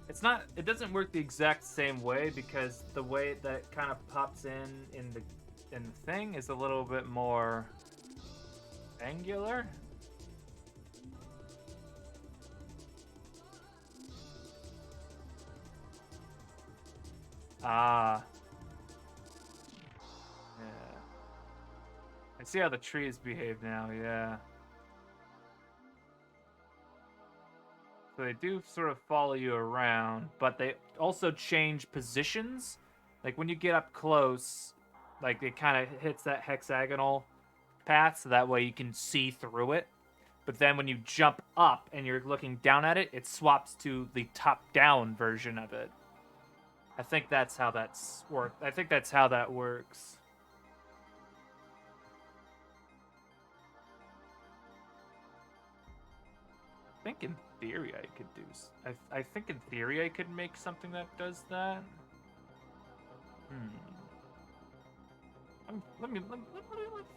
It's not. It doesn't work the exact same way because the way that it kind of pops in the thing is a little bit more angular. Ah. Yeah. I see how the trees behave now, yeah. So they do sort of follow you around, but they also change positions. Like when you get up close, like it kind of hits that hexagonal path, so that way you can see through it. But then when you jump up and you're looking down at it, it swaps to the top-down version of it. I think that's how that's worked. I think that's how that works. I think in theory I could do. I think in theory I could make something that does that. Let me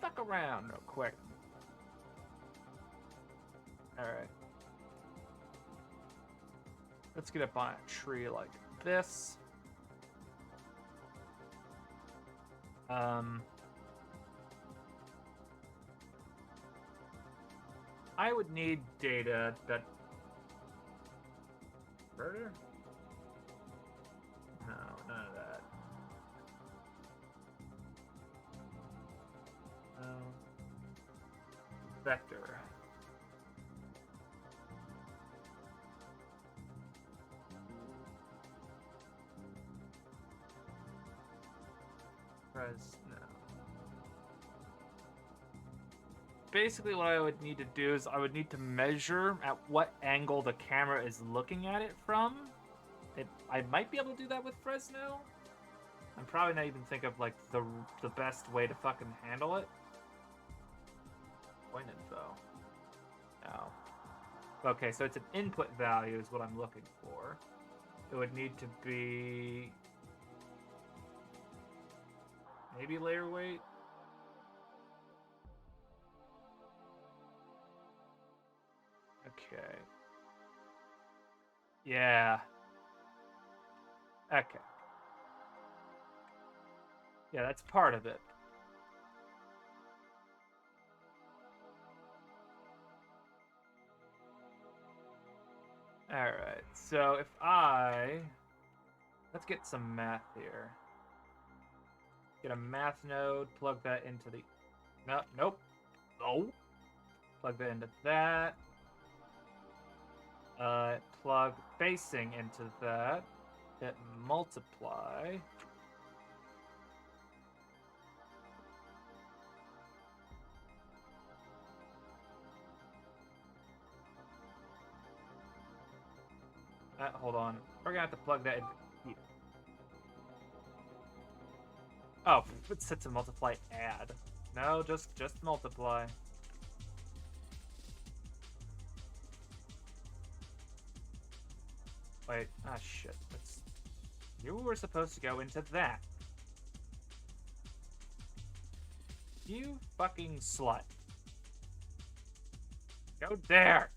fuck around real quick. All right. Let's get up on a tree like this. I would need data that... Murder? No, none of that. Vector. No. Basically what I would need to do is I would need to measure at what angle the camera is looking at it from. I might be able to do that with Fresno. I'm probably not even thinking of like the best way to fucking handle it. Point info. No. Okay, so it's an input value is what I'm looking for. It would need to be maybe layer weight. Okay. Yeah. Okay. Yeah, that's part of it. Alright, so if let's get some math here. Get a math node, plug that into the... Nope. Plug that into that. Plug facing into that. Hit multiply. Hold on. We're gonna have to plug that in here. Oh, it's set to multiply add. No, just multiply. Wait, shit. You were supposed to go into that. You fucking slut. Go there!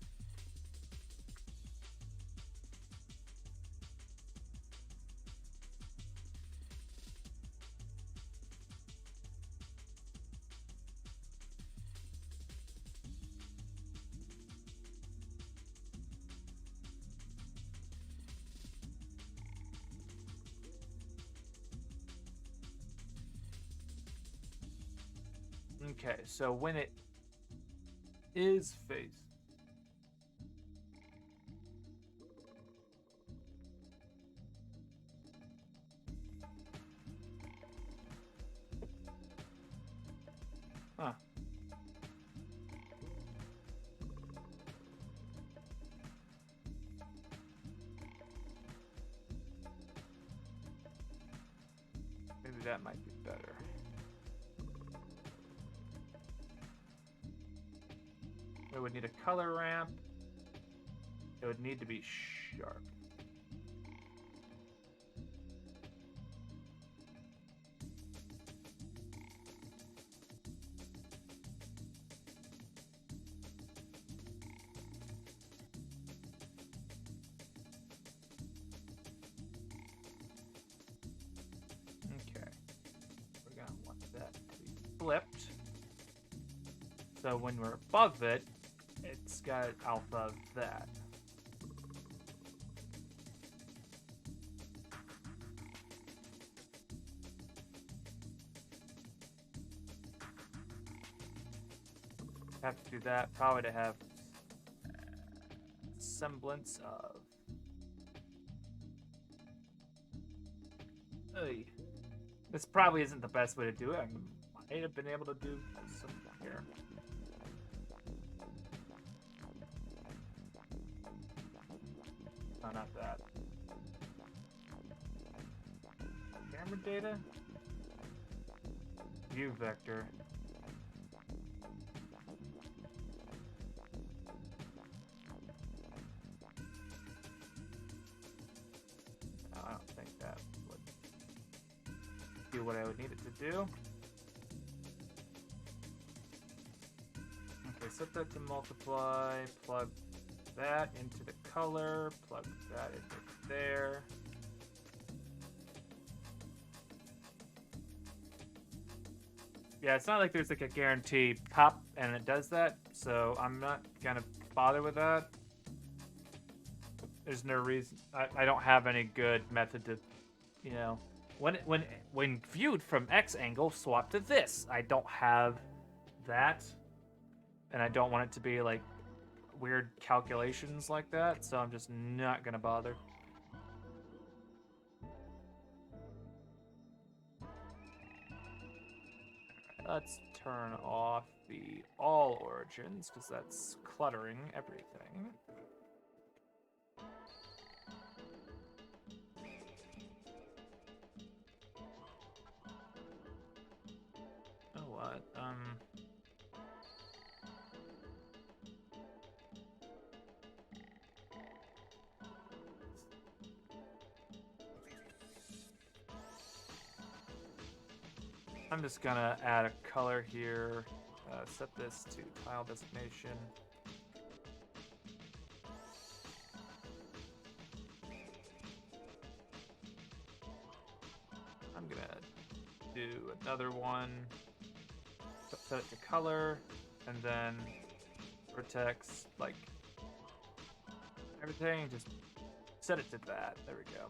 Okay, so when it is face. Huh. Maybe that might be better. It would need a color ramp. It would need to be sharp. Okay. We're gonna want that to be flipped. So when we're above it, it's got alpha of that. Have to do that, probably to have semblance of... Oy. This probably isn't the best way to do it. I might have been able to do something here. No, not that. camera data? View vector. I don't think that would do what I would need it to do. Okay, set that to multiply, plug that into the color, plug that into there. Yeah, it's not like there's like a guarantee pop and it does that, so I'm not gonna bother with that. There's no reason. I don't have any good method to, you know, when viewed from X angle, swap to this. I don't have that, and I don't want it to be like weird calculations like that, so I'm just not gonna bother. Let's turn off the all origins, because that's cluttering everything. Oh, what? I'm just gonna add a color here, set this to tile designation. I'm gonna do another one, set it to color, and then vertex, like everything, just set it to that. There we go.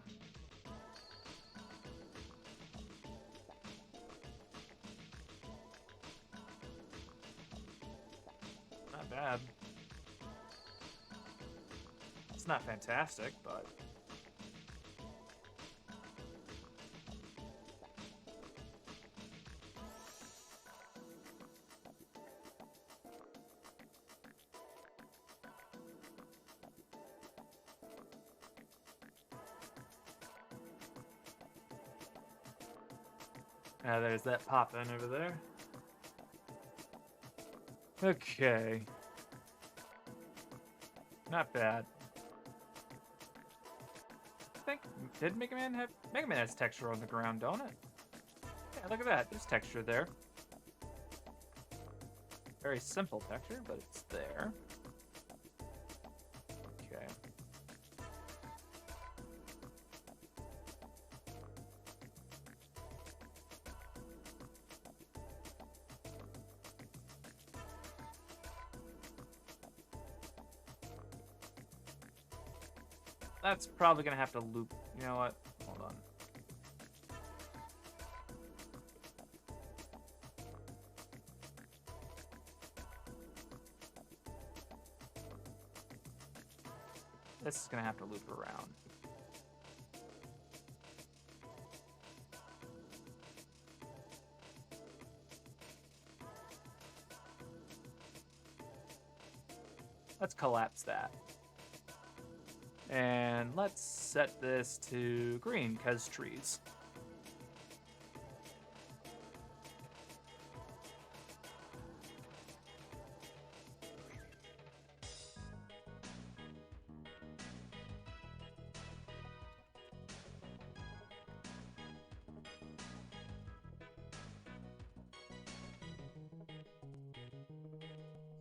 Not bad. It's not fantastic, but there's that pop in over there. Okay. Not bad. I think, did Mega Man have... Mega Man has texture on the ground, don't it? Yeah, look at that. There's texture there. Very simple texture, but it's there. Okay. That's probably gonna have to loop. You know what? Hold on. This is gonna have to loop around. Let's collapse that. And let's set this to green, because trees.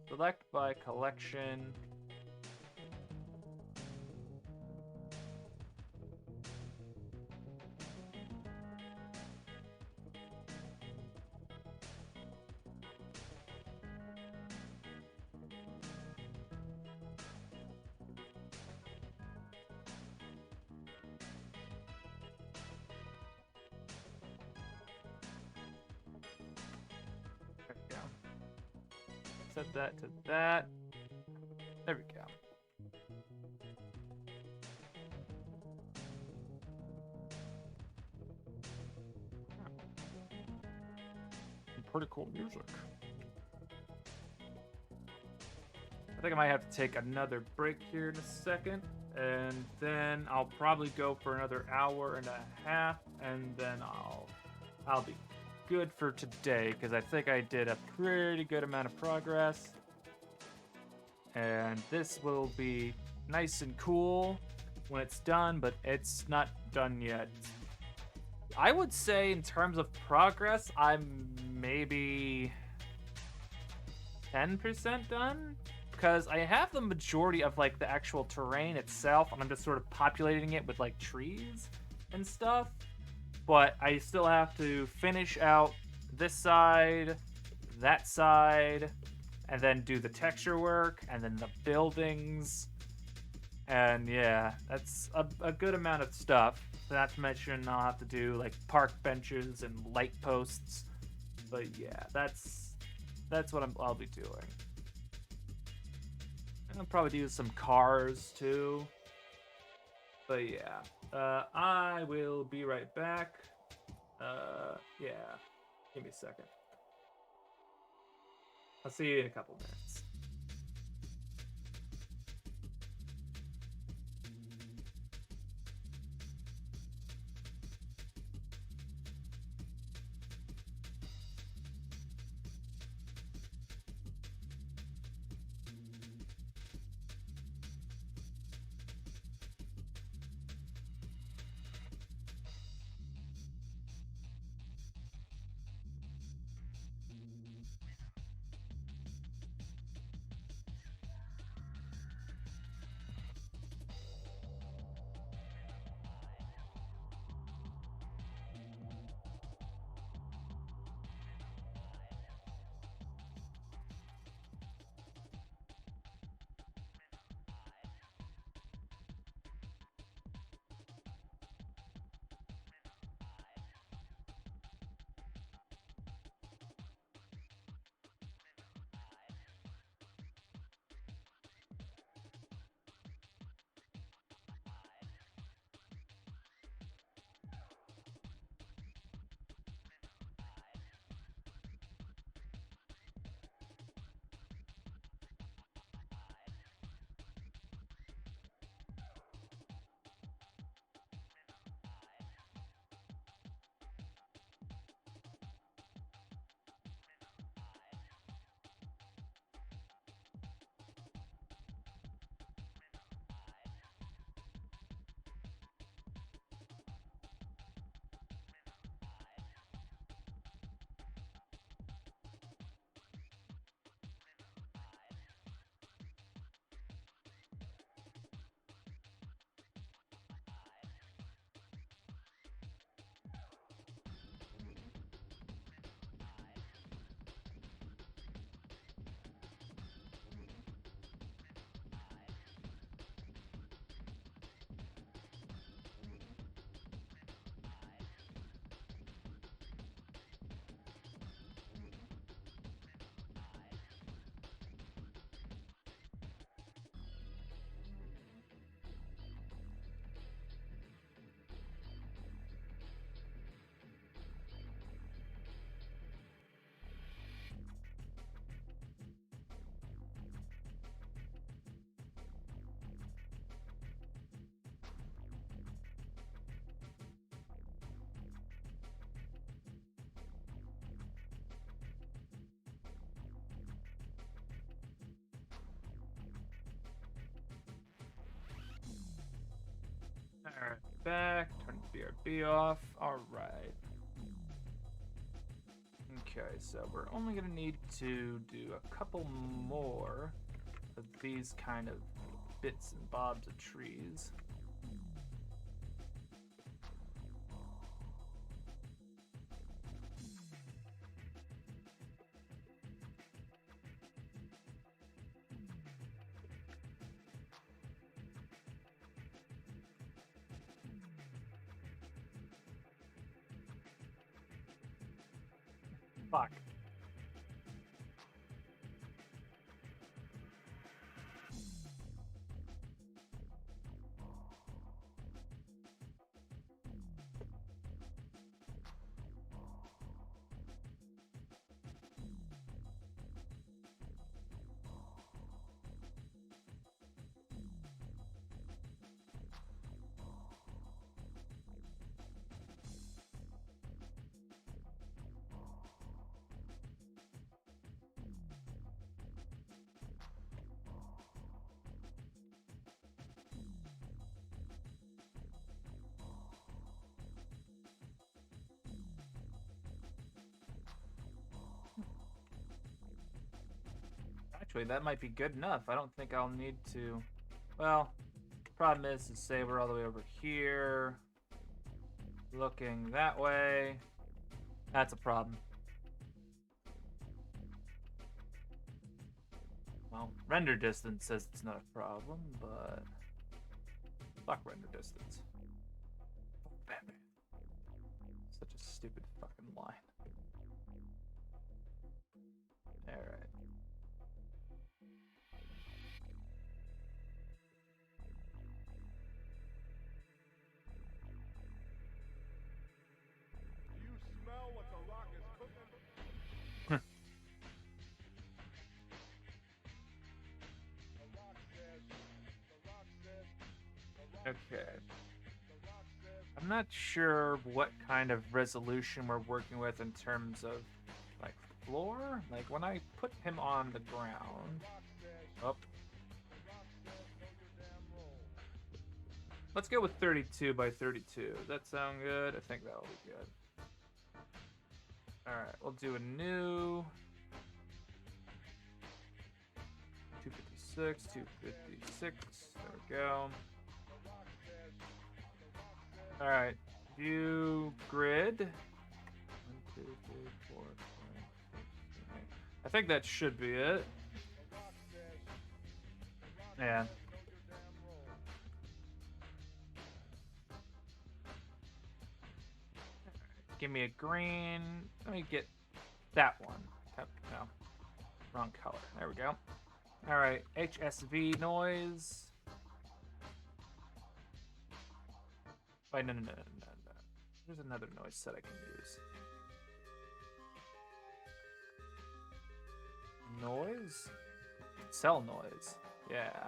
Select by collection. There we go. Set that to that. There we go. Pretty cool music. I think I might have to take another break here in a second. And then I'll probably go for another hour and a half, and then I'll be good for today, because I think I did a pretty good amount of progress. And this will be nice and cool when it's done, but it's not done yet. I would say in terms of progress, I'm maybe 10% done, because I have the majority of like the actual terrain itself, and I'm just sort of populating it with like trees and stuff. But I still have to finish out this side, that side, and then do the texture work, and then the buildings. And yeah, that's a good amount of stuff. Not to mention I'll have to do like park benches and light posts. But yeah, that's what I'll be doing. And I'll probably do some cars too. But yeah, I will be right back. Yeah, give me a second. I'll see you in a couple minutes. Alright, back. Turn the BRB off. Alright. Okay, so we're only gonna need to do a couple more of these kind of bits and bobs of trees. Fuck. Actually, that might be good enough. I don't think I'll need to... Well, problem is to say we're all the way over here. Looking that way. That's a problem. Well, render distance says it's not a problem, but... Fuck render distance. Oh, baby. Such a stupid fucking line. Alright. Do you smell what the rock is cooking? The rock says, Okay. I'm not sure what kind of resolution we're working with in terms of, like, floor. Like, when I put him on the ground... Oh. Let's go with 32 by 32. Does that sound good? I think that'll be good. Alright, we'll do a new... 256, 256. There we go. Alright, view grid. 1, 2, 3, 4, 5, 6, 7, 8. I think that should be it. Yeah. Give me a green. Let me get that one. No, wrong color. There we go. Alright, HSV noise. Wait, no. There's another noise set I can use. Noise? Cell noise. Yeah.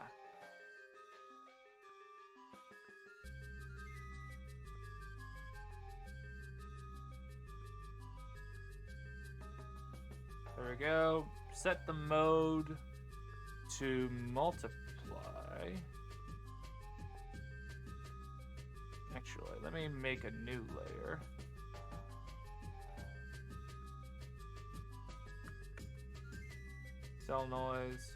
There we go. Set the mode to multiply. Actually, let me make a new layer. Cell noise.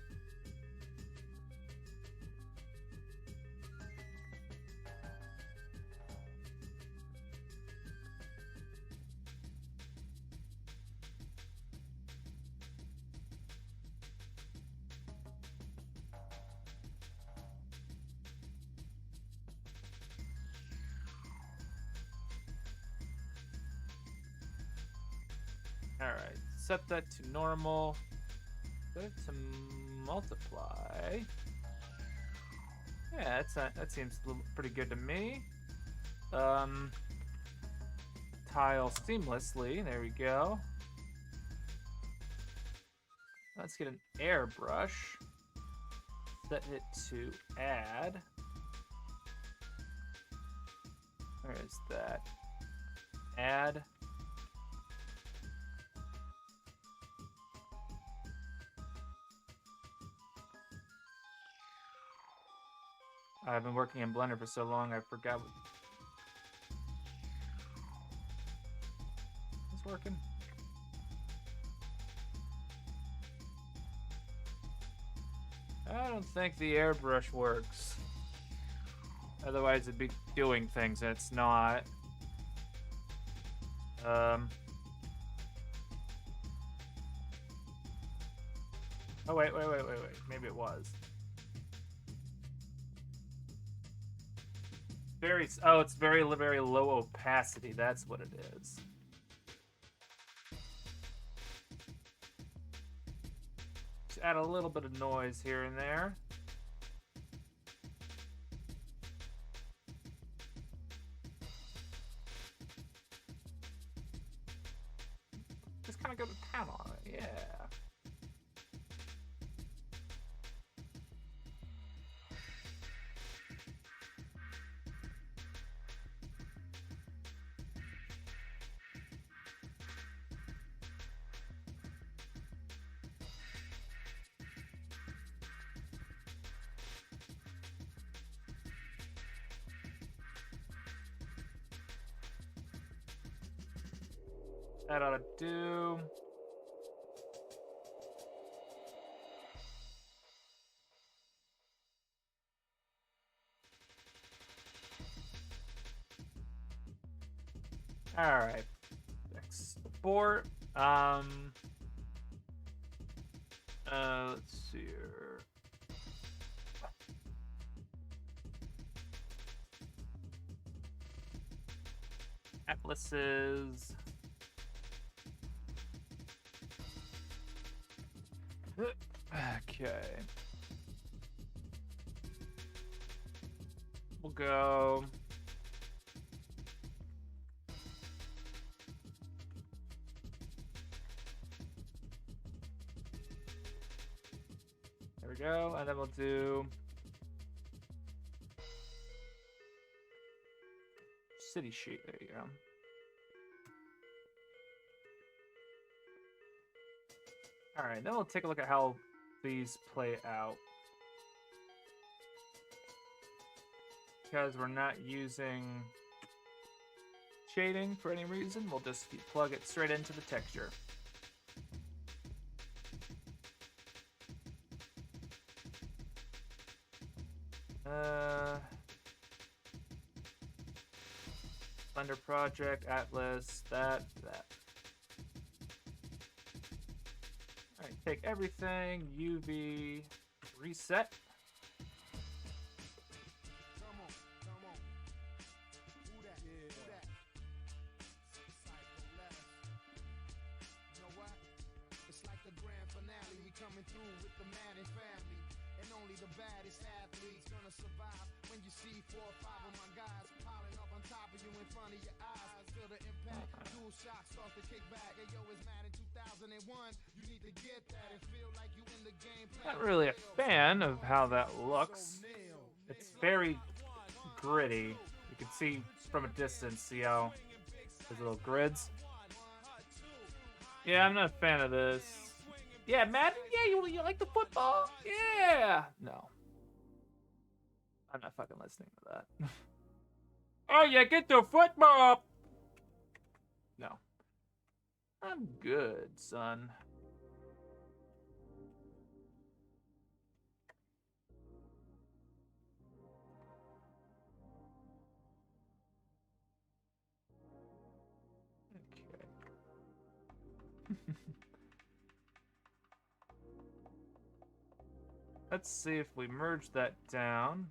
Alright, set that to normal. Set it to multiply. Yeah, that seems pretty good to me. Tile seamlessly. There we go. Let's get an airbrush. Set it to add. Where is that? Add. I've been working in Blender for so long, I forgot what... It's working. I don't think the airbrush works. Otherwise it'd be doing things and it's not. Oh, wait. Maybe it was. It's very low opacity. That's what it is. Just add a little bit of noise here and there. Just kind of go to town on it. Yeah. That ought to do. All right. Export. Let's see here. Atlases. Okay. We'll go. There we go, and then we'll do city sheet. There you go. All right, then we'll take a look at how these play out. Because we're not using shading for any reason, we'll just plug it straight into the texture. Thunder Project, Atlas, that. Alright, take everything, UV, reset. Not really a fan of how that looks. It's very gritty. You can see from a distance, see how there's little grids. Yeah, I'm not a fan of this. Yeah, Madden? Yeah, you like the football? Yeah! No. I'm not fucking listening to that. Oh, yeah, get the football! No. I'm good, son. Let's see if we merge that down.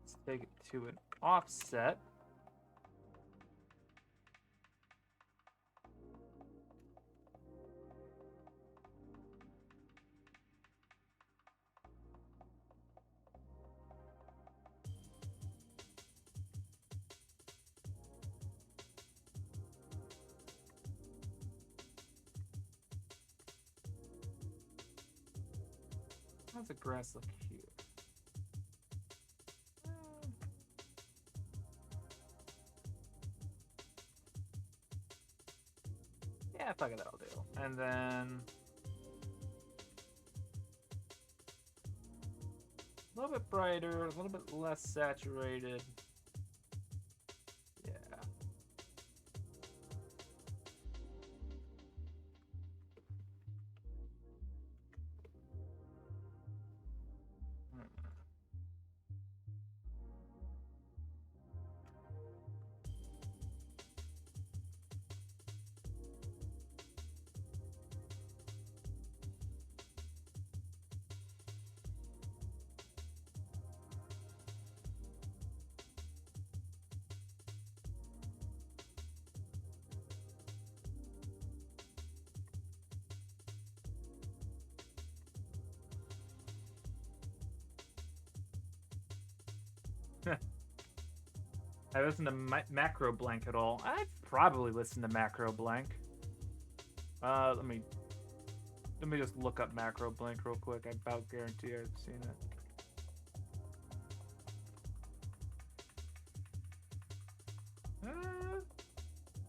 Let's take it to an offset. How's the grass look here? Yeah, fuck it, that'll do. And then a little bit brighter, a little bit less saturated. Yeah. I listen to Macro Blank at all. I've probably listened to Macro Blank. Let me just look up Macro Blank real quick. I about guarantee I've seen it.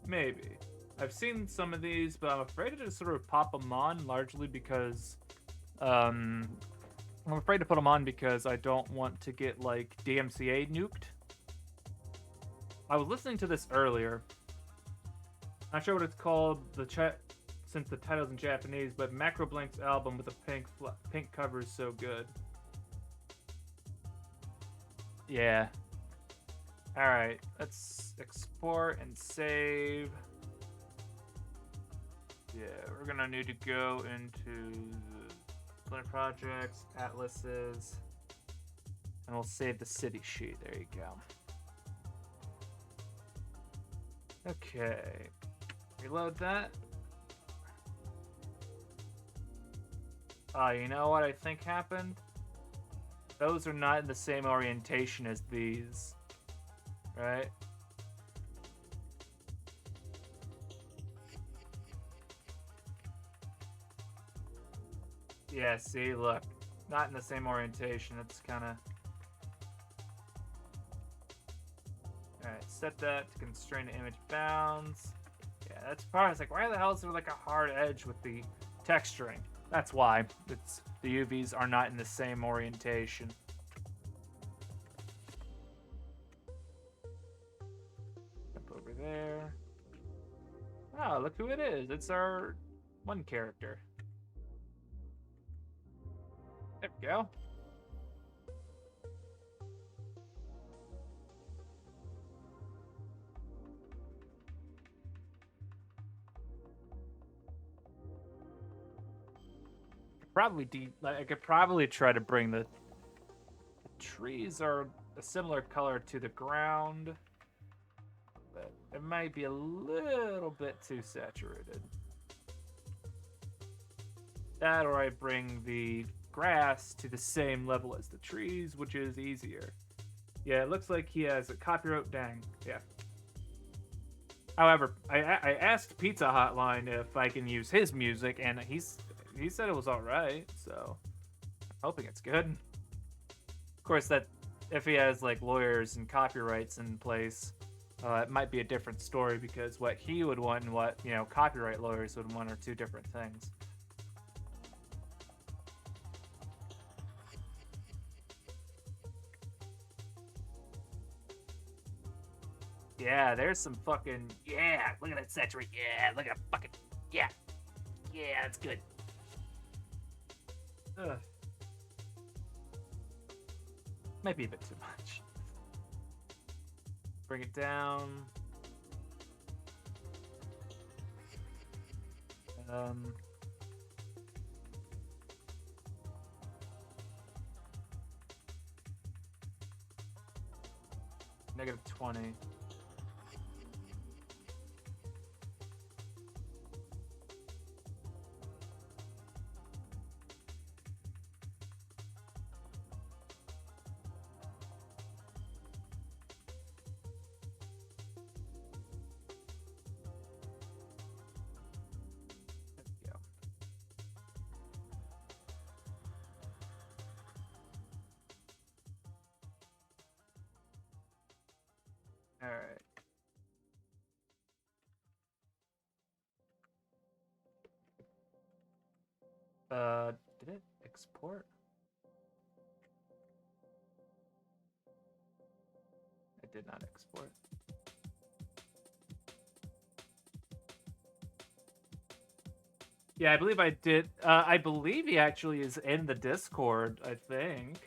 Maybe. I've seen some of these, but I'm afraid to just sort of pop them on, largely because I'm afraid to put them on because I don't want to get like DMCA nuked. I was listening to this earlier. Not sure what it's called, since the title's in Japanese, but Macro Blank's album with the pink cover is so good. Yeah. All right, let's export and save. Yeah, we're gonna need to go into the Planet Projects, Atlases, and we'll save the city sheet. There you go. Okay, reload that. You know what I think happened? Those are not in the same orientation as these, right? Yeah, see, look. Not in the same orientation. It's kind of... Alright, set that to constrain the image bounds. Yeah, that's part. It's like, why the hell is there like a hard edge with the texturing? That's why. It's the UVs are not in the same orientation. Jump over there. Oh, look who it is. It's our one character. There we go. I could probably try to bring the trees are a similar color to the ground, but it might be a little bit too saturated. That, or I bring the grass to the same level as the trees, which is easier. Yeah, it looks like he has a copyright. Dang, yeah. However, I asked Pizza Hotline if I can use his music, and he said it was all right. So, hoping it's good. Of course, that if he has like lawyers and copyrights in place, it might be a different story, because what he would want and what copyright lawyers would want are two different things. Yeah, there's some fucking... Yeah, look at that saturate. Yeah, look at fucking... Yeah. Yeah, that's good. Ugh. Might be a bit too much. Bring it down. -20. All right. Did it export? It did not export. Yeah, I believe I did. I believe he actually is in the Discord, I think.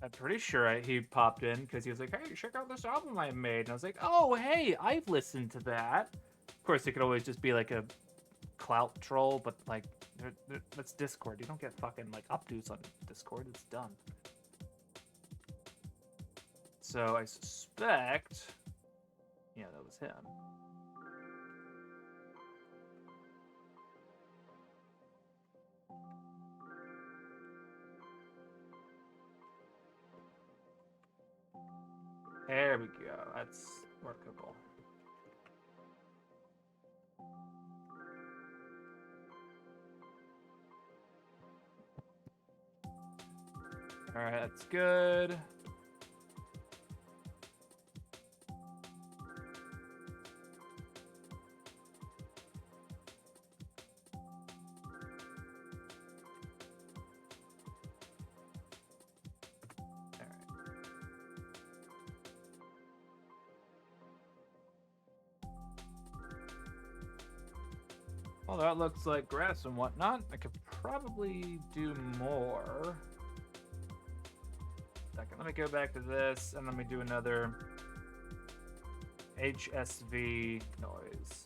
I'm pretty sure he popped in because he was like, hey, check out this album I made. And I was like, oh, hey, I've listened to that. Of course, it could always just be like a clout troll, but like, that's Discord. You don't get fucking like updos on Discord. It's done. So I suspect... Yeah, that was him. There we go. That's workable. All right, that's good. Well, that looks like grass and whatnot. I could probably do more. second. Let me go back to this and let me do another HSV noise.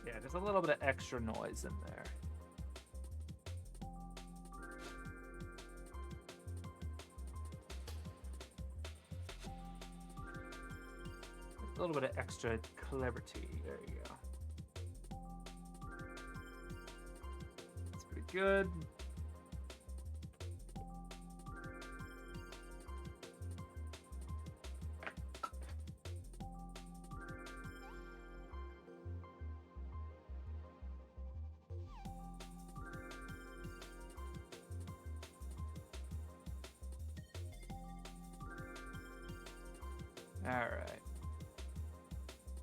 Yeah, there's a little bit of extra noise in there. A little bit of extra clarity. There you go. That's pretty good. All right.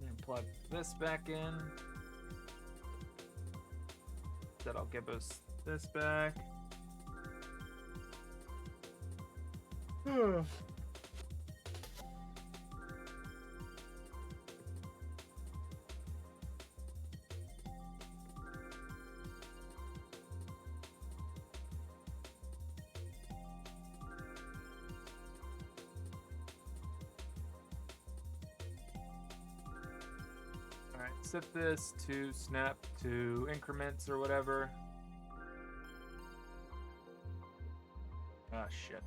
And plug this back in. That'll give us this back. Alright, set this to snap to increments or whatever. Ah, shit.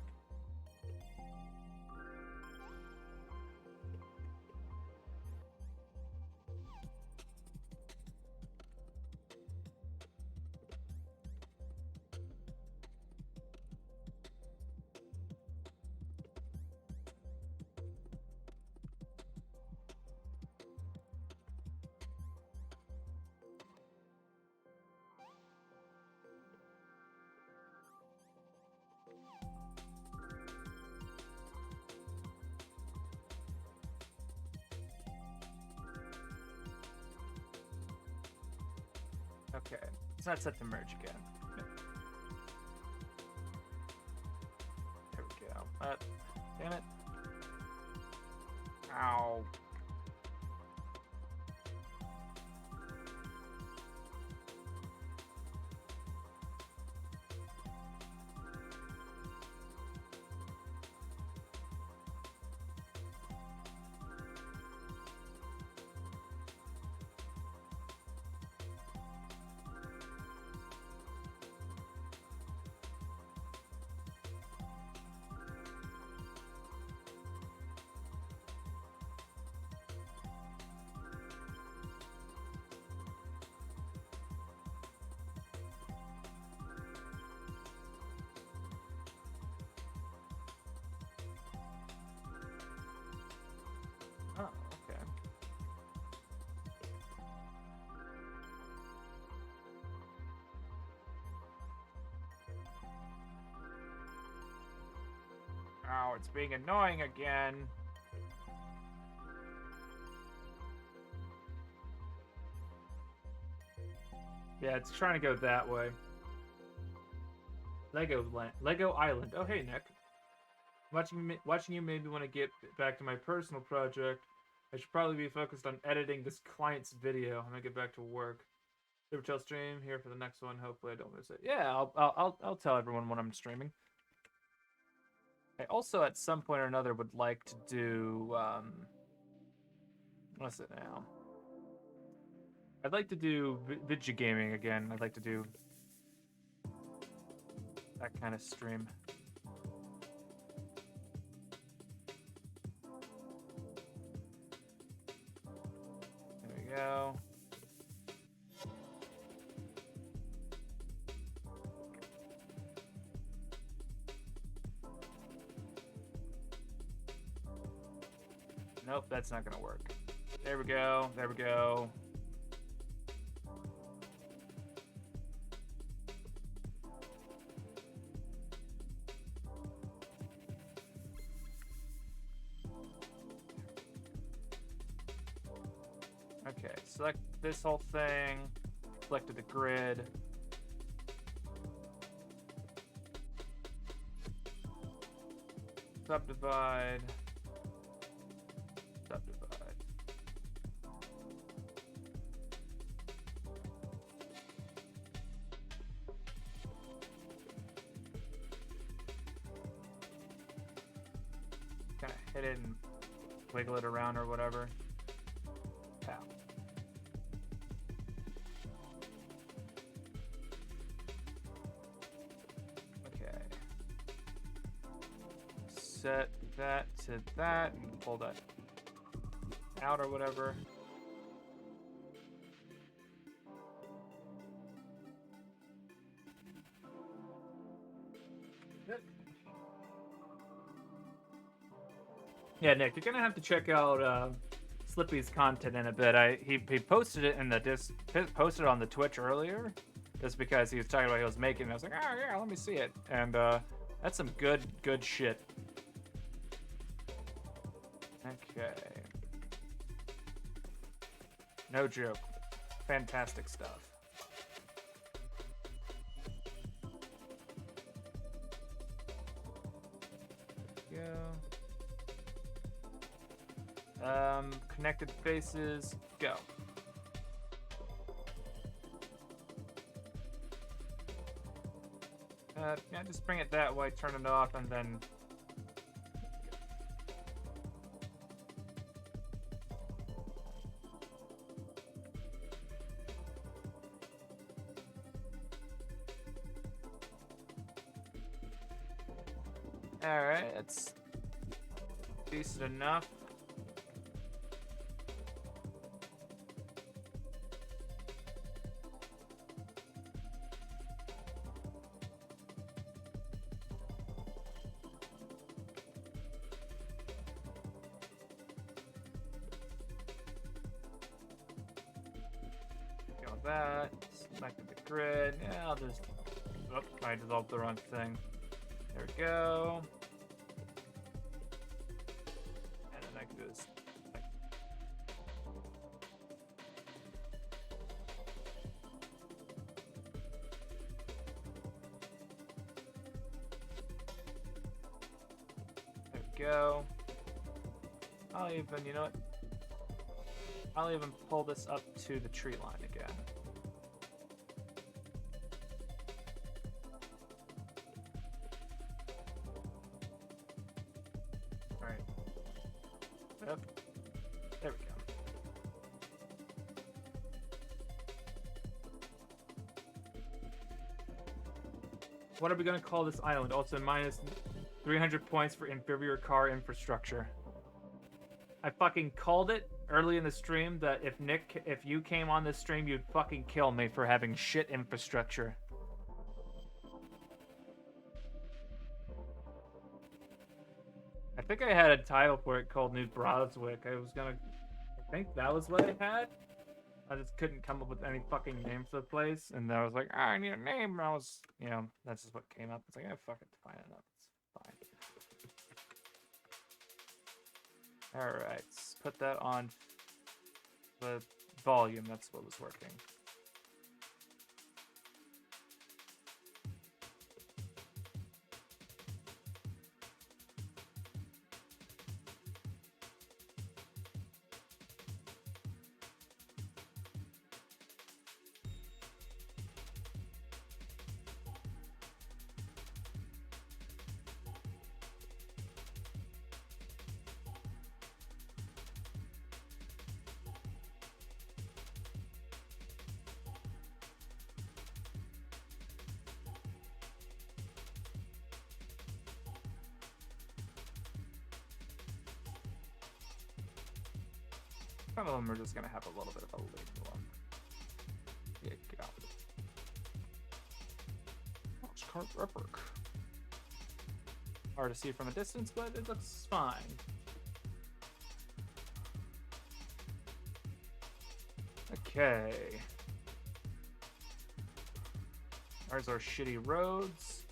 Okay, it's not set to merge again. There we go. Damn it. Ow. Oh, okay. Ow, it's being annoying again. Yeah, it's trying to go that way. Lego Island. Oh, hey, Nick. Watching you made me want to get back to my personal project. I should probably be focused on editing this client's video. I'm gonna get back to work. Super Chill stream here for the next one. Hopefully, I don't miss it. Yeah, I'll tell everyone when I'm streaming. I also, at some point or another, would like to do what's it now? I'd like to do video gaming again. I'd like to do that kind of stream. There we go. Nope, that's not gonna work. There we go. There we go. Okay, select this whole thing. Selected the grid. Subdivide. Subdivide. Kind of hit it and wiggle it around or whatever. Yeah. Okay. Set that to that and pull that out or whatever. Yeah, Nick, you're gonna have to check out Slippy's content in a bit. He posted it in the posted it on the Twitch earlier, just because he was talking about what he was making. And I was like, oh yeah, let me see it. And that's some good shit. Okay. No joke. Fantastic stuff. Go. Connected faces, go. Yeah, just bring it that way, turn it off, and then... Alright, that's decent enough. That back to the grid. Yeah, I'll just. Oh, I dissolved the wrong thing. There we go. And then I can do this. There we go. I'll even, you know what? I'll even pull this up to the tree line again. Alright. Yep. There we go. What are we going to call this island? Also minus 300 points for inferior car infrastructure. I fucking called it early in the stream that if you came on this stream, you'd fucking kill me for having shit infrastructure. I think I had a title for it called New Brunswick. I think that was what I had. I just couldn't come up with any fucking name for the place, and I was like, I need a name, and I was, that's just what came up. It's like, fuck it, fine enough, it's fine. Alright, let's put that on the volume. That's what was working. Some of them are just gonna have a little bit of a label. There you go. It's card Reprik. Hard to see from a distance, but it looks fine. Okay. There's our shitty roads.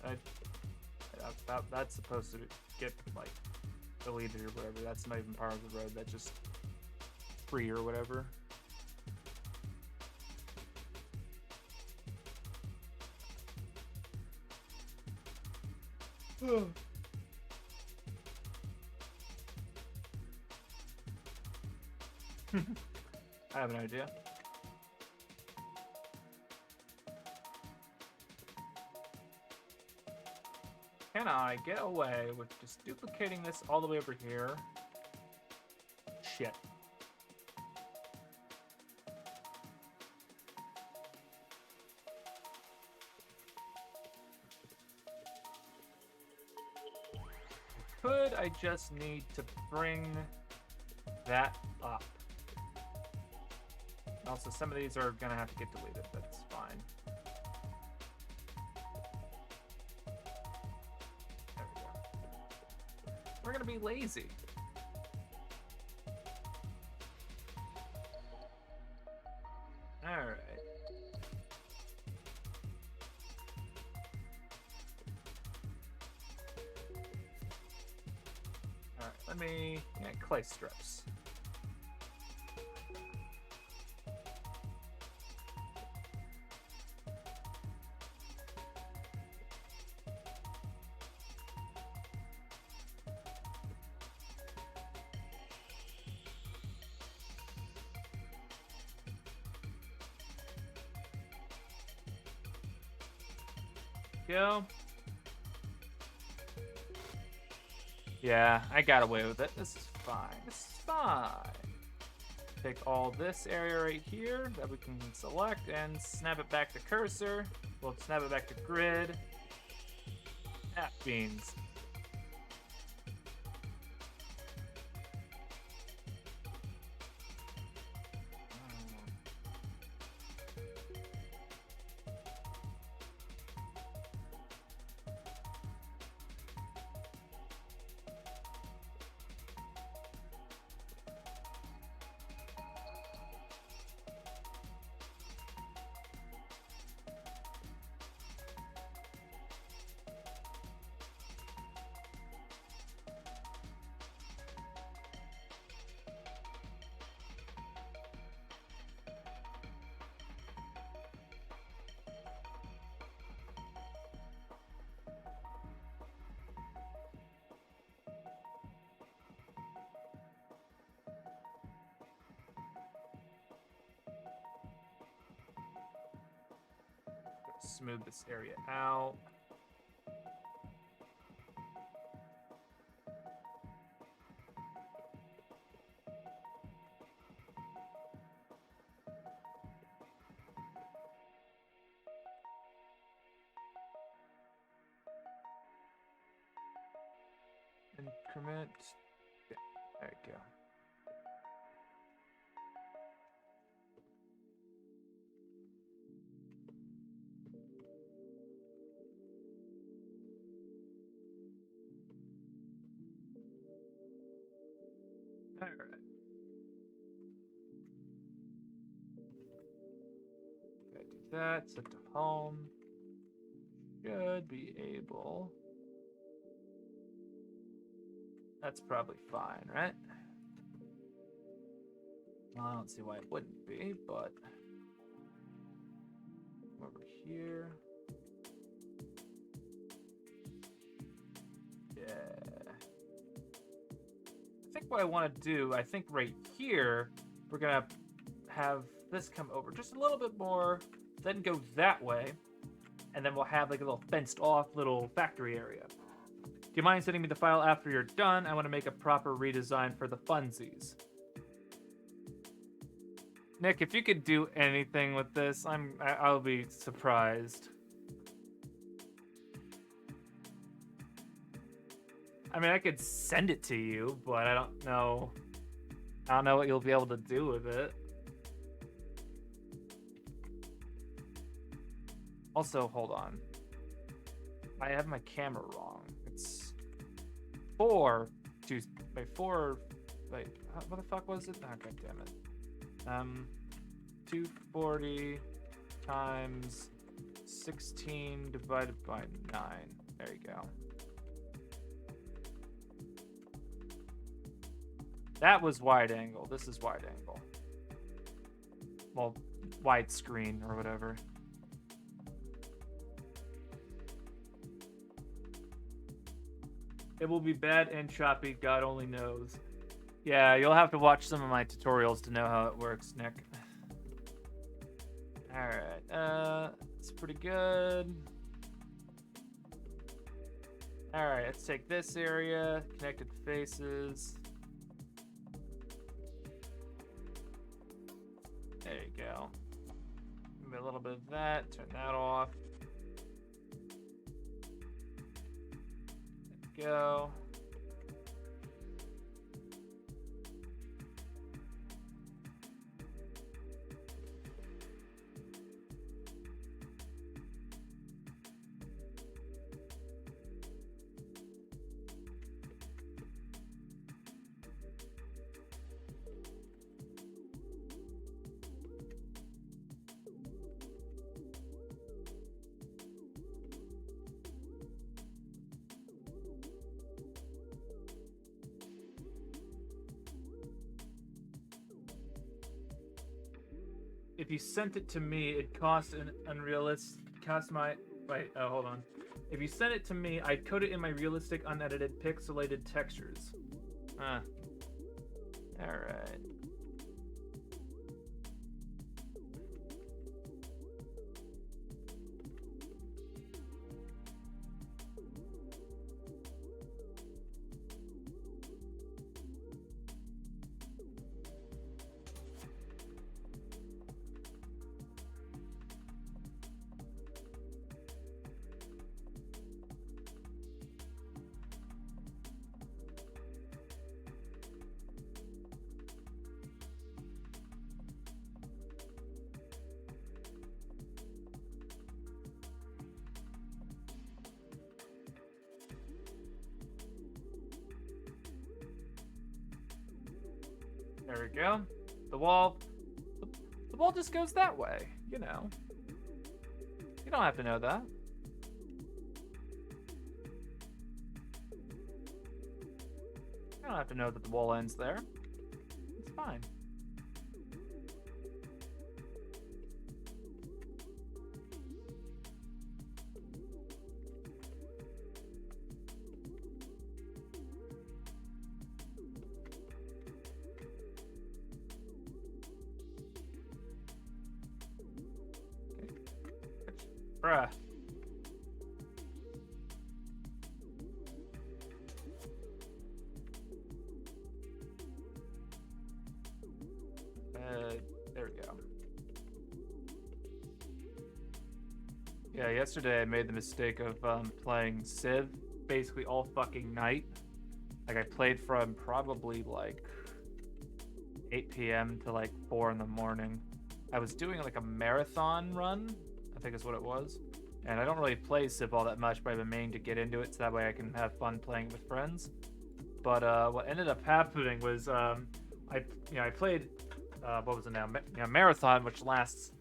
That's supposed to get like deleted or whatever. That's not even part of the road. That's just free or whatever. I have an idea. Can I get away with just duplicating this all the way over here? Shit. Could I just need to bring that up? Also, some of these are gonna have to get deleted. That's fine. There we go. We're gonna be lazy. All right. All right. Let me clay strips. Go. Yeah, I got away with it. This is fine. This is fine. Take all this area right here that we can select and snap it back to cursor. We'll snap it back to grid. Ah, beans. Smooth this area out. Increment. Yeah, there you go. All right. Okay, do that. Set to home. Should be able. That's probably fine, right? Well, I don't see why it wouldn't be, but over here. Yeah. I think what I want to do, I think right here, we're going to have this come over just a little bit more, then go that way, and then we'll have like a little fenced off little factory area. Do you mind sending me the file after you're done? I want to make a proper redesign for the funsies. Nick, if you could do anything with this, I'll be surprised. I mean, I could send it to you, but I don't know what you'll be able to do with it. Also, hold on. I have my camera wrong. It's 4. Wait, what the fuck was it? Oh, God damn it. 240 times 16 divided by 9. There you go. That was wide angle. This is wide angle. Well, widescreen or whatever. It will be bad and choppy, God only knows. Yeah, you'll have to watch some of my tutorials to know how it works, Nick. Alright, it's pretty good. Alright, let's take this area, connected faces. There you go. Maybe a little bit of that, turn that off. There you go. If you sent it to me, it cost an unrealistic. Wait, oh, hold on. If you sent it to me, I'd code it in my realistic, unedited, pixelated textures. Huh. Alright. There we go. The wall just goes that way, you know. You don't have to know that. You don't have to know that the wall ends there. It's fine. Bruh. There we go. Yeah, yesterday I made the mistake of playing Civ basically all fucking night. Like I played from probably like 8 p.m. to like 4 in the morning. I was doing like a marathon run, I think is what it was. And I don't really play Civ all that much, but I've been meaning to get into it so that way I can have fun playing with friends. But what ended up happening was I played what was it now? Marathon, which lasts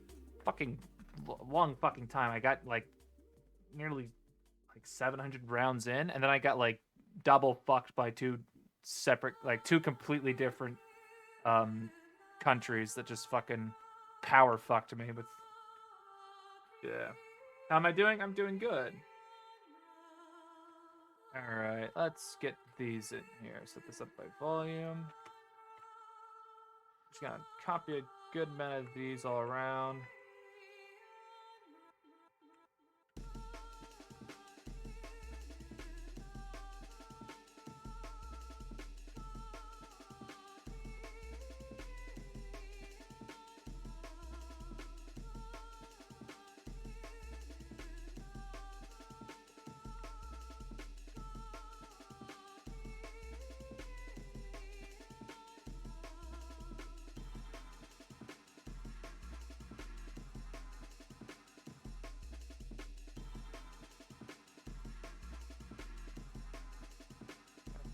fucking long fucking time. I got like nearly like 700 rounds in, and then I got like double fucked by two completely different countries that just fucking power fucked me with. Yeah. How am I doing? I'm doing good. Alright, let's get these in here. Set this up by volume. Just gonna copy a good amount of these all around.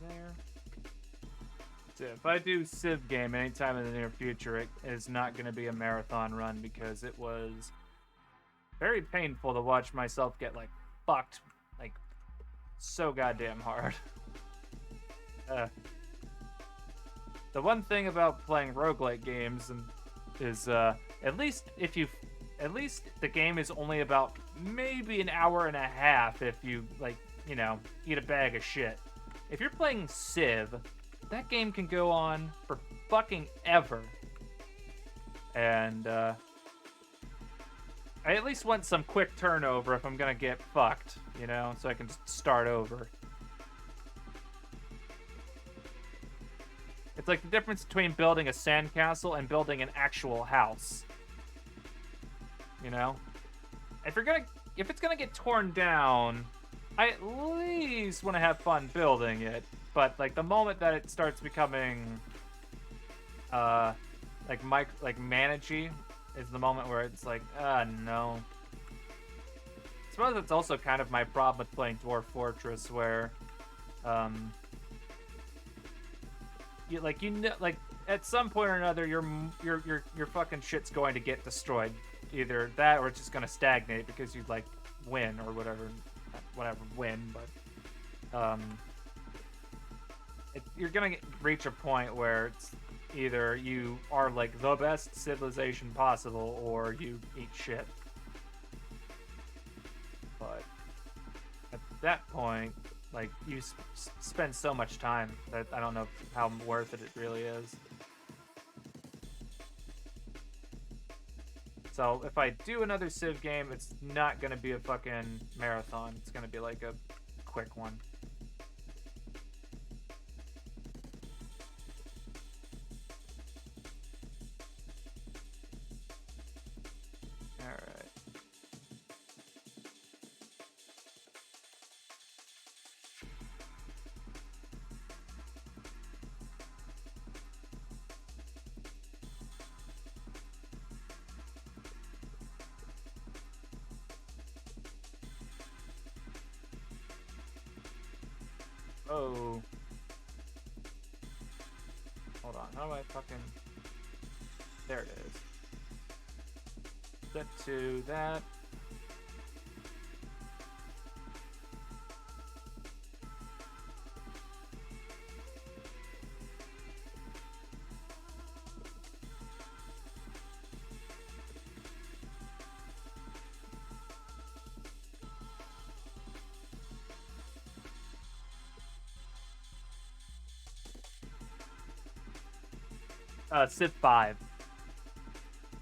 There. So if I do Civ game anytime in the near future, it is not going to be a marathon run because it was very painful to watch myself get like fucked like so goddamn hard. The one thing about playing roguelike games is at least the game is only about maybe an hour and a half if you like, you know, eat a bag of shit. If you're playing Civ, that game can go on for fucking ever. And I at least want some quick turnover if I'm gonna get fucked, you know, so I can just start over. It's like the difference between building a sandcastle and building an actual house. You know? If it's gonna get torn down, I at least want to have fun building it. But like the moment that it starts becoming like managey is the moment where it's like, no. I suppose that's also kind of my problem with playing Dwarf Fortress, where at some point or another your fucking shit's going to get destroyed. Either that or it's just gonna stagnate because you like win or whatever win, but you're gonna reach a point where it's either you are like the best civilization possible or you eat shit. But at that point, like, you spend so much time that I don't know how worth it really is. So if I do another Civ game, it's not gonna be a fucking marathon. It's gonna be like a quick one. Alright. Oh. Hold on, how do I fucking... There it is. Set to that. Civ 5.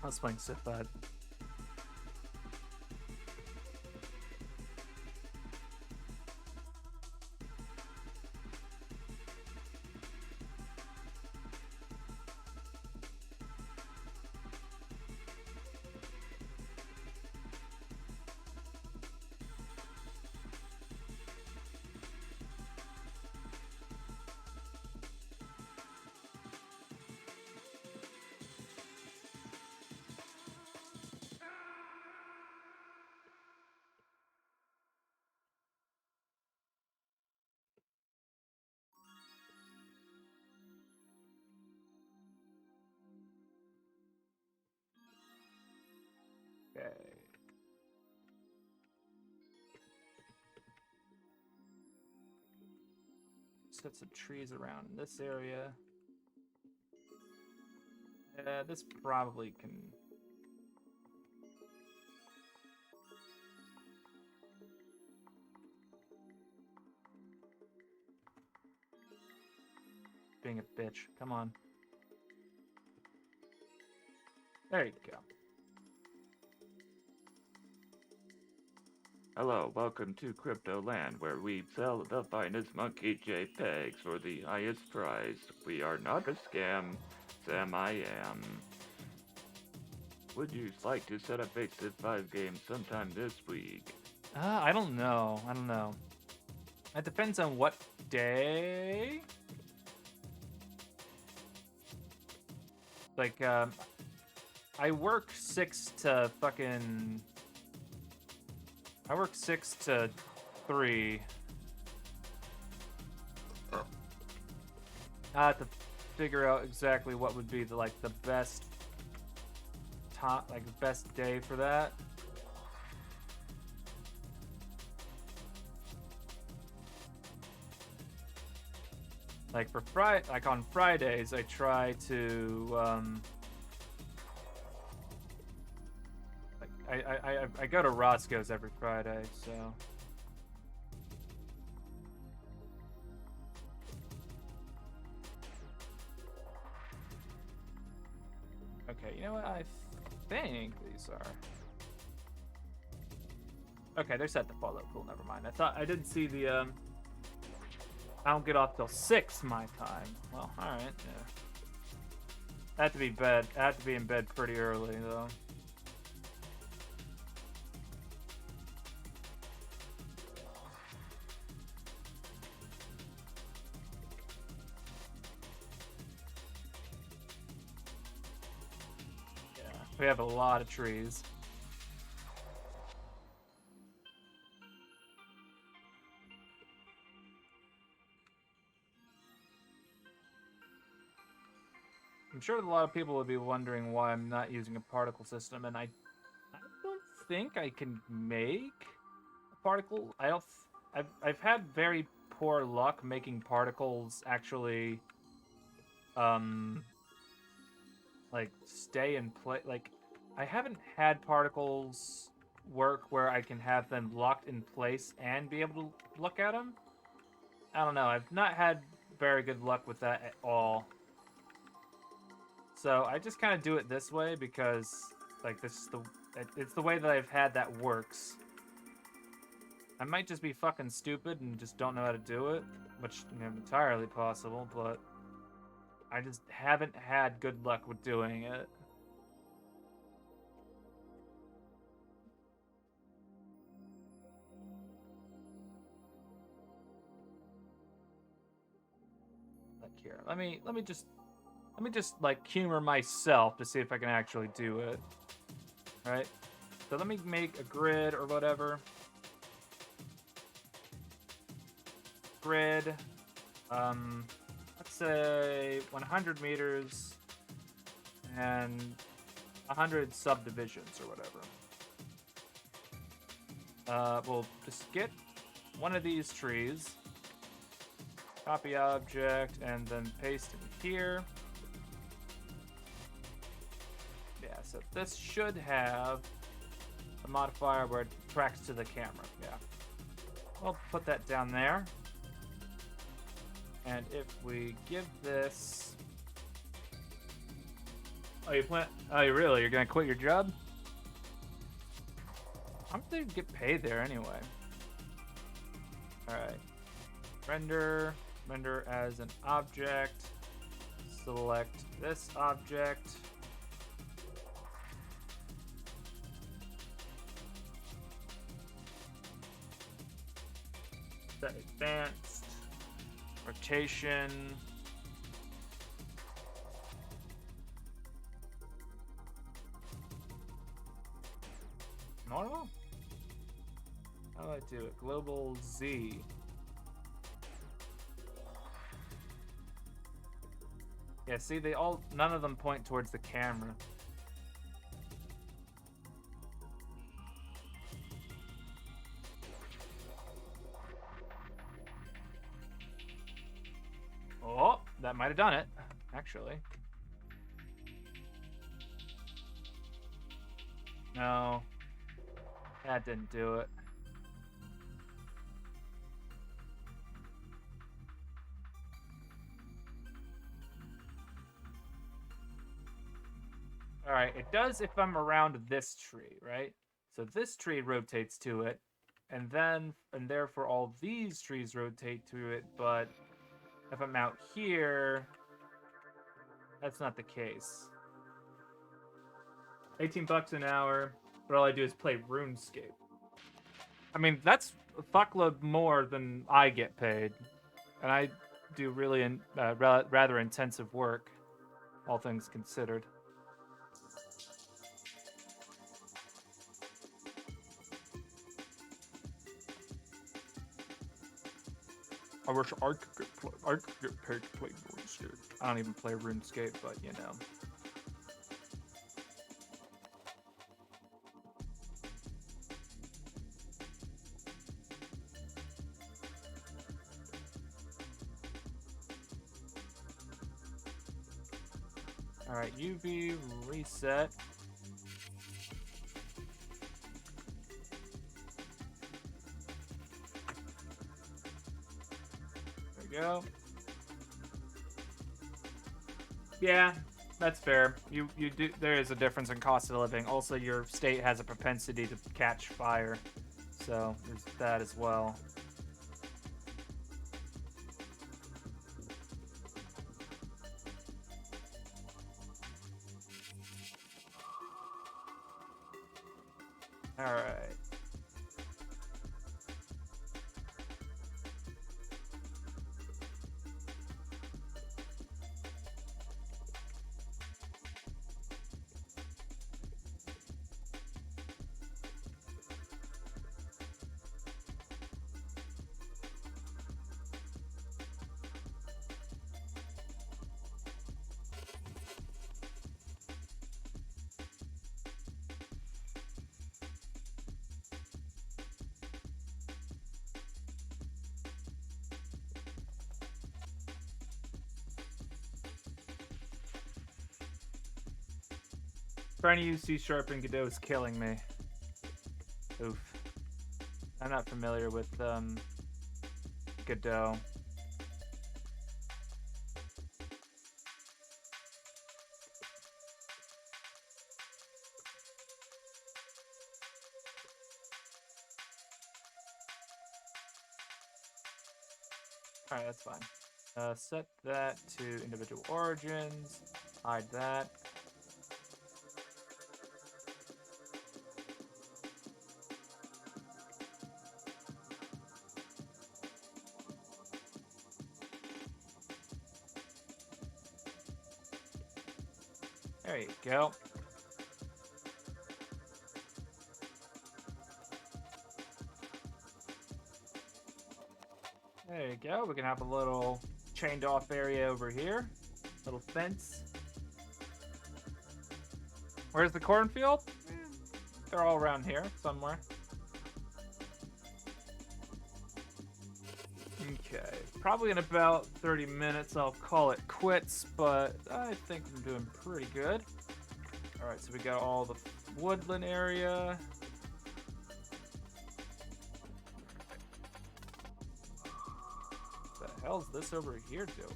I was playing Civ 5. Okay. Set some trees around in this area. This probably can... Being a bitch. Come on. There you go. Hello, welcome to Crypto Land, where we sell the finest monkey JPEGs for the highest price. We are not a scam. Sam, I am. Would you like to set up a Civ 5 game sometime this week? I don't know. It depends on what day. Like, I work 6 to 3. I have to figure out exactly what would be the best time, like the best day for that. Like for on Fridays, I try to I go to Roscoe's every Friday, so. Okay, you know what? I think these are. Okay, they're set to follow. Cool, never mind. I didn't see the I don't get off till 6 my time. Well, alright, yeah. I have to be in bed pretty early though. Yeah, we have a lot of trees. I'm sure a lot of people would be wondering why I'm not using a particle system, and I don't think I can make a particle. I've had very poor luck making particles actually, like stay in place. Like, I haven't had particles work where I can have them locked in place and be able to look at them. I don't know. I've not had very good luck with that at all. So I just kind of do it this way because, like, it's the way that I've had that works. I might just be fucking stupid and just don't know how to do it, which, you know, entirely possible, but I just haven't had good luck with doing it. Like here, let me just like humor myself to see if I can actually do it. Right? So let me make a grid or whatever. Grid. Let's say 100 meters and 100 subdivisions or whatever. We'll just get one of these trees, copy object, and then paste in here. Yeah, so this should have a modifier where it tracks to the camera. Yeah. We'll put that down there. And if we give this... Oh, you really? You're gonna quit your job? I'm gonna get paid there anyway. Alright. Render as an object. Select this object. Set advanced. Rotation. Normal? How do I do it? Global Z. Yeah, see, none of them point towards the camera. Oh, that might have done it, actually. No, that didn't do it. Alright, it does if I'm around this tree, right? So this tree rotates to it, and therefore all these trees rotate to it, but if I'm out here, that's not the case. 18 bucks an hour, but all I do is play RuneScape. I mean, that's a fuckload more than I get paid. And I do really rather intensive work, all things considered. I wish I could get paid to play RuneScape. I don't even play RuneScape, but you know. Alright, UV reset. There we go. Yeah, that's fair. You do. There is a difference in cost of living. Also, your state has a propensity to catch fire, so there's that as well. All right. Trying to use C# and Godot is killing me. Oof. I'm not familiar with Godot. Alright, that's fine. Set that to individual origins. Hide that. There you go. There you go. We can have a little chained off area over here. Little fence. Where's the cornfield? They're all around here somewhere. Okay. Probably in about 30 minutes I'll call it quits, but I think I'm doing pretty good. Alright, so we got all the woodland area. What the hell's this over here doing?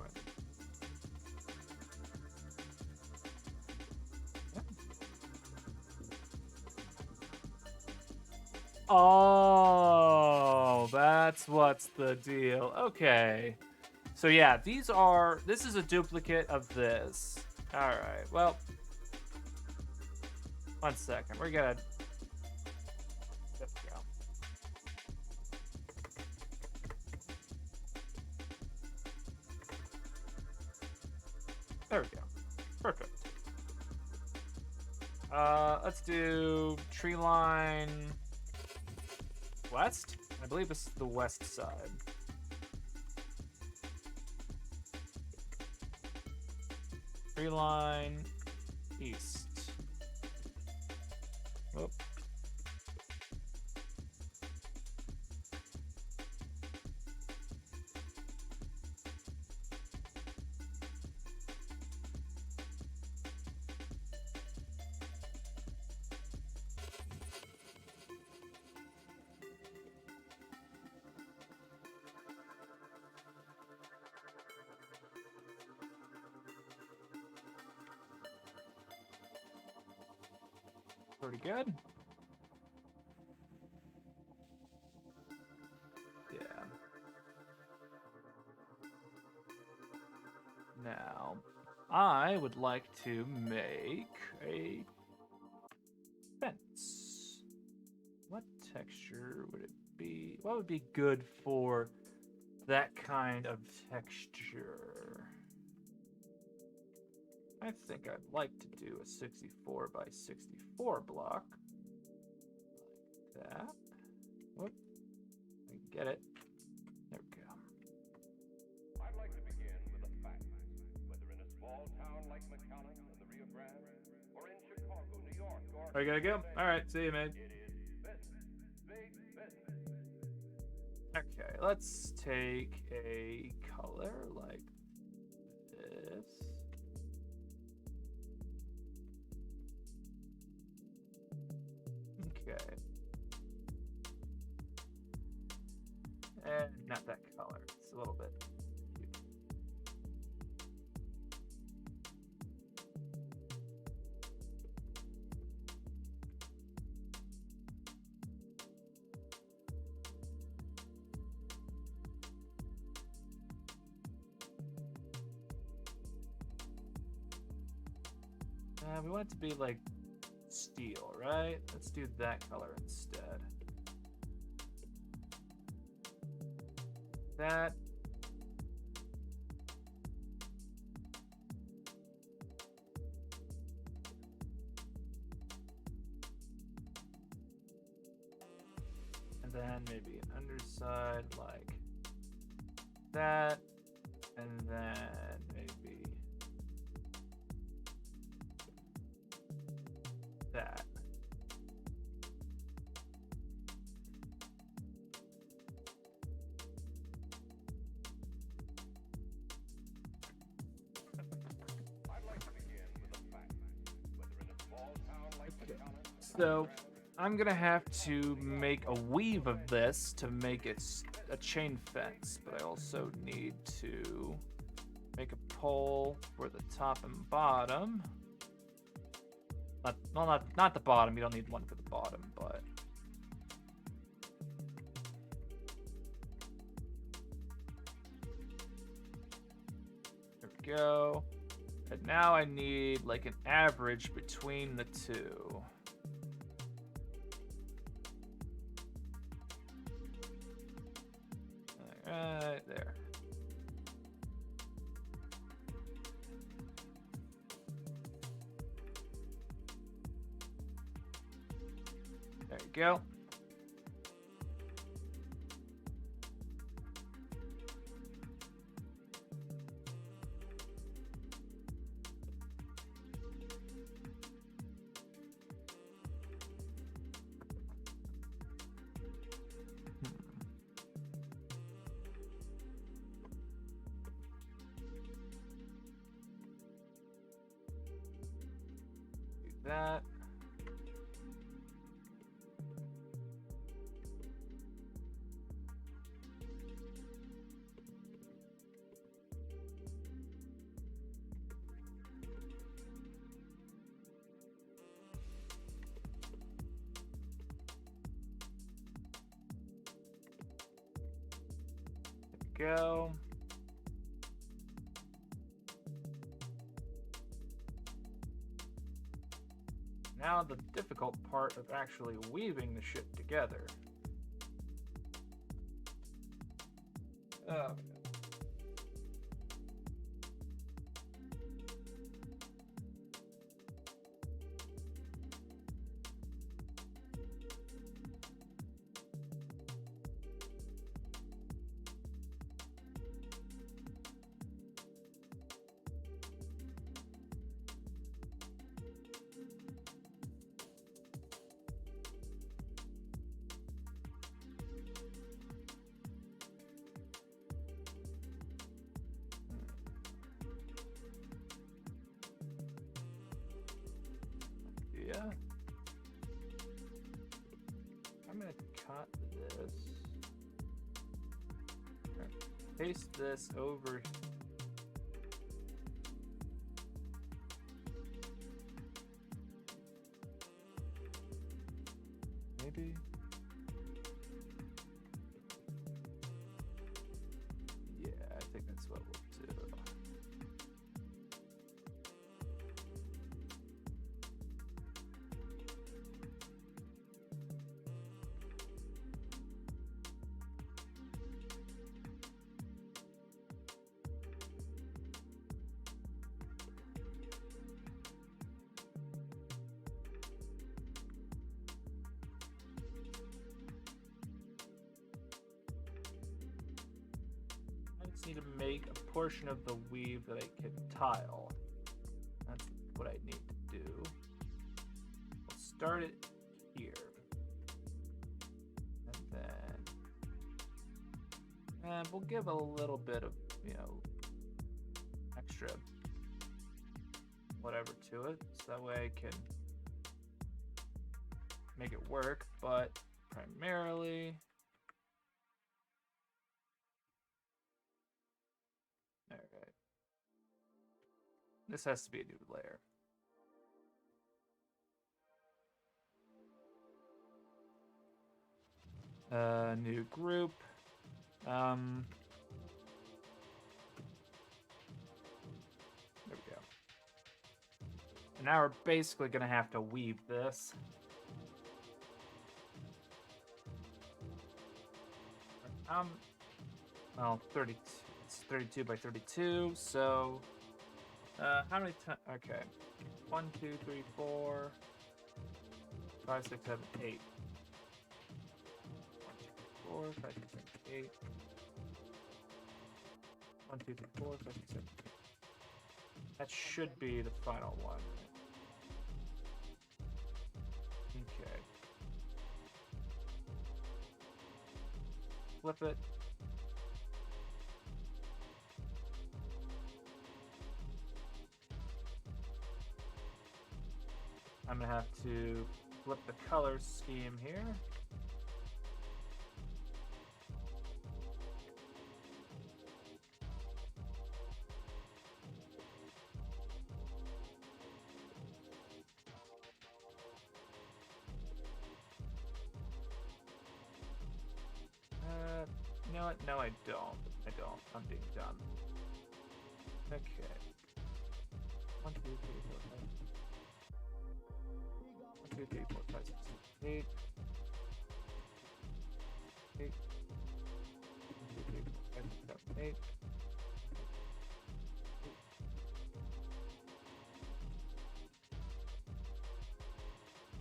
Oh, that's what's the deal. Okay. So yeah, this is a duplicate of this. Alright, well. 1 second, we're gonna... There we go. There we go. Perfect. Let's do tree line west. I believe this is the west side. Tree line east. Whoop. Pretty good. Yeah. Now, I would like to make a fence. What texture would it be? What would be good for that kind of texture? I think I'd like to do a 64 by 64 block. Like that. Whoop. I get it. There we go. I'd like to begin with a fact. Whether in a small town like McAllen in the Rio Grande, or in Chicago, New York, or... I gotta go. Alright, see you, man. It is business. Big business. Okay, let's take a color like this. Okay. And not that color. It's a little bit cute. We want it to be like steel, right? Let's do that color instead. That. And then maybe an underside like that. And then maybe that. I'd like to begin with a fact. Whether in a small town like McAllen, So I'm gonna have to make a weave of this to make it a chain fence, but I also need to make a pole for the top and bottom. Not the bottom. You don't need one for the bottom, but there we go. And now I need like an average between the two. Right there. There you go. Do that. There we go. Now the difficult part of actually weaving the shit together. Oh. Yeah. I'm gonna cut this. Paste this over. Maybe. Yeah, I think that's what we'll do. Need to make a portion of the weave that I can tile. That's what I need to do. We'll start it here. And we'll give a little bit of, extra whatever to it. So that way I can make it work, but primarily alright. This has to be a new layer. New group. There we go. Now we're basically gonna have to weave this. Well, 32. It's 32 by 32. So, how many times? Okay, 1, 2, 3, 4, 5, 6, 7, 8. 1, 2, 3, 4, 5, 6, 7, 8. 1, 2, 3, 4, 5, 6, 7, 8. That should be the final one. Okay. Flip it. I'm gonna have to flip the color scheme here. You know what? No, I don't. I'm being dumb. Okay. 1, 2, 3, 4, 5. 1, 2, 3, 4, 5, 6, 7, 8. 8. 1, 2, 3, 4, 5, 6, 7, 8.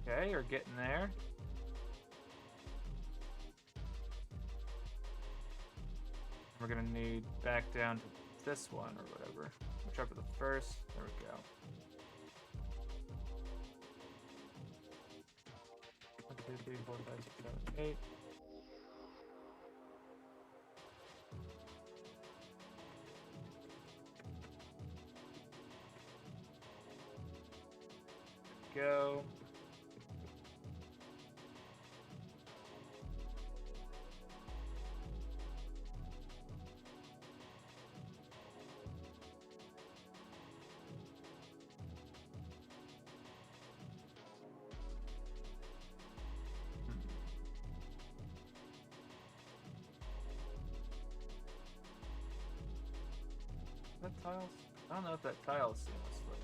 Okay, you're getting there. We're gonna need back down to this one or whatever. Whichever the first. There we go. 1, 2, 3, 4, 5, 6, 7, 8. Go. That tiles? I don't know if that tiles seamlessly.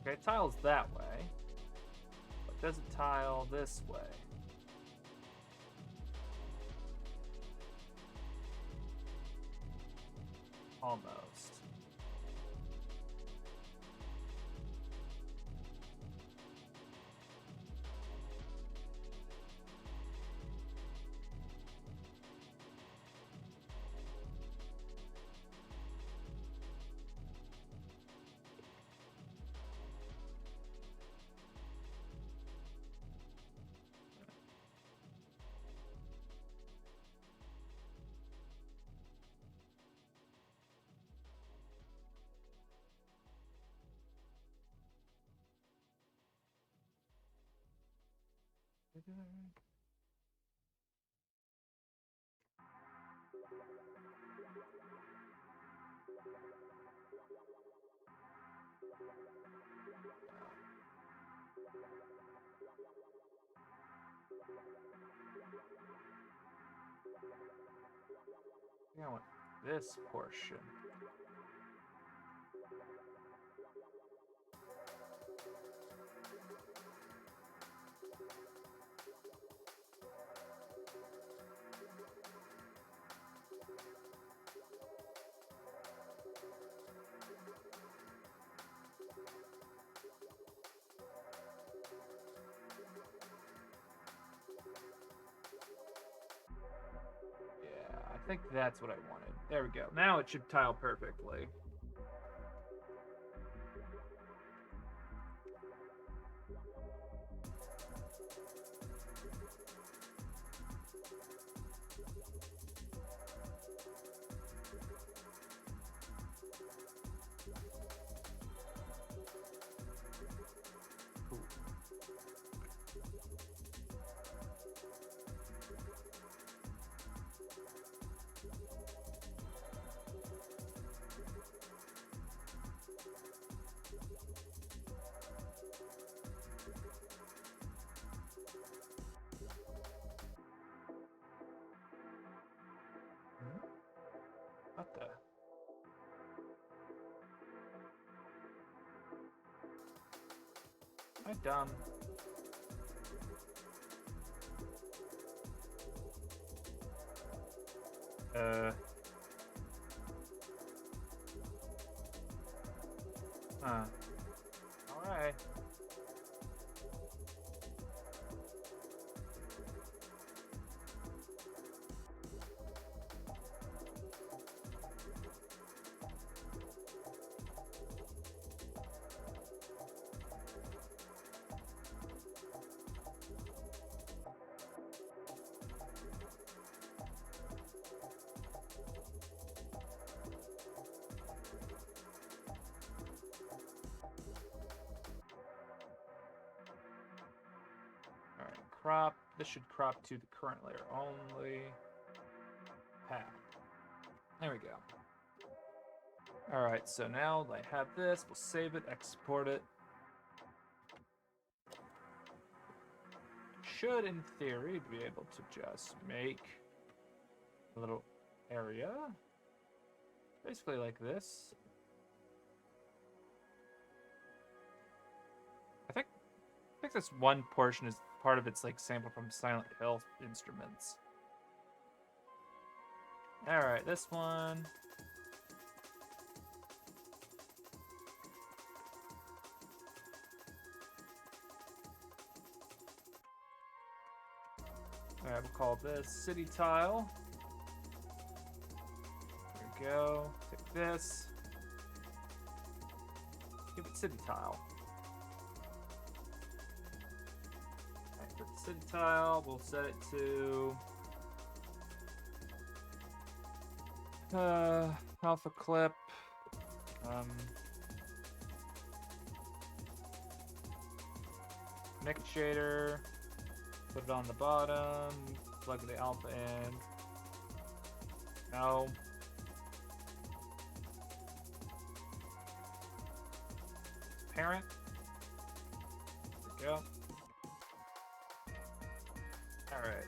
Okay, it tiles that way, but does it tile this way? Almost. I want this portion. Yeah, I think that's what I wanted. There we go. Now it should tile perfectly. Am I dumb? Huh. Alright. Alright, crop. This should crop to the current layer only. Path. There we go. Alright, so now I have this. We'll save it, export it. Should, in theory, be able to just make a little area. Basically like this. I think this one portion is part of its like sample from Silent Hill instruments. Alright, this one. Alright, we'll call this City Tile. There we go. Take this. Give it City Tile. Alright, for the City Tile, we'll set it to alpha clip. Mix shader. Put it on the bottom. Plug the alpha in. No. Parent. There we go. All right.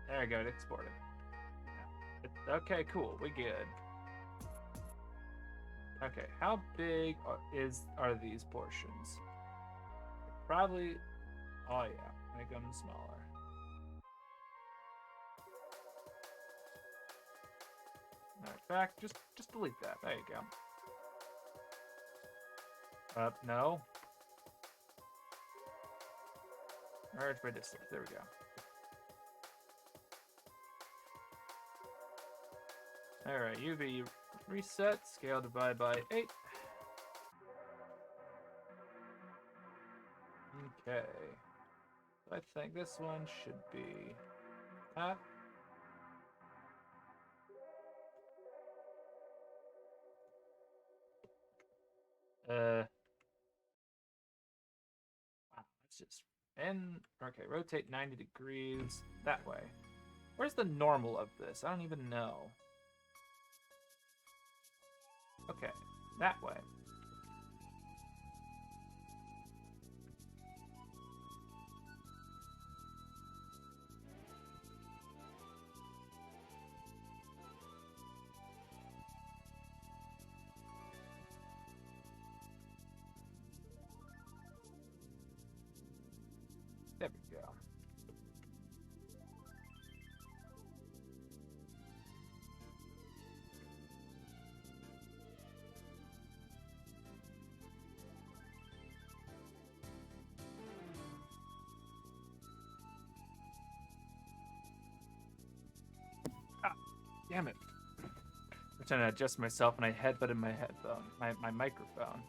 There we go, it exported. Okay, cool, we good. Okay, how big are these portions? Probably, oh yeah, make them smaller. Matter of fact, just delete that. There you go. No. Merge by distance. There we go. Alright, UV reset, scale divide by 8. Okay. I think this one should be that. Wow, let's just okay, rotate 90 degrees that way. Where's the normal of this? I don't even know. Okay, that way. There we go. Ah, damn it. I'm trying to adjust myself and I headbutted my headphone, my microphone.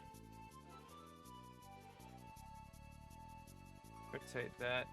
Rotate that.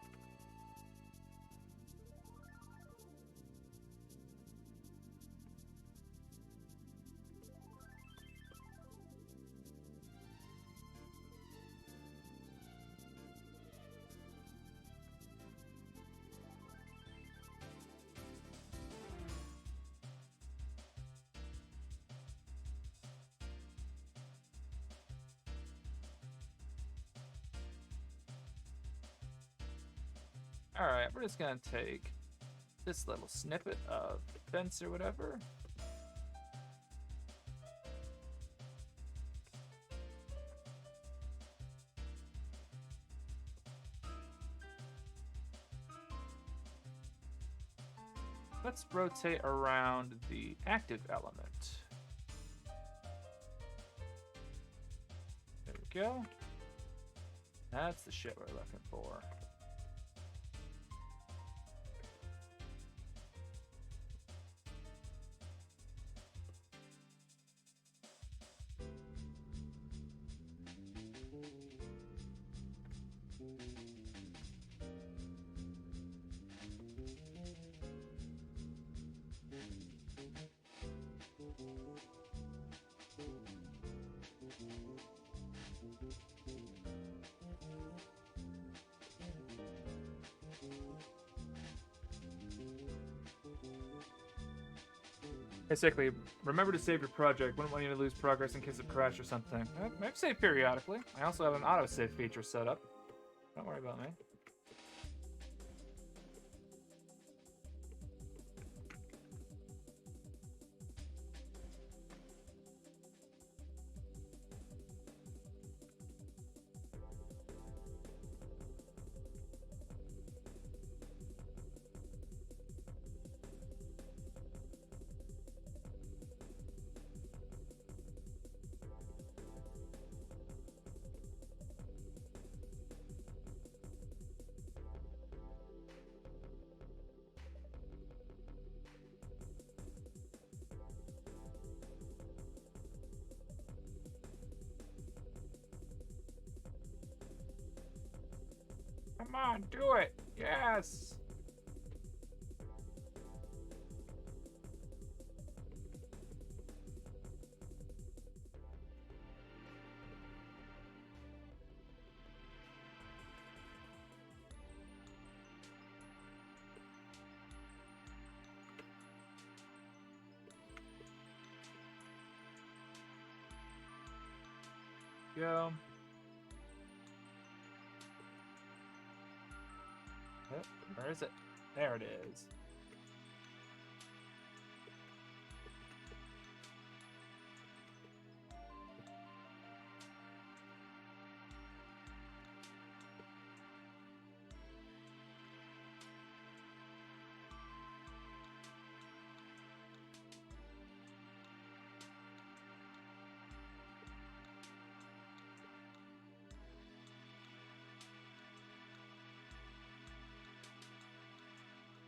Alright, we're just gonna take this little snippet of fence or whatever. Let's rotate around the active element. There we go. That's the shit we're looking for. Basically, remember to save your project. Wouldn't want you to lose progress in case of crash or something. I've saved periodically. I also have an autosave feature set up. Don't worry about me. Come on, do it! Yes! Go. Where is it? There it is.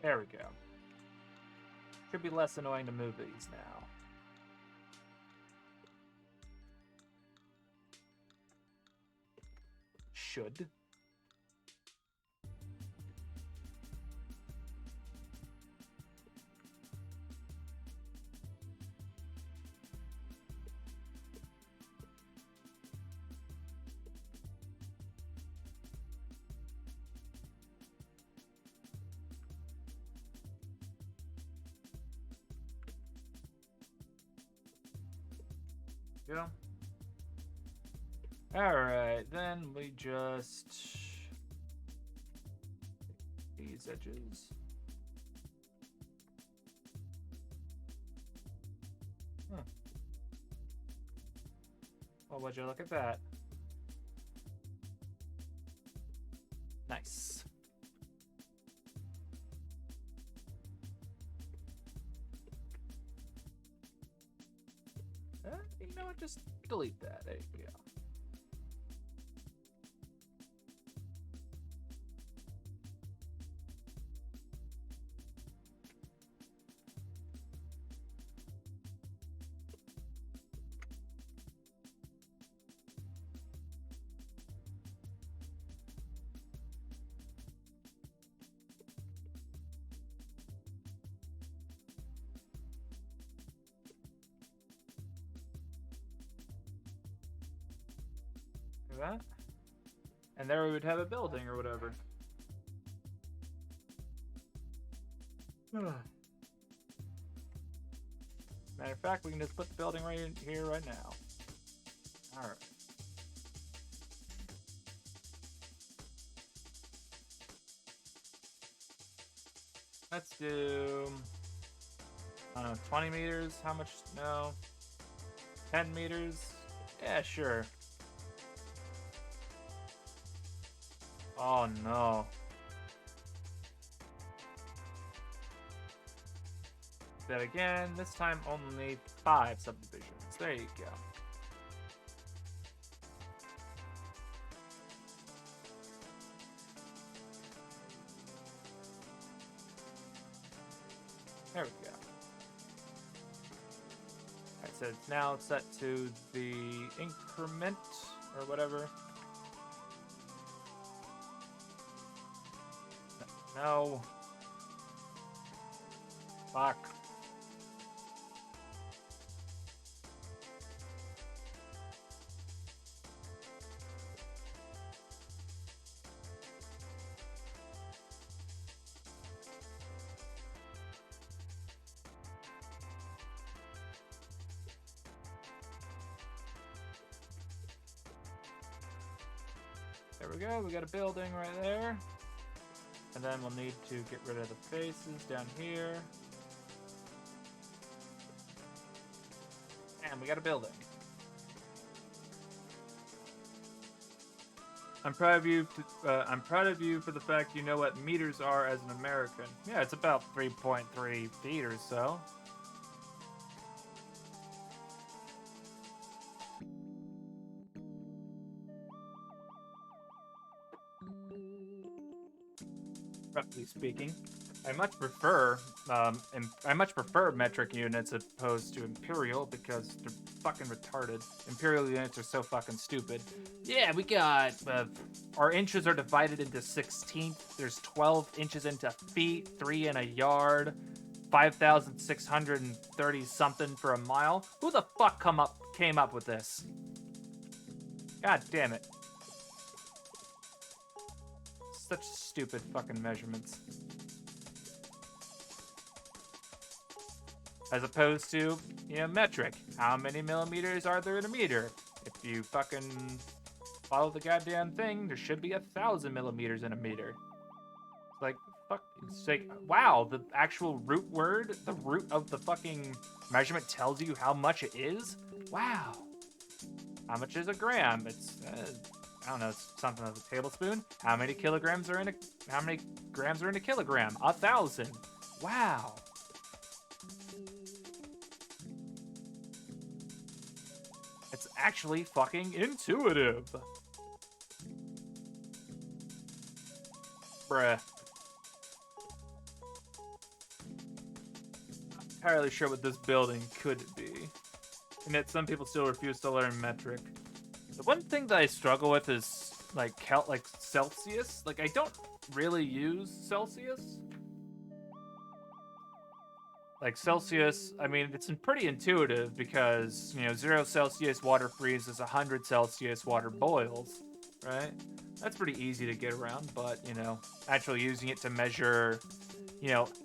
There we go. Should be less annoying to move these now. Should. Yeah. Alright, then we just... these edges. Huh. Well, would you look at that? Nice. You know what? Just delete that. There you go. That, and there we would have a building or whatever. Matter of fact, we can just put the building right in here right now. All right. Let's do, I don't know, 20 meters? How much? No. 10 meters? Yeah, sure. Oh no. That again, this time only 5 subdivisions. There you go. There we go. Alright, so it's now set to the increment or whatever. No. Fuck. There we go, we got a building right there. And then we'll need to get rid of the faces down here. And we got a building. I'm proud of you. I'm proud of you for the fact you know what meters are as an American. Yeah, it's about 3.3 feet or so. Roughly speaking, I much prefer metric units opposed to imperial because they're fucking retarded. Imperial units are so fucking stupid. Yeah, we got our inches are divided into 16th. There's 12 inches into feet, 3 in a yard, 5,630 something for a mile. Who the fuck came up with this? God damn it. Such stupid fucking measurements. As opposed to, metric. How many millimeters are there in a meter? If you fucking follow the goddamn thing, there should be 1,000 millimeters in a meter. Like, fuck's sake. Wow, the actual root word, the root of the fucking measurement tells you how much it is? Wow. How much is a gram? It's, I don't know, it's something like a tablespoon. How many grams are in a kilogram? 1,000. Wow. It's actually fucking intuitive. Bruh. Not entirely sure what this building could be. And yet some people still refuse to learn metric. The one thing that I struggle with is like Celsius. Like I don't really use Celsius. Like Celsius, I mean, it's pretty intuitive because, 0 Celsius water freezes, 100 Celsius water boils, right? That's pretty easy to get around, but, actually using it to measure,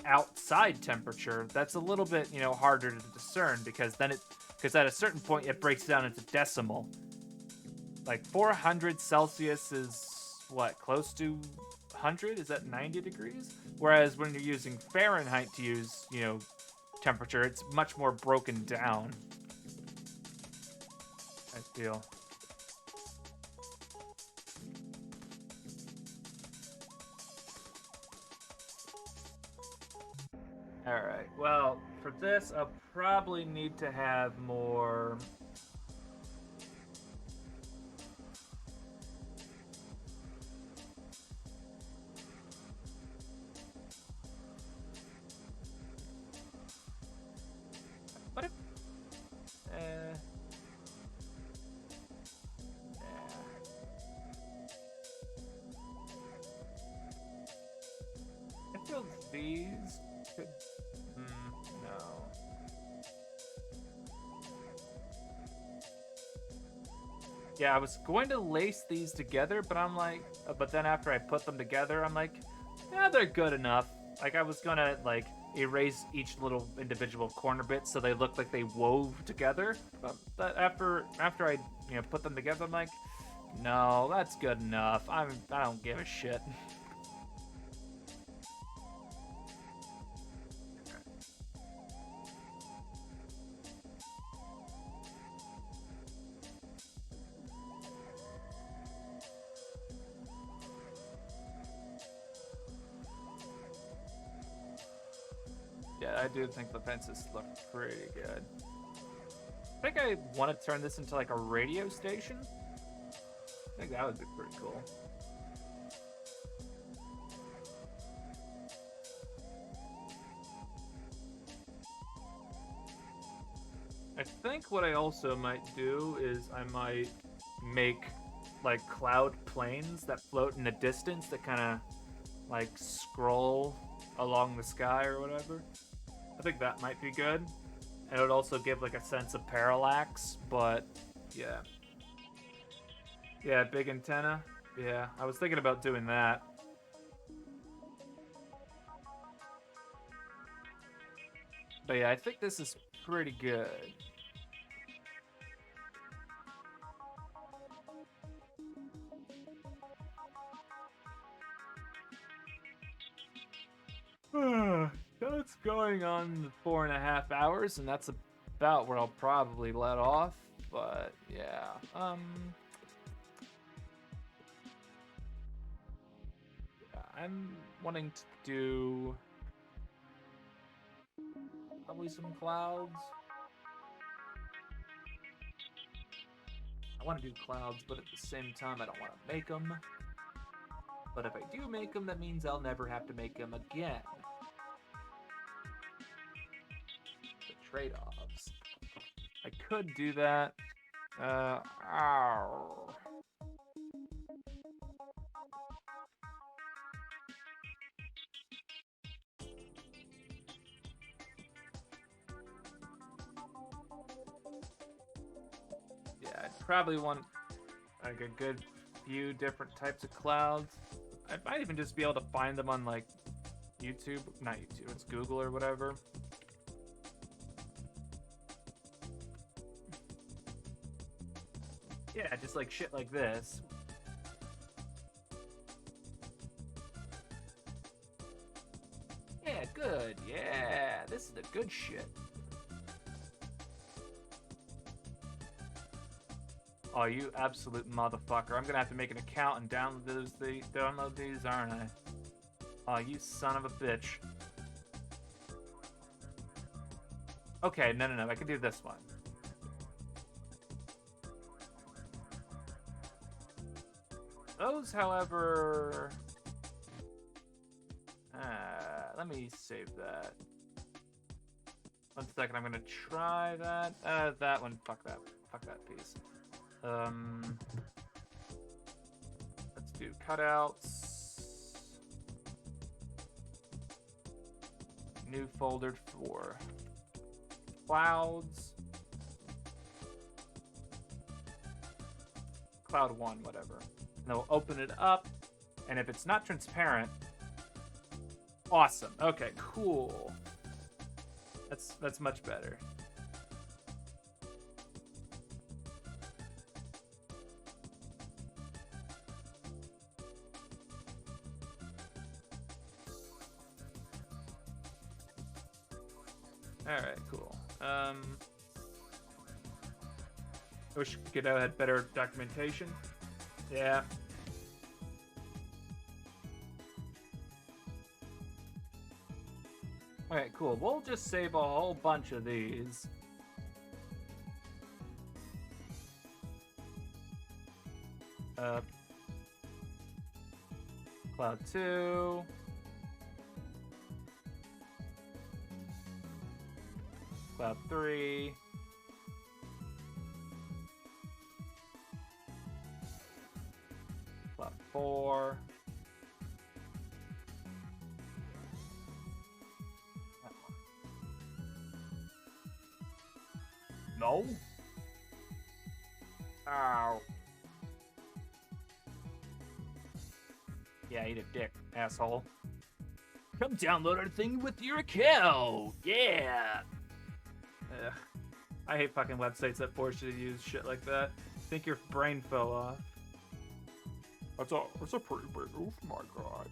outside temperature, that's a little bit, harder to discern because at a certain point it breaks down into decimal. Like 400 Celsius is what, close to 100? Is that 90 degrees? Whereas when you're using Fahrenheit to use, temperature, it's much more broken down, I feel. Alright, well, for this, I'll probably need to have more... What if... I feel these could... no. Yeah, I was going to lace these together, but I'm like... But then after I put them together, I'm like, yeah, they're good enough. Like, I was gonna, erase each little individual corner bit so they look like they wove together. But after I, put them together, I'm like, no, that's good enough. I don't give a shit. I do think the fences look pretty good. I think I want to turn this into like a radio station. I think that would be pretty cool. I think what I also might do is I might make like cloud planes that float in the distance that kind of like scroll along the sky or whatever. I think that might be good. And it would also give like a sense of parallax, but yeah. Yeah, big antenna. Yeah, I was thinking about doing that. But yeah, I think this is pretty good. That's going on 4.5 hours, and that's about where I'll probably let off. But yeah, I'm wanting to do probably some clouds. I want to do clouds, but at the same time, I don't want to make them. But if I do make them, that means I'll never have to make them again. The trade-offs. I could do that. Ow. Yeah, I'd probably want like a good few different types of clouds. I might even just be able to find them on like YouTube, not YouTube, it's Google or whatever. Yeah, just like shit like this. Yeah, good. Yeah, this is the good shit. Oh, you absolute motherfucker. I'm gonna have to make an account and download these, aren't I? Oh, you son of a bitch. Okay, no, I can do this one. Those, however... let me save that. 1 second, I'm gonna try that. That one, fuck that piece. Let's do cutouts. New folder for clouds. Cloud 1, whatever. And we'll open it up, and if it's not transparent, awesome. Okay, cool. That's much better. All right, cool. I wish we could have had better documentation. Yeah. Alright, cool. We'll just save a whole bunch of these. Cloud 2. Cloud 3. Cloud 4. No? Ow. Yeah, eat a dick, asshole. Come download our thing with your account. Yeah. Ugh. I hate fucking websites that force you to use shit like that. Think your brain fell off. That's a pretty big oof, my guy.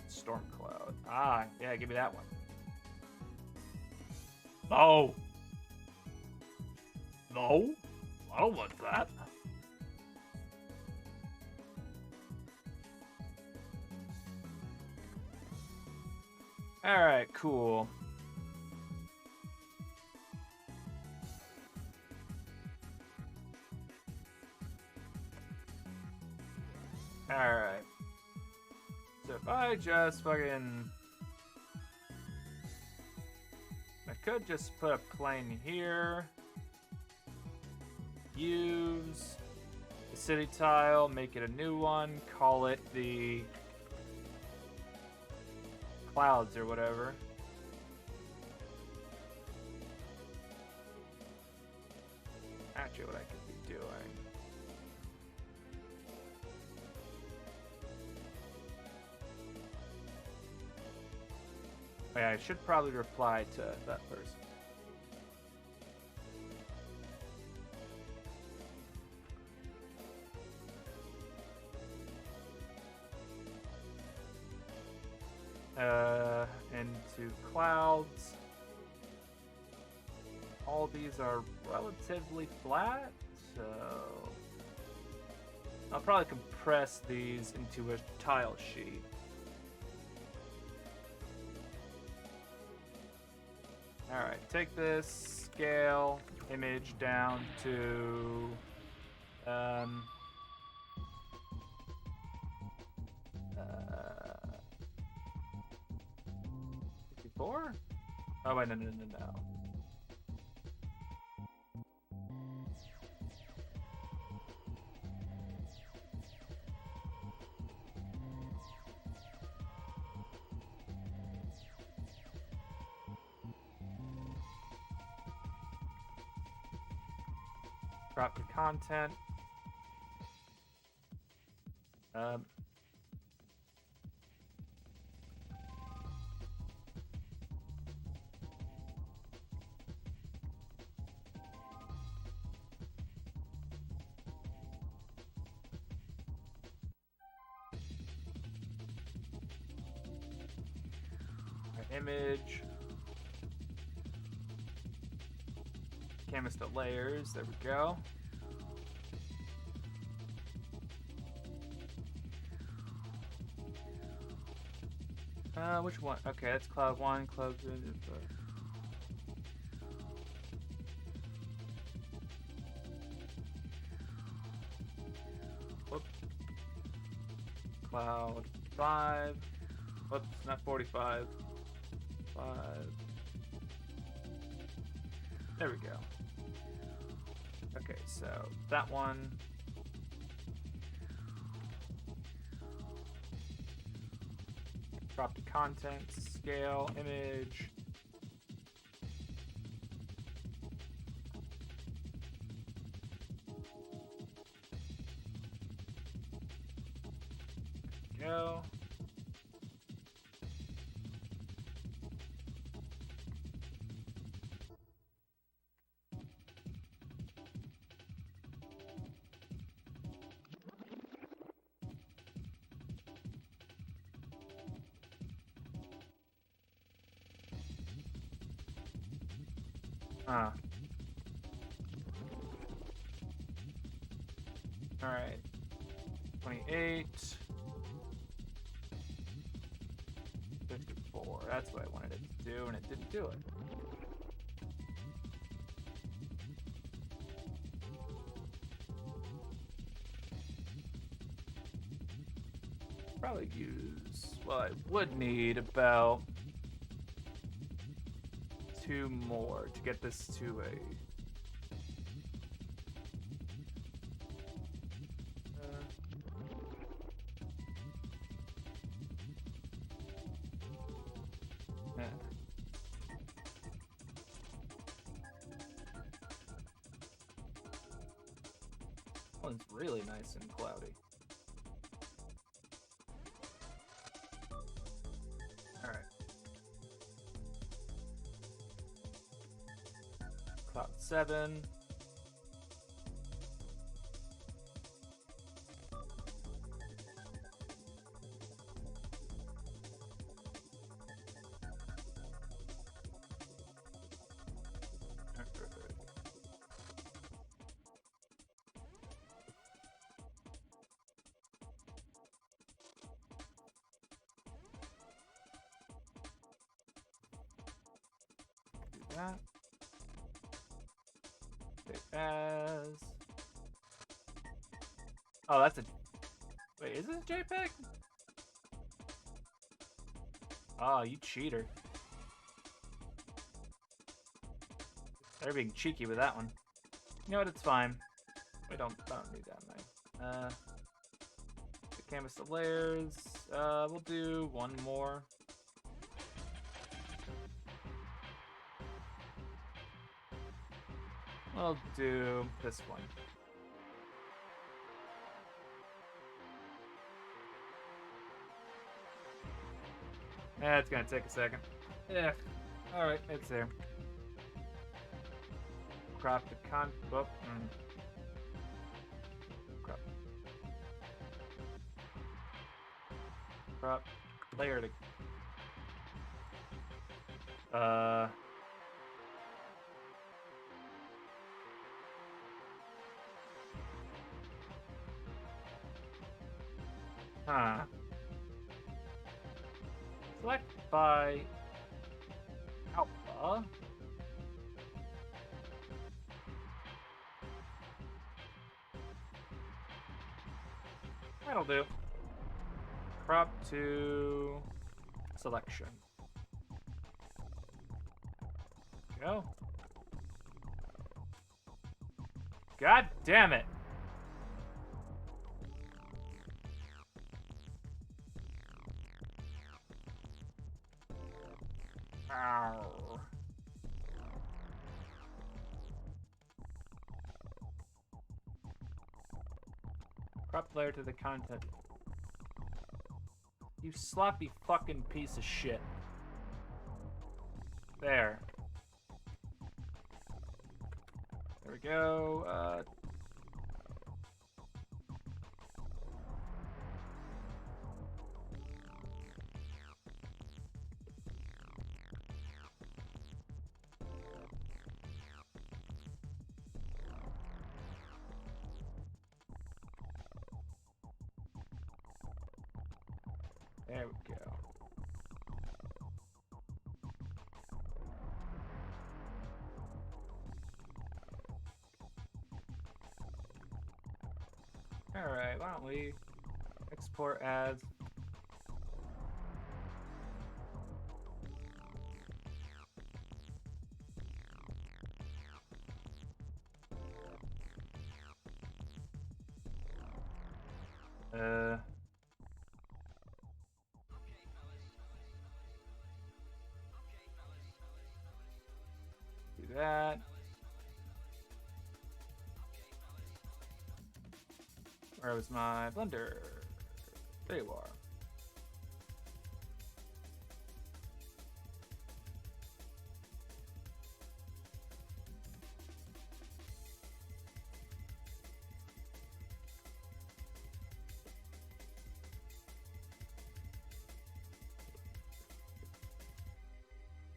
Storm Cloud. Ah, yeah, give me that one. No. No. I don't want that. All right, cool. All right. So if I just fucking, I could just put a plane here. Use the city tile, make it a new one, call it the clouds or whatever. Actually, what I could be doing. Oh, yeah, I should probably reply to that person. Into clouds. All these are relatively flat, so I'll probably compress these into a tile sheet. Alright, take this scale image down to 54? Oh wait, no. Crop the content. Image. Canvas to layers. There we go. Which one? Okay, that's cloud 1, cloud 2. Whoop. Cloud 5. Whoops, not 45. 5. There we go. Okay, so that one. Crop to content, scale, image. Go. Alright. 28. 54. That's what I wanted it to do, and it didn't do it. Probably use, well, I would need about 2 more to get this to a one's really nice and cloudy. Alright. Cloud 7. that. Save as. Oh, that's a. Wait, is this a JPEG? Oh, you cheater. They're being cheeky with that one. You know what? It's fine. We don't need that many. The canvas of layers. We'll do one more. We'll do this one. It's gonna take a second. Yeah. Alright, it's there. Crop the crop. Crop. Layer to. Huh. Select by alpha. That'll do. Crop to selection. Go. God damn it. Ow. Crop layer to the content. You sloppy fucking piece of shit. There. There we go. There we go. Alright, why don't we export as do that. Where was my blender? There you are.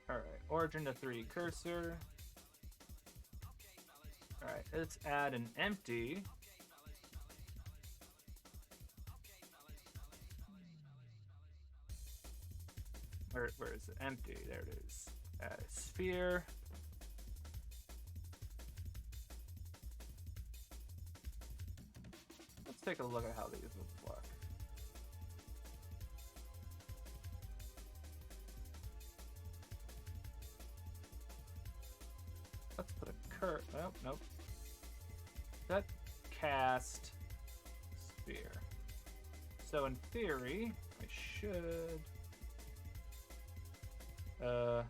Alright, origin to 3 cursor. Alright, let's add an empty. Where is it? Empty. There it is. Add a sphere. Let's take a look at how these would work. Let's put a oh, nope. Set cast sphere. So in theory, I should I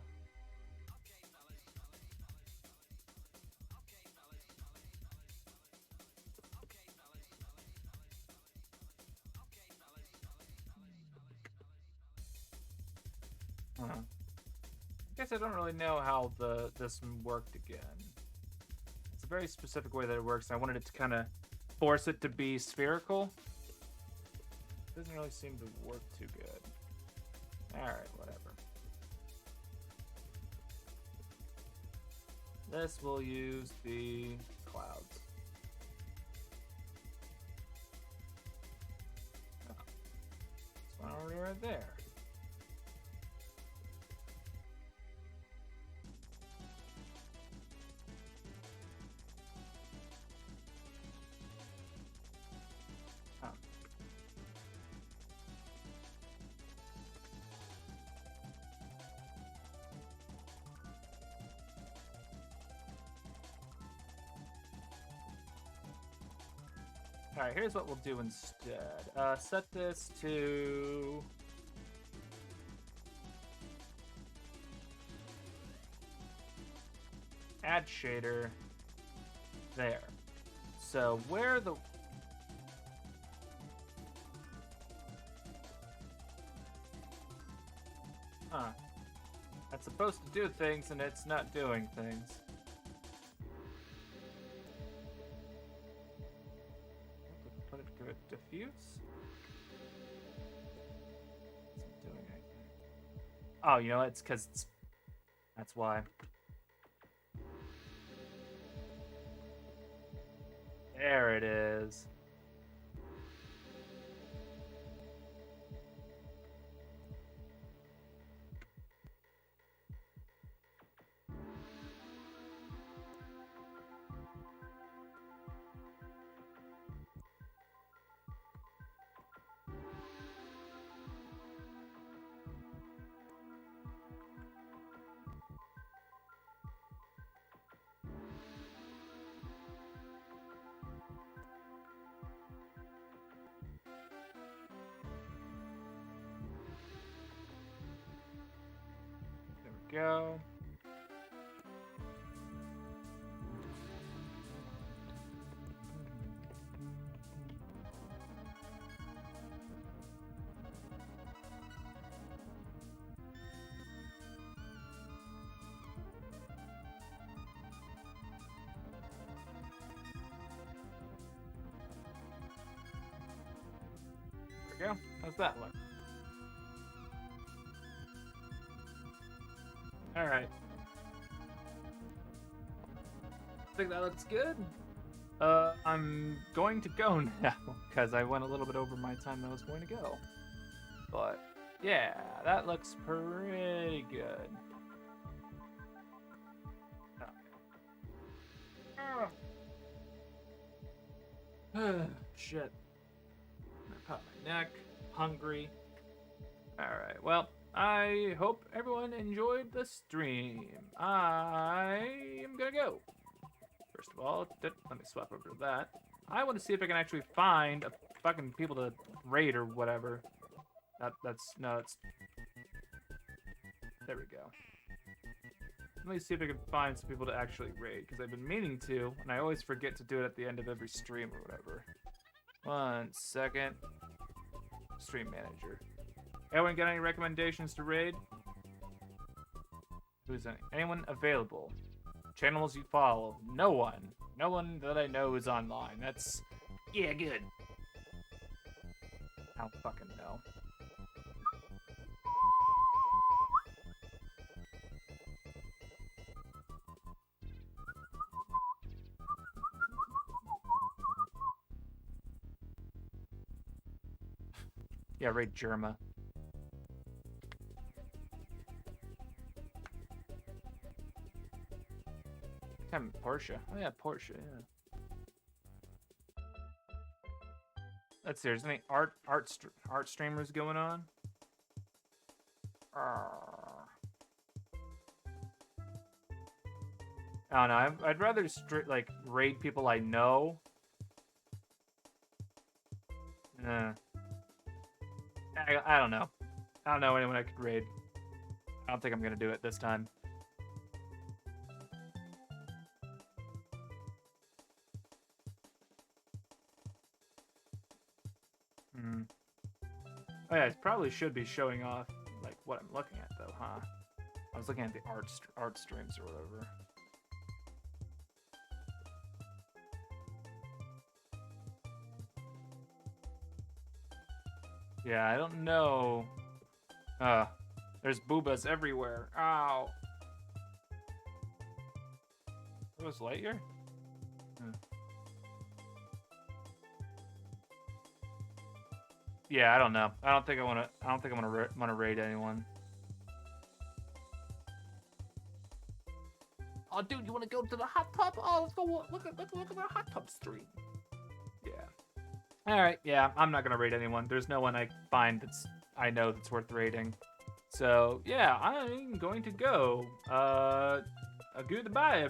guess I don't really know how this worked again. It's a very specific way that it works. I wanted it to kind of force it to be spherical. Doesn't really seem to work too good. Alright, whatever. This will use the clouds. Oh. This one already right there. Alright, here's what we'll do instead. Set this to... add shader there. So where the... Huh. That's supposed to do things and it's not doing things. Put it to diffuse. It's not doing anything. Oh, you know what? It's because it's... That's why. There it is. Go. There we go. How's that look? Alright. I think that looks good. I'm going to go now, because I went a little bit over my time that I was going to go. But, yeah, that looks pretty good. Shit. I caught my neck. Hungry. Alright, well, I hope everyone enjoyed the stream. I am gonna go. First of all, let me swap over to that. I want to see if I can actually find fucking people to raid or whatever. That's nuts. There we go. Let me see if I can find some people to actually raid, because I've been meaning to, and I always forget to do it at the end of every stream or whatever. 1 second. Stream manager. Anyone got any recommendations to raid? Who's anyone available? Channels you follow? No one. No one that I know is online. That's... yeah, good. I don't fucking know. Yeah, raid Germa. Porsche. Oh yeah, Porsche. Yeah. Let's see. There's any art streamers going on? I don't know. I'd rather like raid people I know. I don't know. I don't know anyone I could raid. I don't think I'm gonna do it this time. Oh yeah, it probably should be showing off like what I'm looking at though, huh? I was looking at the art streams or whatever. Yeah, I don't know. There's boobas everywhere. Ow. It was Lightyear? Yeah, I don't know. I don't think I'm gonna raid anyone. Oh, dude, you wanna go to the hot tub? Oh, let's go look at the hot tub stream. Yeah. All right. Yeah, I'm not gonna raid anyone. There's no one I find I know that's worth raiding. So yeah, I'm going to go. Goodbye.